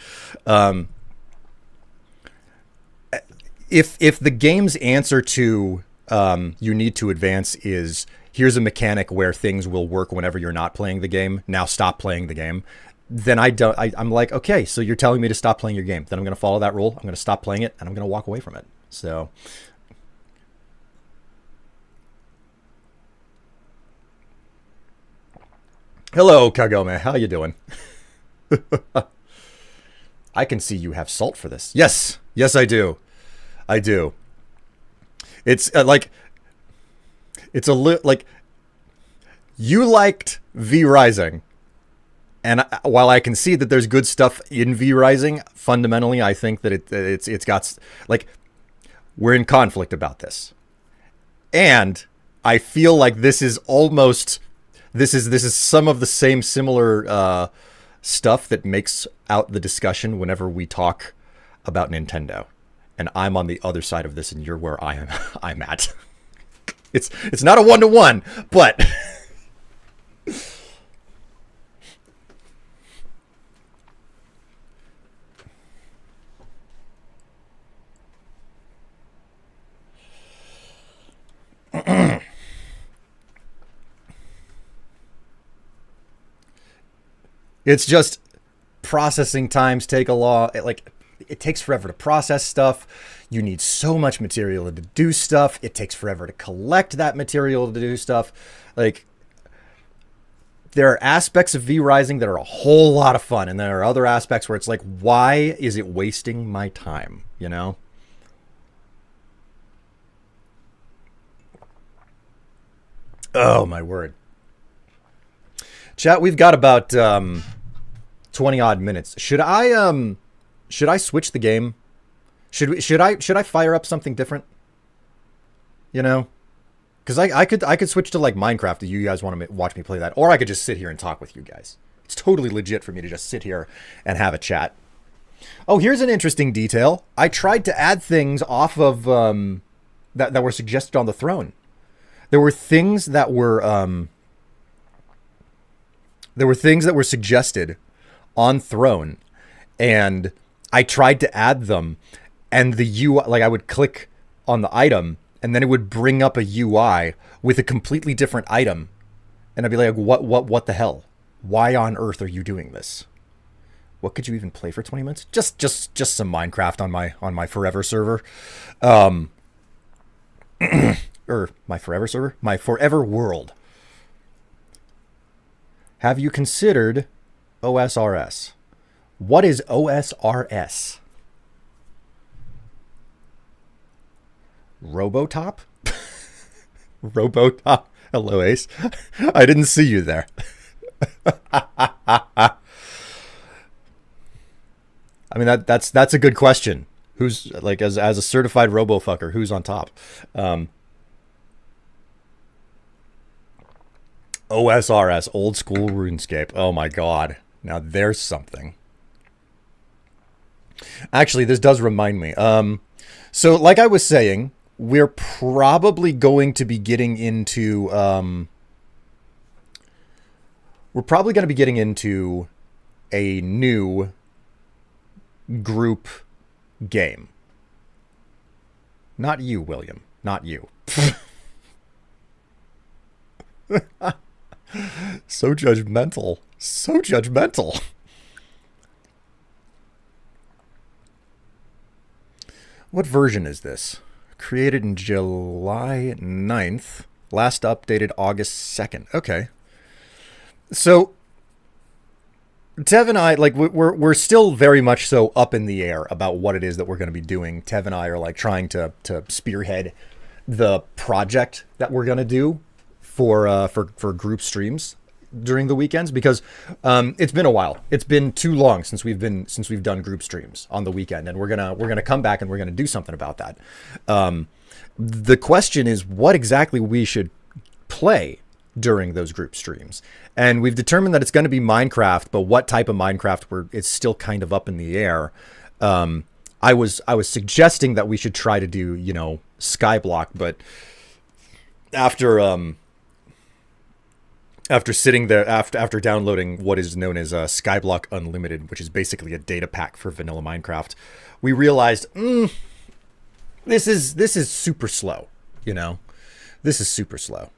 If the game's answer to you need to advance is here's a mechanic where things will work whenever you're not playing the game, now stop playing the game, then I'm like, okay, so you're telling me to stop playing your game. Then I'm going to follow that rule. I'm going to stop playing it and I'm going to walk away from it. So hello, Kagome. How you doing? I can see you have salt for this. Yes, I do. It's like you liked V Rising, and while I can see that there's good stuff in V Rising, fundamentally I think that it's got, like, we're in conflict about this, and I feel like this is almost. This is some of the similar stuff that makes out the discussion whenever we talk about Nintendo. And I'm on the other side of this, and you're where I'm at. It's not a 1-to-1, but it's just processing times take a lot. It takes forever to process stuff. You need so much material to do stuff. It takes forever to collect that material to do stuff. Like, there are aspects of V Rising that are a whole lot of fun, and there are other aspects where it's like, why is it wasting my time? You know? Oh my word. Chat, we've got about 20 odd minutes. Should I switch the game? Should I fire up something different? You know? Cuz I could switch to like Minecraft if you guys want to watch me play that, or I could just sit here and talk with you guys. It's totally legit for me to just sit here and have a chat. Oh, here's an interesting detail. I tried to add things off of that were suggested on the throne. There were things that were suggested on Throne, and I tried to add them, and the UI, like, I would click on the item, and then it would bring up a UI with a completely different item, and I'd be like, what the hell? Why on earth are you doing this? What could you even play for 20 minutes? Just some Minecraft on my forever server, or my forever server, my forever world. Have you considered OSRS? What is OSRS? Robotop? Robotop? Hello, Ace. I didn't see you there. I mean, that's a good question. Who's, like, as a certified robofucker, who's on top? OSRS, old school RuneScape. Oh my god. Now there's something. Actually, this does remind me. So like I was saying, we're probably going to be getting into a new group game. Not you, William. Not you. So judgmental. So judgmental. What version is this? Created in July 9th. Last updated August 2nd. Okay. So Tev and I, like, we're still very much so up in the air about what it is that we're going to be doing. Tev and I are like trying to spearhead the project that we're going to do for group streams during the weekends, because it's been a while. It's been too long since we've done group streams on the weekend, and we're gonna come back and we're gonna do something about that. The question is what exactly we should play during those group streams, and we've determined that it's going to be Minecraft, but what type of Minecraft it's still kind of up in the air. I was suggesting that we should try to do, Skyblock, but after sitting there, after downloading what is known as Skyblock Unlimited, which is basically a data pack for vanilla Minecraft, we realized this is super slow. This is super slow.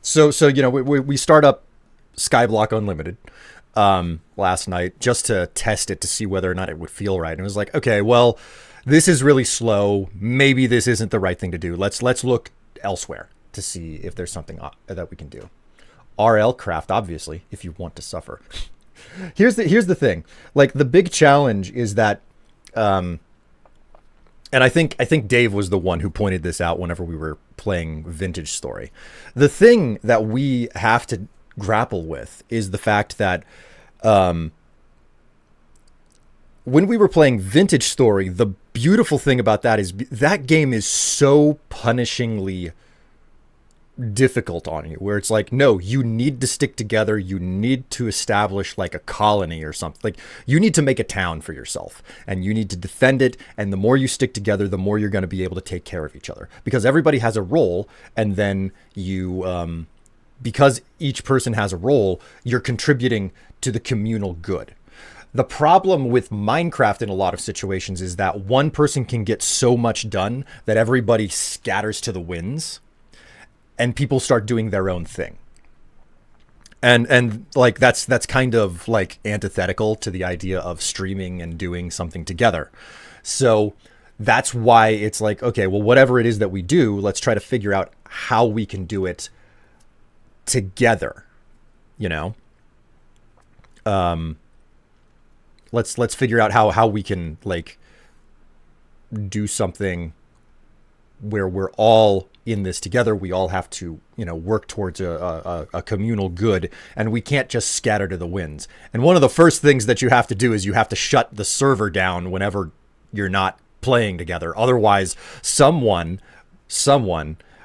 So we start up Skyblock Unlimited last night just to test it to see whether or not it would feel right. And it was like, okay, well, this is really slow. Maybe this isn't the right thing to do. Let's look elsewhere to see if there's something that we can do. RL Craft, obviously, if you want to suffer. Here's the thing. Like, the big challenge is that and I think Dave was the one who pointed this out whenever we were playing Vintage Story. The thing that we have to grapple with is the fact that when we were playing Vintage Story, the beautiful thing about that is that game is so punishingly difficult on you, where it's like, no, you need to stick together, you need to establish like a colony or something, like you need to make a town for yourself and you need to defend it, and the more you stick together, the more you're going to be able to take care of each other, because everybody has a role, and then you because each person has a role, you're contributing to the communal good. The problem with Minecraft in a lot of situations is that one person can get so much done that everybody scatters to the winds and people start doing their own thing. And like that's kind of like antithetical to the idea of streaming and doing something together. So that's why it's like, okay, well, whatever it is that we do, let's try to figure out how we can do it together, let's figure out how we can like do something where we're all in this together. We all have to, work towards a communal good, and we can't just scatter to the winds. And one of the first things that you have to do is you have to shut the server down whenever you're not playing together. Otherwise, someone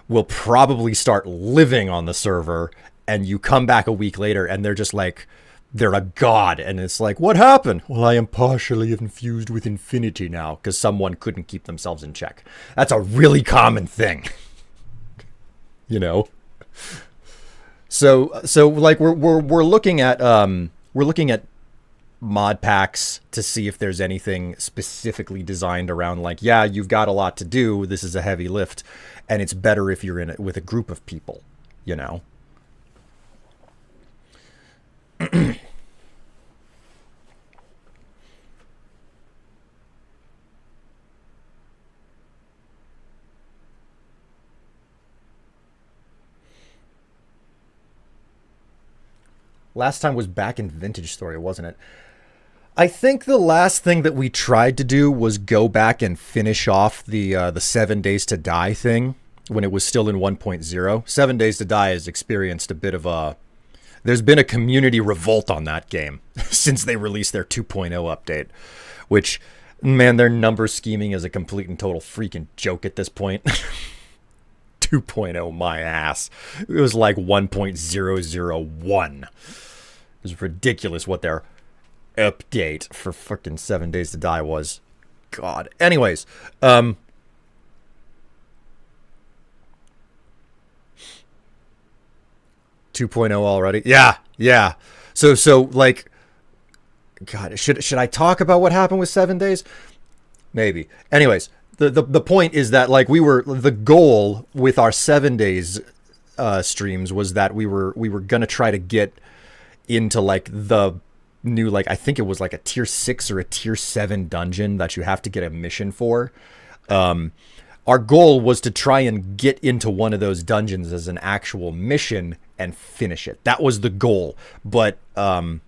will probably start living on the server, and you come back a week later and they're just like, they're a god, and it's like, what happened? Well, I am partially infused with infinity now, because someone couldn't keep themselves in check. That's a really common thing. So like we're looking at mod packs to see if there's anything specifically designed around like, yeah, you've got a lot to do, this is a heavy lift, and it's better if you're in it with a group of people, Last time was back in Vintage Story, wasn't it? I think the last thing that we tried to do was go back and finish off the 7 Days to Die thing when it was still in 1.0. 7 Days to Die has experienced a bit of a There's been a community revolt on that game since they released their 2.0 update, which, man, their number scheming is a complete and total freaking joke at this point. 2.0, my ass. It was like 1.001. It was ridiculous what their update for freaking 7 Days to Die was. God. Anyways, 2.0 already? Yeah. So like, God, should I talk about what happened with 7 Days? Maybe. Anyways, the point is that like the goal with our 7 Days streams was that we were gonna try to get into like the new, like, I think it was like a tier 6 or a tier 7 dungeon that you have to get a mission for. Our goal was to try and get into one of those dungeons as an actual mission and finish it. That was the goal. But the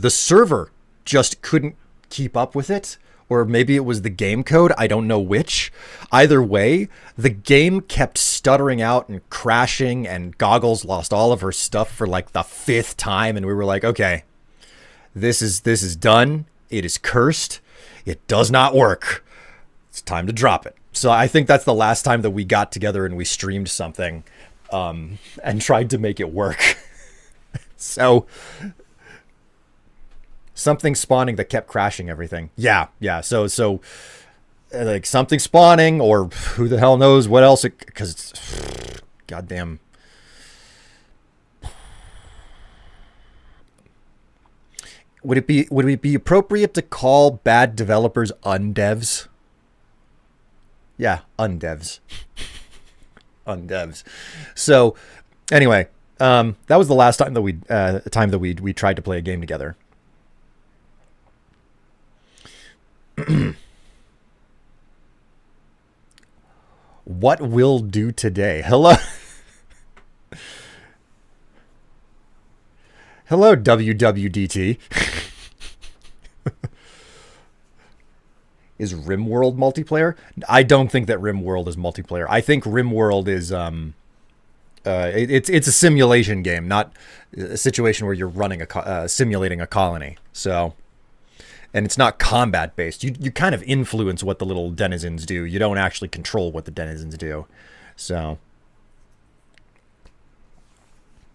server just couldn't keep up with it. Or maybe it was the game code. I don't know which. Either way, the game kept stuttering out and crashing, and Goggles lost all of her stuff for like the 5th time. And we were like, okay, this is done. It is cursed. It does not work. It's time to drop it. So I think that's the last time that we got together and we streamed something and tried to make it work. So something spawning that kept crashing everything. Yeah. So like something spawning, or who the hell knows what else, because it's goddamn. Would it be appropriate to call bad developers undevs? Yeah, undevs. Undevs. So anyway, that was the last time that we tried to play a game together. What will do today? Hello. Hello, WWDT. Is RimWorld multiplayer? I don't think that RimWorld is multiplayer. I think RimWorld is it's a simulation game, not a situation where you're running simulating a colony. So, and it's not combat based. You kind of influence what the little denizens do. You don't actually control what the denizens do. So,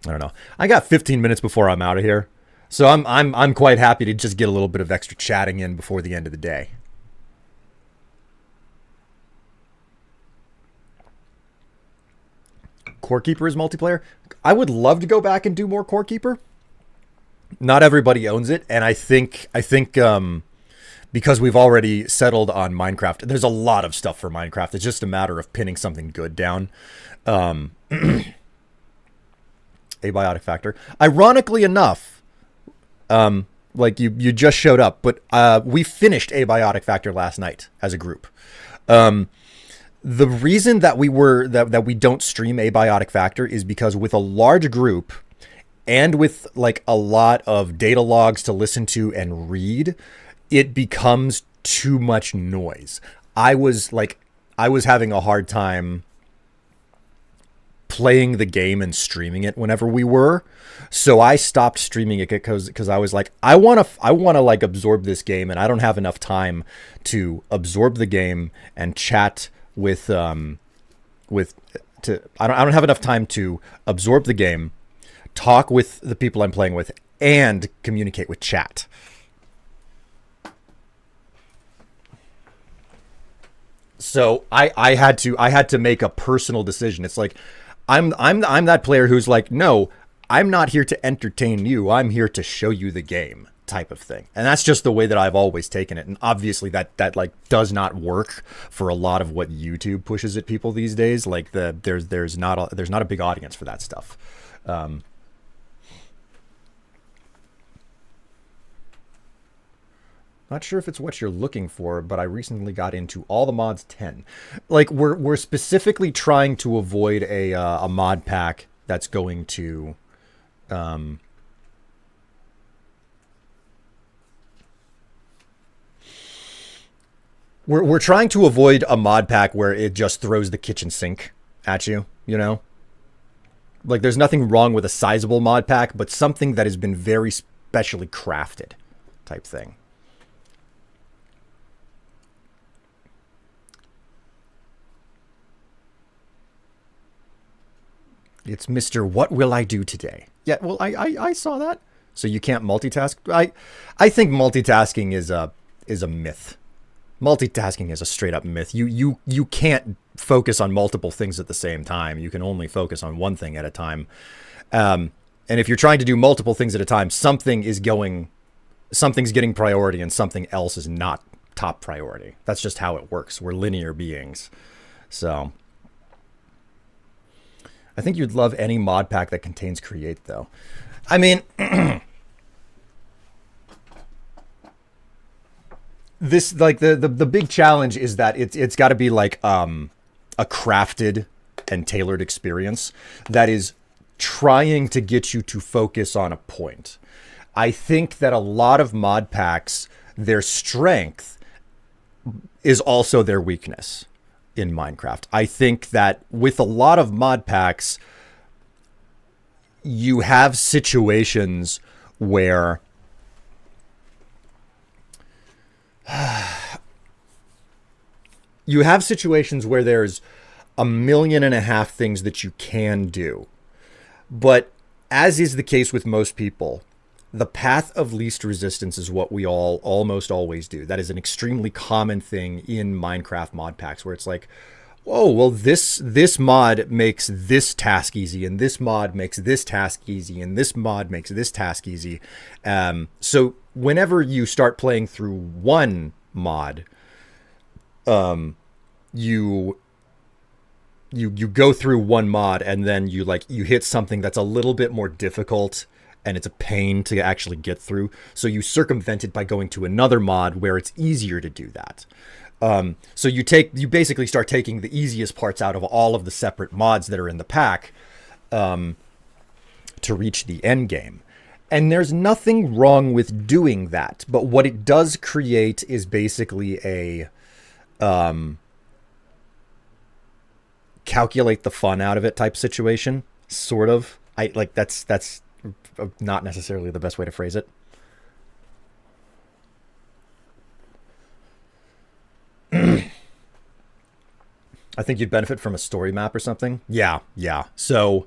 I don't know. I got 15 minutes before I'm out of here. So I'm quite happy to just get a little bit of extra chatting in before the end of the day. Core Keeper is multiplayer. I would love to go back and do more Core Keeper. Not everybody owns it, and I think because we've already settled on Minecraft, there's a lot of stuff for Minecraft. It's just a matter of pinning something good down. Abiotic Factor. Ironically enough, like you just showed up, but we finished Abiotic Factor last night as a group. The reason that we don't stream Abiotic Factor is because with a large group and with like a lot of data logs to listen to and read, it becomes too much noise. I was having a hard time playing the game and streaming it whenever we were. So I stopped streaming it because I was like, I want to like absorb this game, and I don't have enough time to absorb the game and chat with I don't have enough time to absorb the game, talk with the people I'm playing with, and communicate with chat. So I had to make a personal decision. It's like I'm that player who's like, no, I'm not here to entertain you. I'm here to show you the game, type of thing. And that's just the way that I've always taken it. And obviously that like does not work for a lot of what YouTube pushes at people these days. Like there's not a big audience for that stuff. Not sure if it's what you're looking for, but I recently got into All the Mods 10. Like we're specifically trying to avoid a mod pack that's going to We're trying to avoid a mod pack where it just throws the kitchen sink at you, you know? Like, there's nothing wrong with a sizable mod pack, but something that has been very specially crafted type thing. It's Mr. What Will I Do Today? Yeah, well, I saw that. So you can't multitask? I think multitasking is a myth. Multitasking is a straight up myth. You can't focus on multiple things at the same time. You can only focus on one thing at a time. And if you're trying to do multiple things at a time, something's getting priority and something else is not top priority. That's just how it works. We're linear beings. So I think you'd love any mod pack that contains Create, though. I mean, this, like, the big challenge is that it's got to be like a crafted and tailored experience that is trying to get you to focus on a point. I think that a lot of mod packs, their strength is also their weakness in Minecraft. I think that with a lot of mod packs, you have situations where there's 1.5 million things that you can do. But as is the case with most people, the path of least resistance is what we all almost always do. That is an extremely common thing in Minecraft mod packs, where it's like, oh, well, this mod makes this task easy, and this mod makes this task easy, and this mod makes this task easy. So whenever you start playing through one mod, you go through one mod, and then you hit something that's a little bit more difficult, and it's a pain to actually get through. So you circumvent it by going to another mod where it's easier to do that. So you basically start taking the easiest parts out of all of the separate mods that are in the pack to reach the end game. And there's nothing wrong with doing that. But what it does create is basically a calculate the fun out of it type situation, sort of. That's not necessarily the best way to phrase it. I think you'd benefit from a story map or something. Yeah. So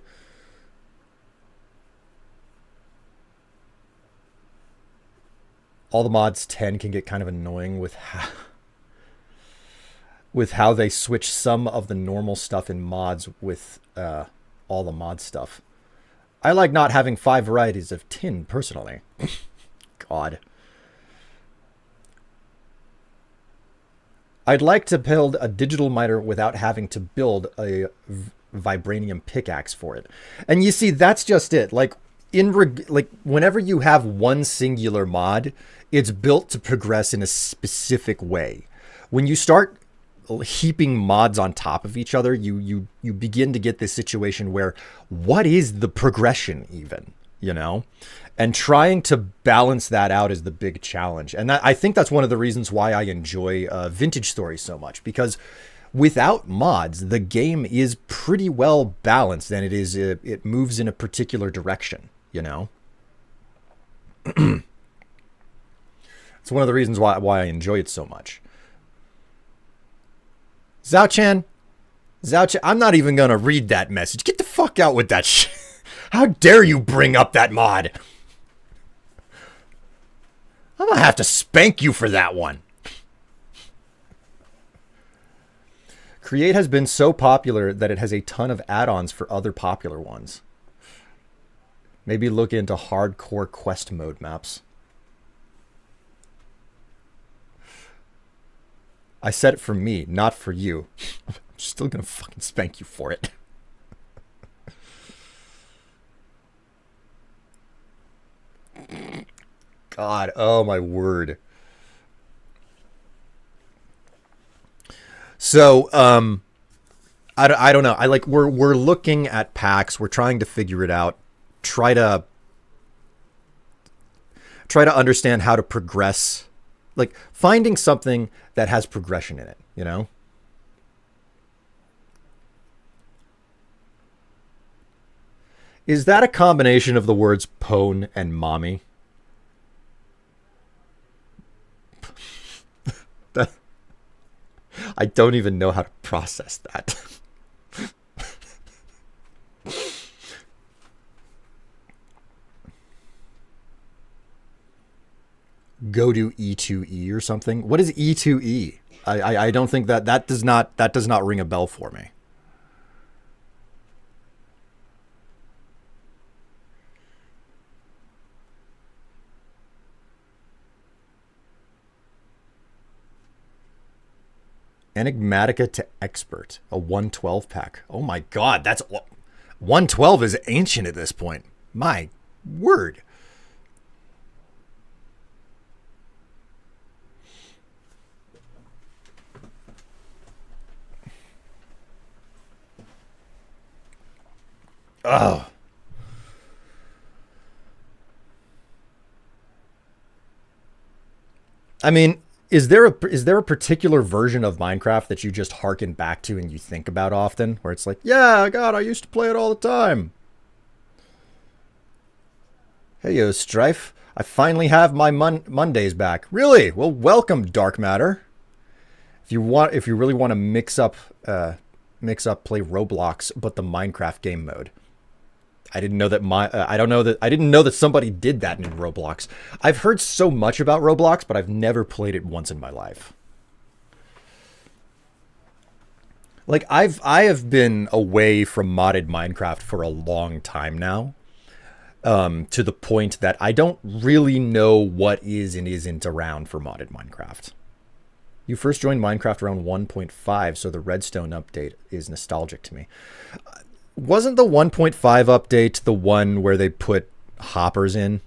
all the mods 10 can get kind of annoying with how they switch some of the normal stuff in mods with all the mod stuff. I like not having 5 varieties of tin, personally. God. I'd like to build a digital miter without having to build a vibranium pickaxe for it. And you see, that's just it. Like, whenever you have one singular mod, it's built to progress in a specific way. When you start heaping mods on top of each other, you begin to get this situation where, what is the progression even, you know? And trying to balance that out is the big challenge. And I think that's one of the reasons why I enjoy Vintage Stories so much, because without mods, the game is pretty well balanced, and it moves in a particular direction, you know? It's one of the reasons why I enjoy it so much. Zhao-Chan, I'm not even going to read that message. Get the fuck out with that shit. How dare you bring up that mod? I'm going to have to spank you for that one. Create has been so popular that it has a ton of add-ons for other popular ones. Maybe look into hardcore quest mode maps. I said it for me, not for you. I'm still gonna fucking spank you for it. God, oh my word. So, I don't know. We're looking at packs. We're trying to figure it out. Try to understand how to progress. Like, finding something that has progression in it, you know? Is that a combination of the words pwn and mommy? I don't even know how to process that. Go to E2E or something. What is E2E? I don't think that does not ring a bell for me. Enigmatica to Expert, a 112 pack. Oh my god, that's 112 is ancient at this point. My word. Oh. I mean, is there a particular version of Minecraft that you just harken back to and you think about often? Where it's like, yeah, God, I used to play it all the time. Hey, yo, Strife. I finally have my Mondays back. Really? Well, welcome, Dark Matter. If you really want to mix up, play Roblox, but the Minecraft game mode. I didn't know that I didn't know that somebody did that in Roblox. I've heard so much about Roblox, but I've never played it once in my life. Like I have been away from modded Minecraft for a long time now. To the point that I don't really know what is and isn't around for modded Minecraft. You first joined Minecraft around 1.5, so the Redstone update is nostalgic to me. Wasn't the 1.5 update the one where they put hoppers in?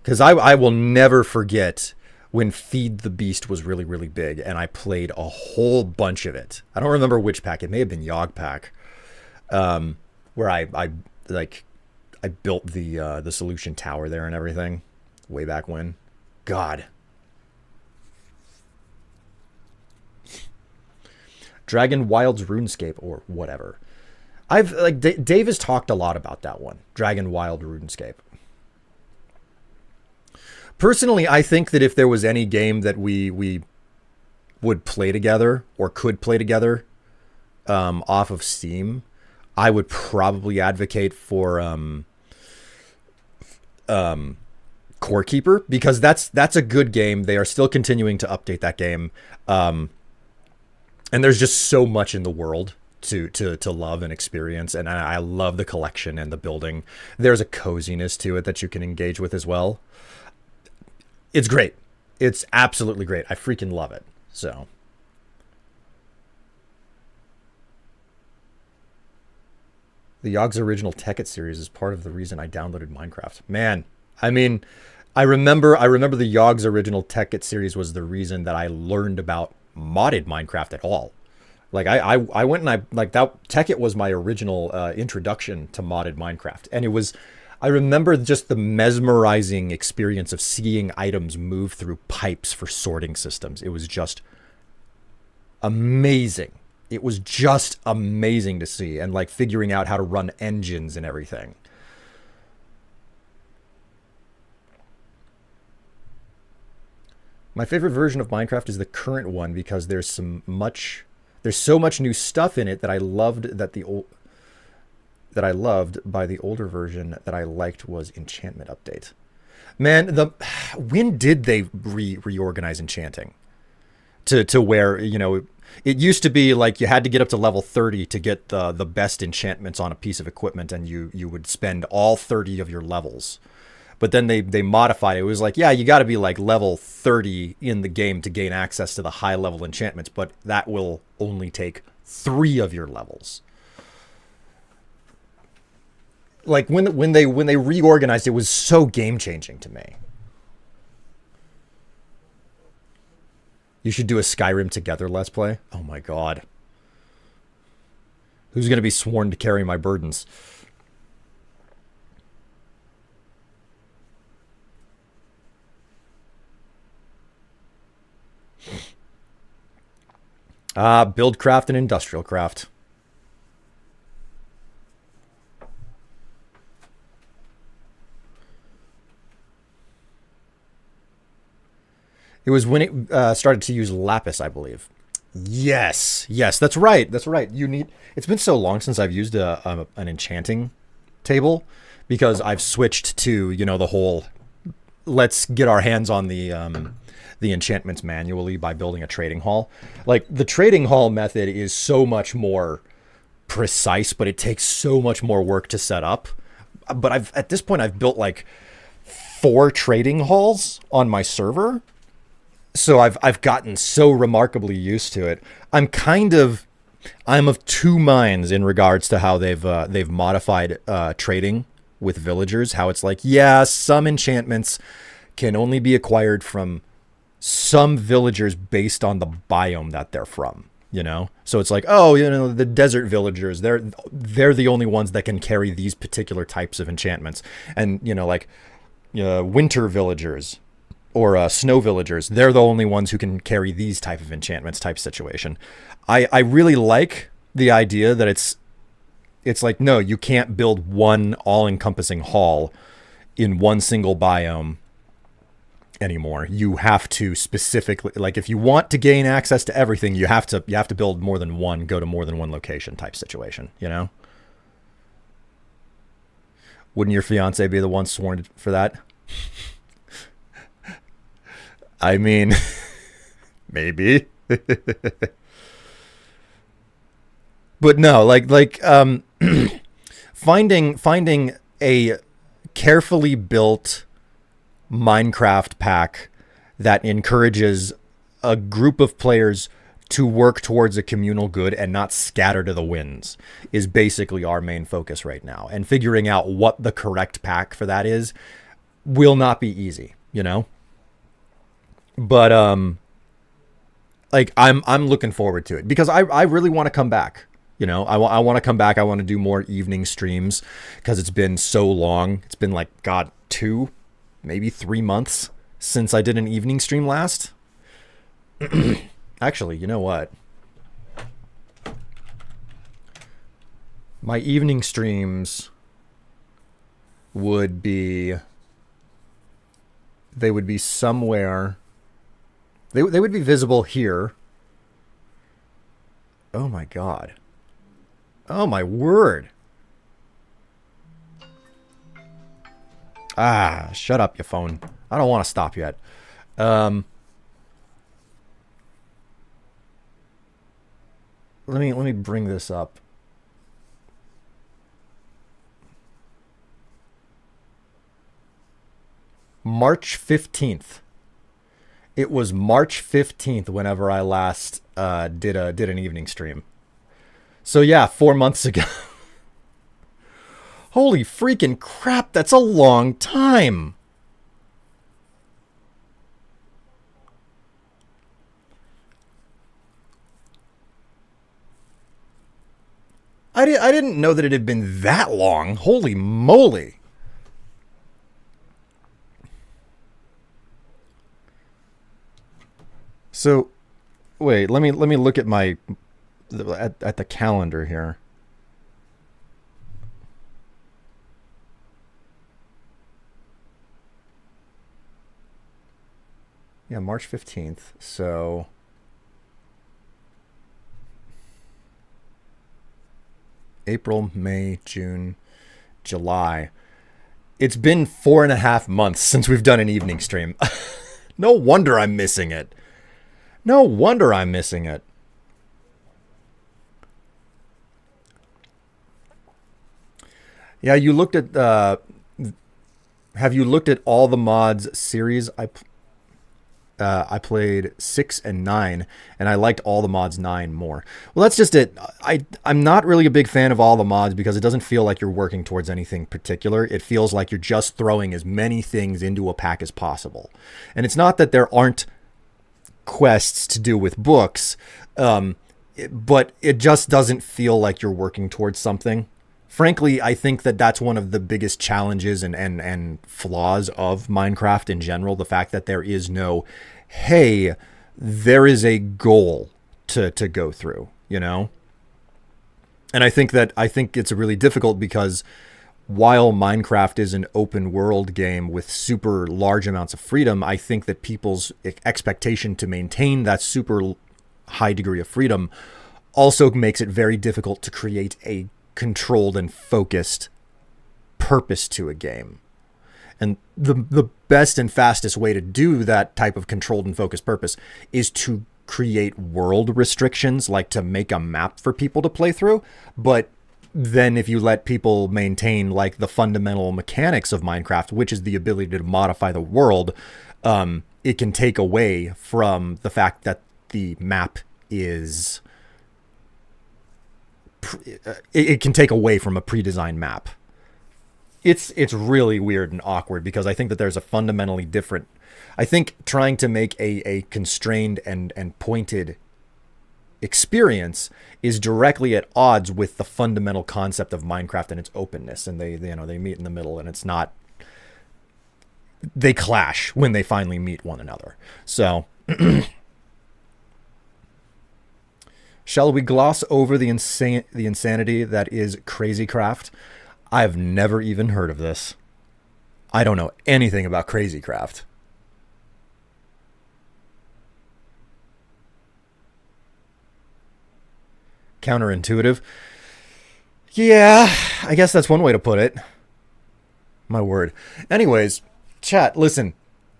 Because I will never forget when Feed the Beast was really, really big, and I played a whole bunch of it. I don't remember which pack. It may have been Yogg pack, where I built the solution tower there and everything way back when. God. Dragon Wild's RuneScape or whatever. Dave has talked a lot about that one, Dragon Wild RuneScape. Personally, I think that if there was any game that we would play together or could play together off of Steam, I would probably advocate for Core Keeper, because that's a good game. They are still continuing to update that game, and there's just so much in the world to love and experience, and I love the collection and the building. There's a coziness to it that you can engage with as well. It's great. It's absolutely great. I freaking love it. So the Yogg's original Tekkit series is part of the reason I downloaded Minecraft. Man, I mean, I remember the Yogg's original Tekkit series was the reason that I learned about modded Minecraft at all. Like I went and that Tekkit was my original introduction to modded Minecraft, and I remember just the mesmerizing experience of seeing items move through pipes for sorting systems. It was just amazing. It was just amazing to see, and like figuring out how to run engines and everything. My favorite version of Minecraft is the current one because there's so much new stuff in it that I loved by the older version that I liked was enchantment update. Man, when did they reorganize enchanting to where, you know, it used to be like you had to get up to level 30 to get the best enchantments on a piece of equipment, and you would spend all 30 of your levels. But then they modified it. It was like, yeah, you got to be like level 30 in the game to gain access to the high level enchantments, but that will only take 3 of your levels. Like when they reorganized, it was so game changing to me. You should do a Skyrim Together Let's Play. Oh my god. Who's going to be sworn to carry my burdens? Buildcraft and Industrial Craft. It was when it started to use lapis, I believe. Yes, that's right. It's been so long since I've used an enchanting table, because I've switched to, the whole, let's get our hands on the enchantments manually by building a trading hall. Like, the trading hall method is so much more precise, but it takes so much more work to set up. But at this point I've built like 4 trading halls on my server. So I've gotten so remarkably used to it. I'm of two minds in regards to how they've modified trading with villagers. How it's like, yeah, some enchantments can only be acquired from some villagers based on the biome that they're from. So it's like, oh, the desert villagers, they're the only ones that can carry these particular types of enchantments, and winter villagers or snow villagers, they're the only ones who can carry these type of enchantments type situation. I really like the idea that it's like, no, you can't build one all-encompassing hall in one single biome anymore. You have to specifically, like, if you want to gain access to everything, you have to build more than one, go to more than one location type situation, Wouldn't your fiance be the one sworn for that? I mean, maybe. But no, like finding a carefully built Minecraft pack that encourages a group of players to work towards a communal good and not scatter to the winds is basically our main focus right now. And figuring out what the correct pack for that is will not be easy, But like I'm looking forward to it, because I really want to come back. I want to come back. I want to do more evening streams, because it's been so long. It's been like, God, 2, maybe 3 months since I did an evening stream last. Actually, you know what? My evening streams would be somewhere. They would be visible here. Oh my God. Oh my word. Shut up, your phone. I don't want to stop yet. Let me bring this up. March 15th. It was March 15th whenever I last did an evening stream. So yeah, 4 months ago. Holy freaking crap, that's a long time. I didn't know that it had been that long. Holy moly. So, wait, let me look at my at the calendar here. Yeah, March 15th. So April, May, June, July. It's been 4.5 months since we've done an evening stream. No wonder I'm missing it. No wonder I'm missing it. Yeah, you looked at have you looked at all the mods series? I played 6 and 9, and I liked all the mods 9 more. Well, that's just it. I'm not really a big fan of all the mods, because it doesn't feel like you're working towards anything particular. It feels like you're just throwing as many things into a pack as possible. And it's not that there aren't quests to do with books, but it just doesn't feel like you're working towards something. Frankly, I think that that's one of the biggest challenges and flaws of Minecraft in general. The fact that there is no, hey, there is a goal to go through, And I think it's really difficult, because while Minecraft is an open world game with super large amounts of freedom, I think that people's expectation to maintain that super high degree of freedom also makes it very difficult to create a controlled and focused purpose to a game. And the best and fastest way to do that type of controlled and focused purpose is to create world restrictions, like to make a map for people to play through. But then if you let people maintain like the fundamental mechanics of Minecraft, which is the ability to modify the world, it can take away from the fact that the map is... it can take away from a pre-designed map. It's really weird and awkward because I think that there's a fundamentally different... I think trying to make a constrained and pointed experience is directly at odds with the fundamental concept of Minecraft and its openness, and they meet in the middle, and it's not... they clash when they finally meet one another. So shall we gloss over the insanity that is Crazy Craft? I've never even heard of this. I don't know anything about Crazy Craft. Counterintuitive. Yeah, I guess that's one way to put it. My word. Anyways, chat, listen.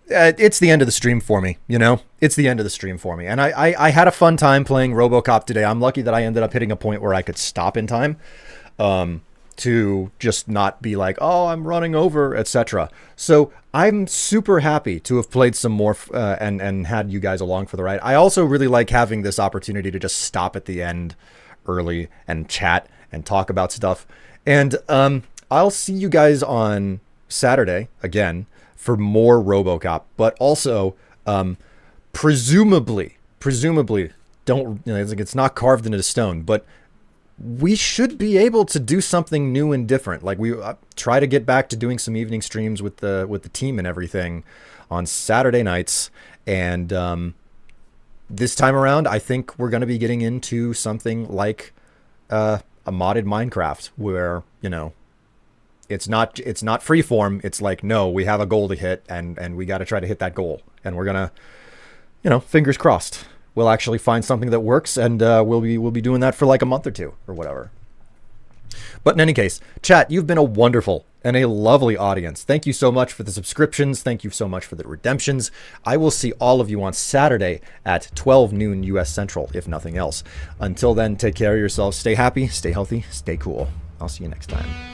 It's the end of the stream for me, you know? It's the end of the stream for me. And I had a fun time playing RoboCop today. I'm lucky that I ended up hitting a point where I could stop in time. To just not be like, oh, I'm running over, etc. So I'm super happy to have played some more and had you guys along for the ride. I also really like having this opportunity to just stop at the end early and chat and talk about stuff. And I'll see you guys on Saturday again for more RoboCop, but also presumably, don't, you know, it's not carved into stone, but we should be able to do something new and different. Like we try to get back to doing some evening streams with the team and everything on Saturday nights. And this time around, I think we're going to be getting into something like a modded Minecraft where, you know, it's not freeform. It's like, no, we have a goal to hit and we got to try to hit that goal. And we're going to, you know, fingers crossed, we'll actually find something that works, and we'll be doing that for like a month or two or whatever. But in any case, chat, you've been a wonderful and a lovely audience. Thank you so much for the subscriptions. Thank you so much for the redemptions. I will see all of you on Saturday at 12 noon US Central, if nothing else. Until then, take care of yourselves. Stay happy, stay healthy, stay cool. I'll see you next time.